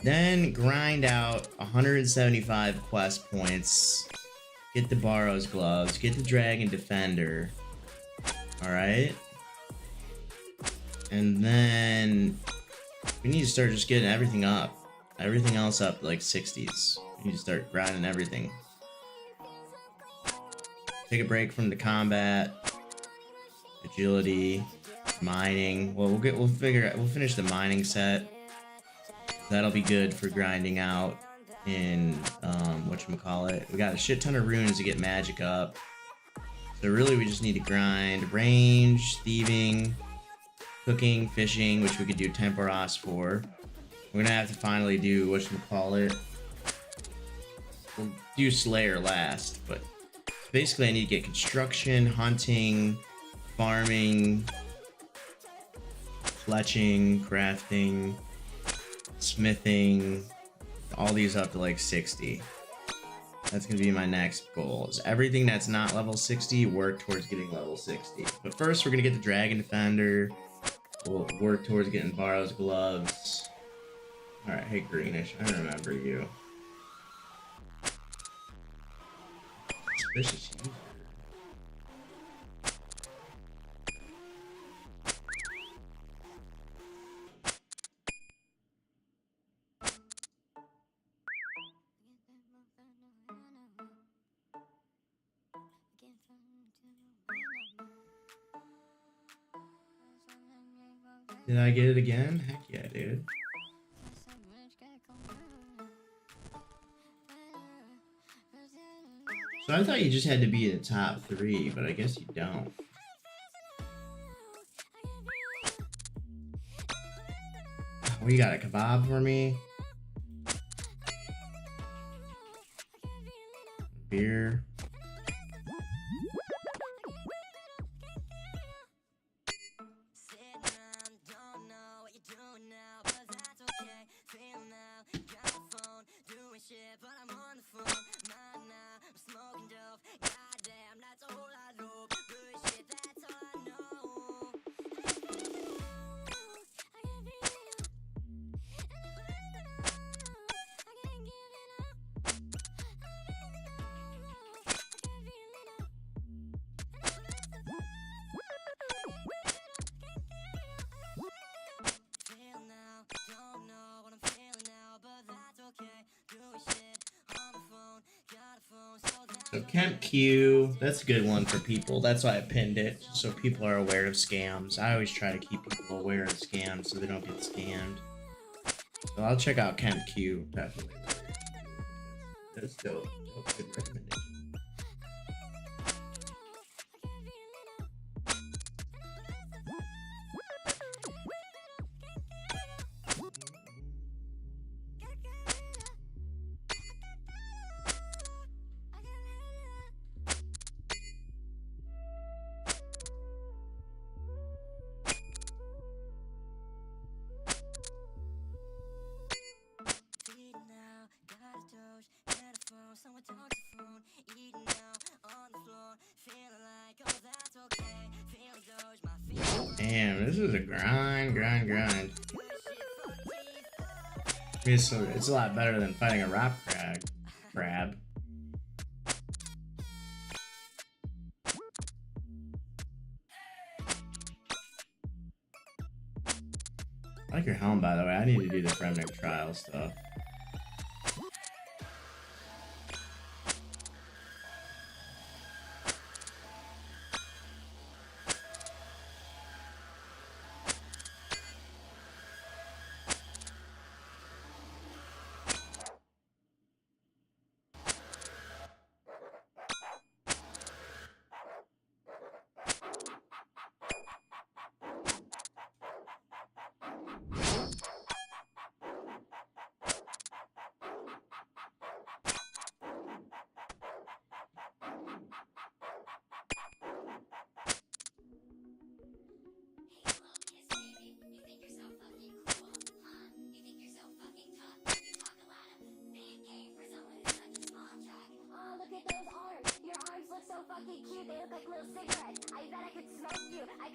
Then grind out 175 quest points. Get the Barrow's Gloves. Get the Dragon Defender. Alright. And then we need to start just getting everything up. Everything else up to like 60s. We need to start grinding everything. Take a break from the combat, agility, mining. Well, we'll finish the mining set. That'll be good for grinding out in whatchamacallit. We got a shit ton of runes to get magic up. So really we just need to grind range, thieving, cooking, fishing, which we could do Temporos for. We're gonna have to finally do whatchamacallit. We'll do Slayer last, but basically I need to get construction, hunting, farming, fletching, crafting, smithing, all these up to like 60. That's gonna be my next goal. Is everything that's not level 60, work towards getting level 60. But first we're gonna get the Dragon Defender. We'll work towards getting Barrow's Gloves. Alright, hey Greenish, I remember you. Suspicious user. Did I get it again? Heck yeah, dude. So I thought you just had to be in the top 3, but I guess you don't. What you got, a kebab for me? Beer. So Kemp Q, that's a good one for people. That's why I pinned it, so people are aware of scams. I always try to keep people aware of scams so they don't get scammed. So I'll check out Kemp Q, definitely. That's dope. Good recommendation. Damn, this is a grind. It's a lot better than fighting a rock crab. I like your helm, by the way. I need to do the Fremnic trial stuff.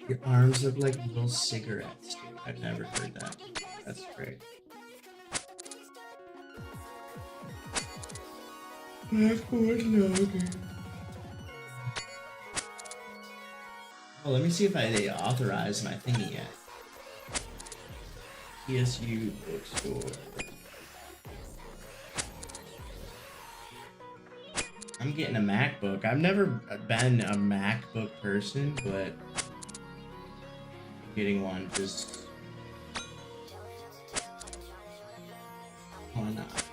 Your arms look like little cigarettes, dude. I've never heard that. That's great. Oh, let me see if they authorize my thingy yet. PSU bookstore. I'm getting a MacBook. I've never been a MacBook person, but getting one just why not?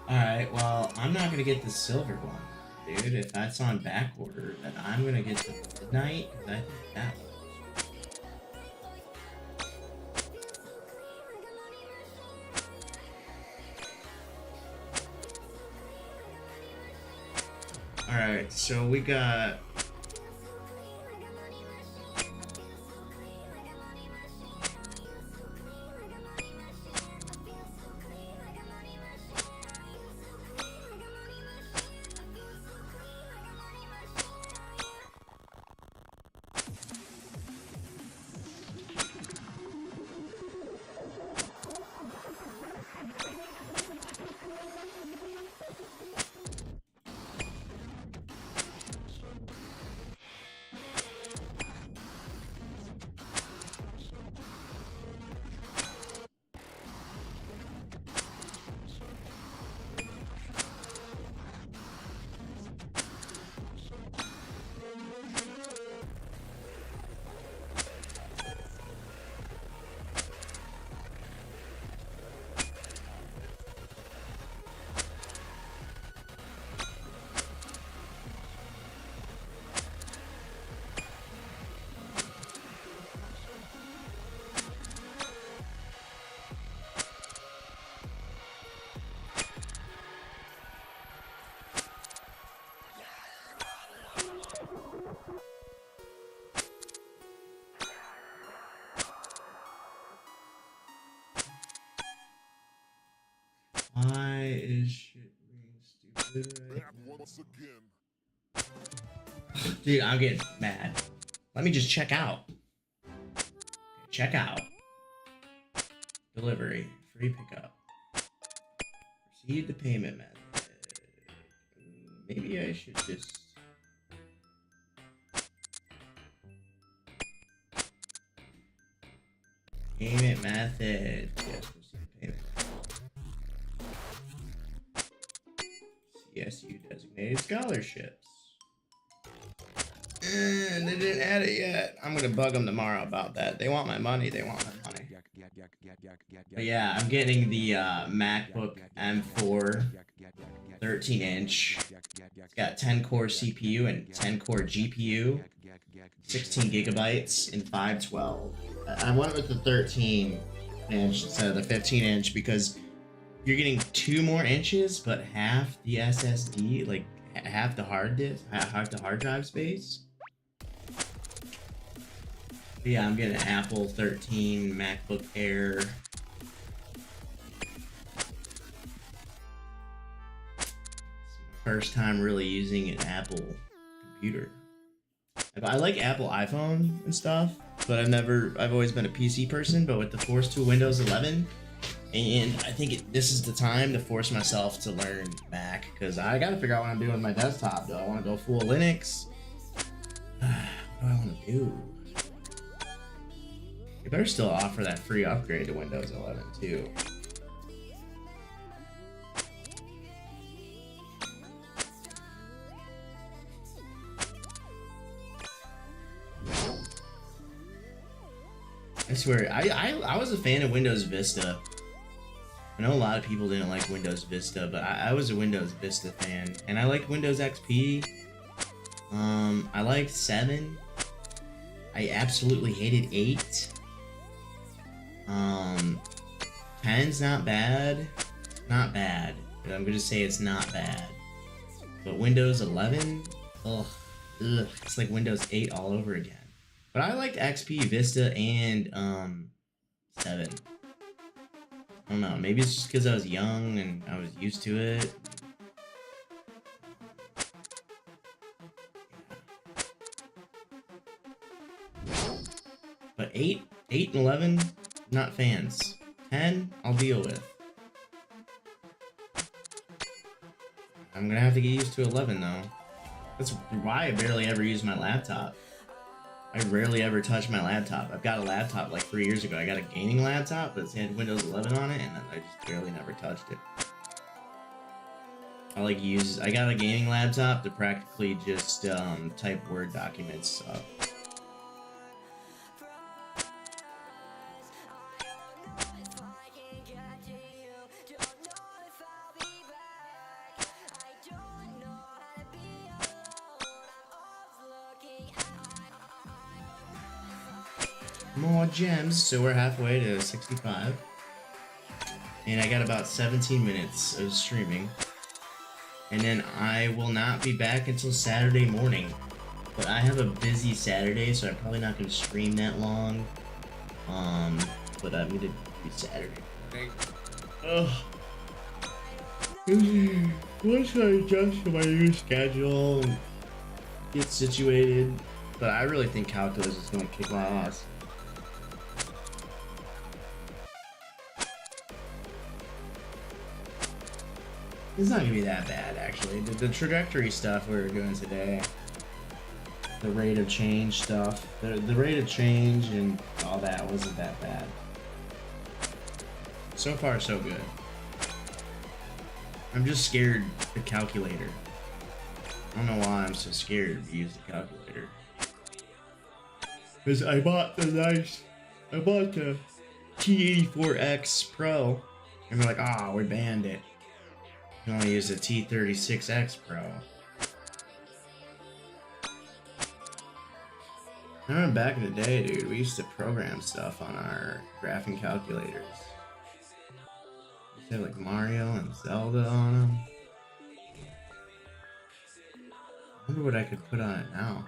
Alright, well, I'm not gonna get the silver one, dude. If that's on back order, then I'm gonna get the midnight, because I think that one. Alright, so we got Dude, I'm getting mad. Let me just check out. Check out. Delivery. Free pickup. Proceed to payment method. Maybe I should just... Payment method. Yes, proceed to payment method. CSU designated scholarships. And they didn't add it yet. I'm gonna bug them tomorrow about that. They want my money. They want my money. But yeah, I'm getting the MacBook M4 13-inch. It's got 10-core CPU and 10-core GPU. 16 gigabytes and 512. I went with the 13-inch instead of the 15-inch because you're getting 2 more inches, but half the SSD, like half the hard disk, half the hard drive space. But yeah, I'm getting an Apple 13 MacBook Air. It's my first time really using an Apple computer. I like Apple iPhone and stuff, but I've always been a PC person, but with the force to Windows 11, and I think this is the time to force myself to learn Mac, because I gotta figure out what I'm doing with my desktop. Do I want to go full Linux? What do I want to do? They better still offer that free upgrade to Windows 11 too. I swear, I was a fan of Windows Vista. I know a lot of people didn't like Windows Vista, but I was a Windows Vista fan. And I liked Windows XP. I liked 7. I absolutely hated 8. 10's not bad. Not bad. I'm gonna say it's not bad. But Windows 11? Ugh. It's like Windows 8 all over again. But I liked XP, Vista, and 7. I don't know, maybe it's just because I was young and I was used to it. But 8 and 11, not fans. 10, I'll deal with. I'm gonna have to get used to 11 though. That's why I barely ever use my laptop. I rarely ever touch my laptop. I've got a laptop like 3 years ago. I got a gaming laptop that's had Windows 11 on it, and I just barely never touched it. I got a gaming laptop to practically just type Word documents up. More gems, so we're halfway to 65. And I got about 17 minutes of streaming. And then I will not be back until Saturday morning. But I have a busy Saturday, so I'm probably not going to stream that long. But I'm going to be Saturday morning. Ugh. Once I adjust to my new schedule and get situated. But I really think calculus is going to kick my ass. It's not gonna be that bad, actually. The trajectory stuff we were doing today, the rate of change stuff, the rate of change and all that wasn't that bad. So far, so good. I'm just scared of the calculator. I don't know why I'm so scared to use the calculator. Because I bought the T84X Pro, and they're like, ah, we banned it. You can only use the T36X Pro. I remember back in the day, dude, we used to program stuff on our graphing calculators. We used to have like Mario and Zelda on them. I wonder what I could put on it now.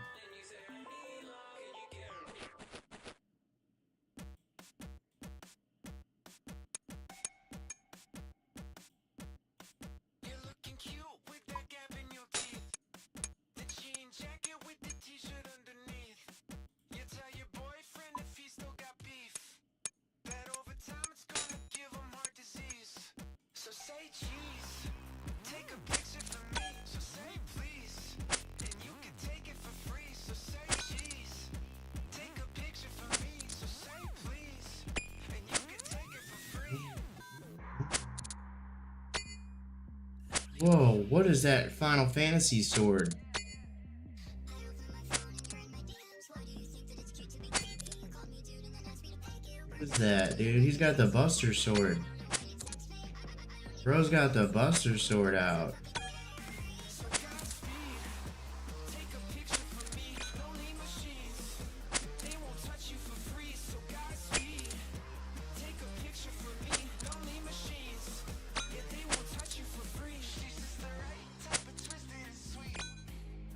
Whoa, what is that Final Fantasy sword? What is that, dude? He's got the Buster Sword. Bro's got the Buster Sword out.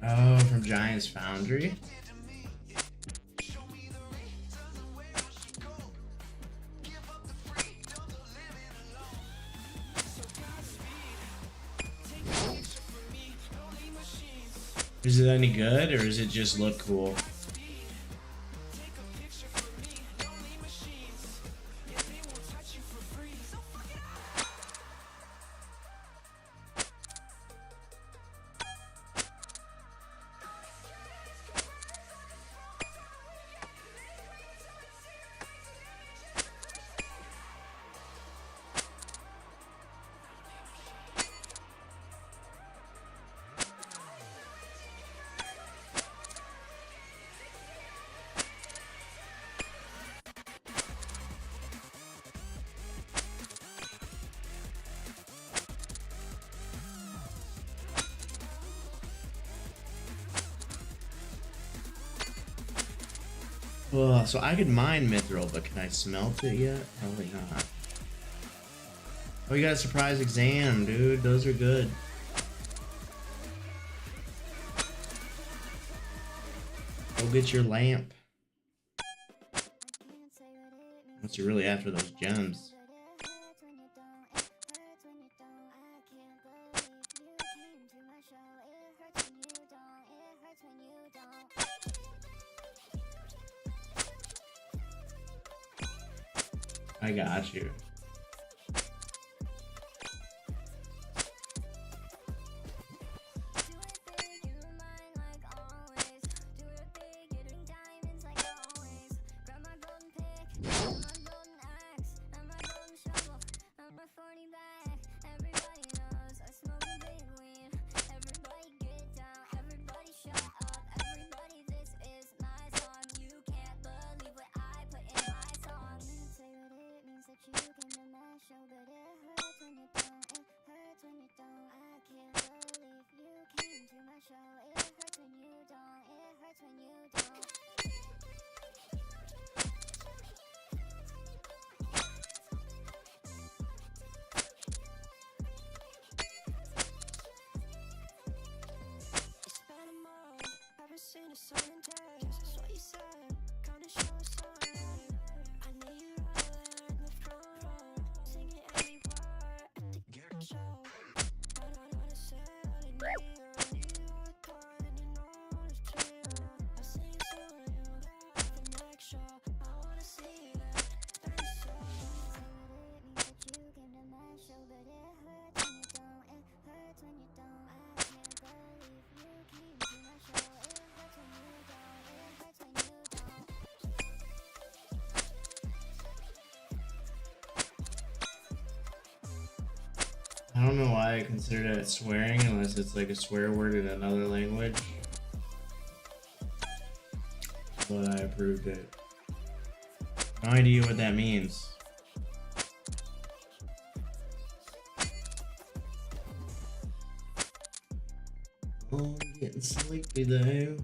Oh, from Giant's Foundry? Is it any good, or does it just look cool? Ugh, so I could mine mithril, but can I smelt it yet? Probably not. Oh, you got a surprise exam, dude. Those are good. Go get your lamp. Unless you're really after those gems. I got you. I don't know why I consider that swearing unless it's like a swear word in another language. But I approved it. No idea what that means. Oh, I'm getting sleepy though.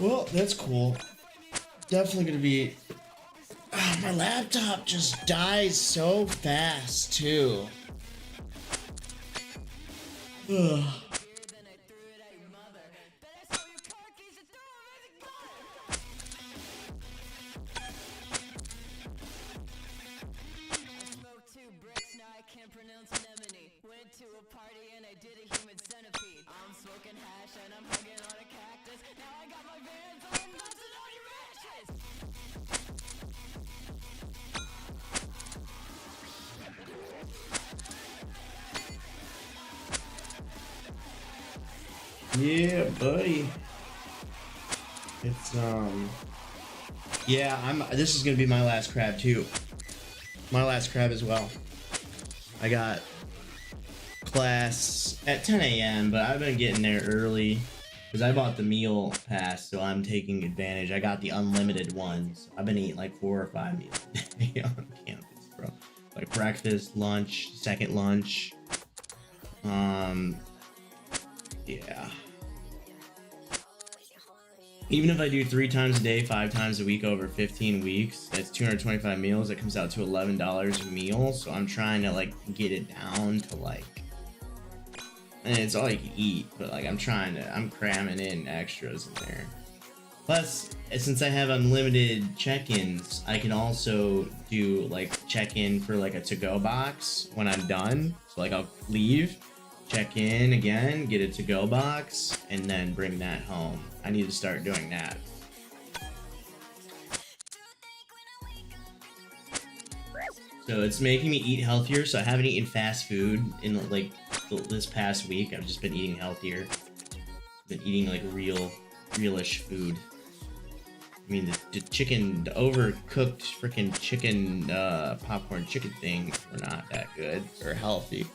Well, that's cool. Definitely gonna be. Ah, my laptop just dies so fast too. Ugh. Yeah, buddy. It's yeah, this is gonna be my last crab too. My last crab as well. I got class at 10 a.m., but I've been getting there early because I bought the meal pass, so I'm taking advantage. I got the unlimited ones. I've been eating like 4 or 5 meals a day on campus, bro. Like breakfast, lunch, second lunch. Yeah. Even if I do 3 times a day, 5 times a week over 15 weeks, that's 225 meals. That comes out to $11 a meal. So I'm trying to like get it down to like, and it's all you can eat, but like I'm cramming in extras in there. Plus, since I have unlimited check-ins, I can also do like check-in for like a to-go box when I'm done. So like I'll leave, check in again, get a to-go box, and then bring that home. I need to start doing that. So it's making me eat healthier. So I haven't eaten fast food in like this past week. I've just been eating healthier. Been eating like realish food. I mean the chicken, the overcooked freaking chicken, popcorn chicken things were not that good or healthy.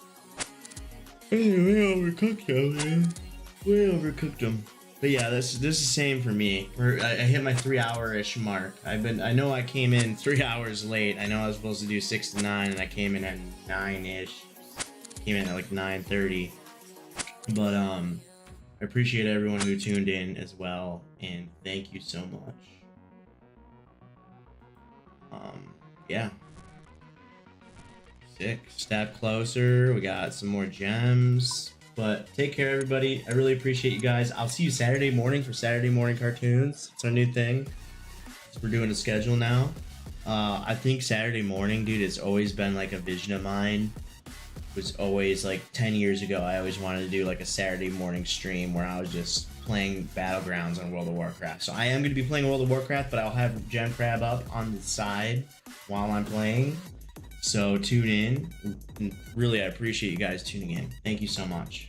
Way overcooked them, man. Way overcooked them. But yeah, this is the same for me. I hit my 3-hour-ish mark. I know I came in 3 hours late. I know I was supposed to do 6 to 9, and I came in at 9-ish. Came in at like 9:30. But I appreciate everyone who tuned in as well, and thank you so much. Yeah. Sick. Step closer. We got some more gems. But take care, everybody. I really appreciate you guys. I'll see you Saturday morning for Saturday morning cartoons. It's our new thing. So we're doing a schedule now. I think Saturday morning, dude, it's always been like a vision of mine. It was always like 10 years ago. I always wanted to do like a Saturday morning stream where I was just playing Battlegrounds on World of Warcraft. So I am going to be playing World of Warcraft, but I'll have Gem Crab up on the side while I'm playing. So tune in. Really, I appreciate you guys tuning in. Thank you so much.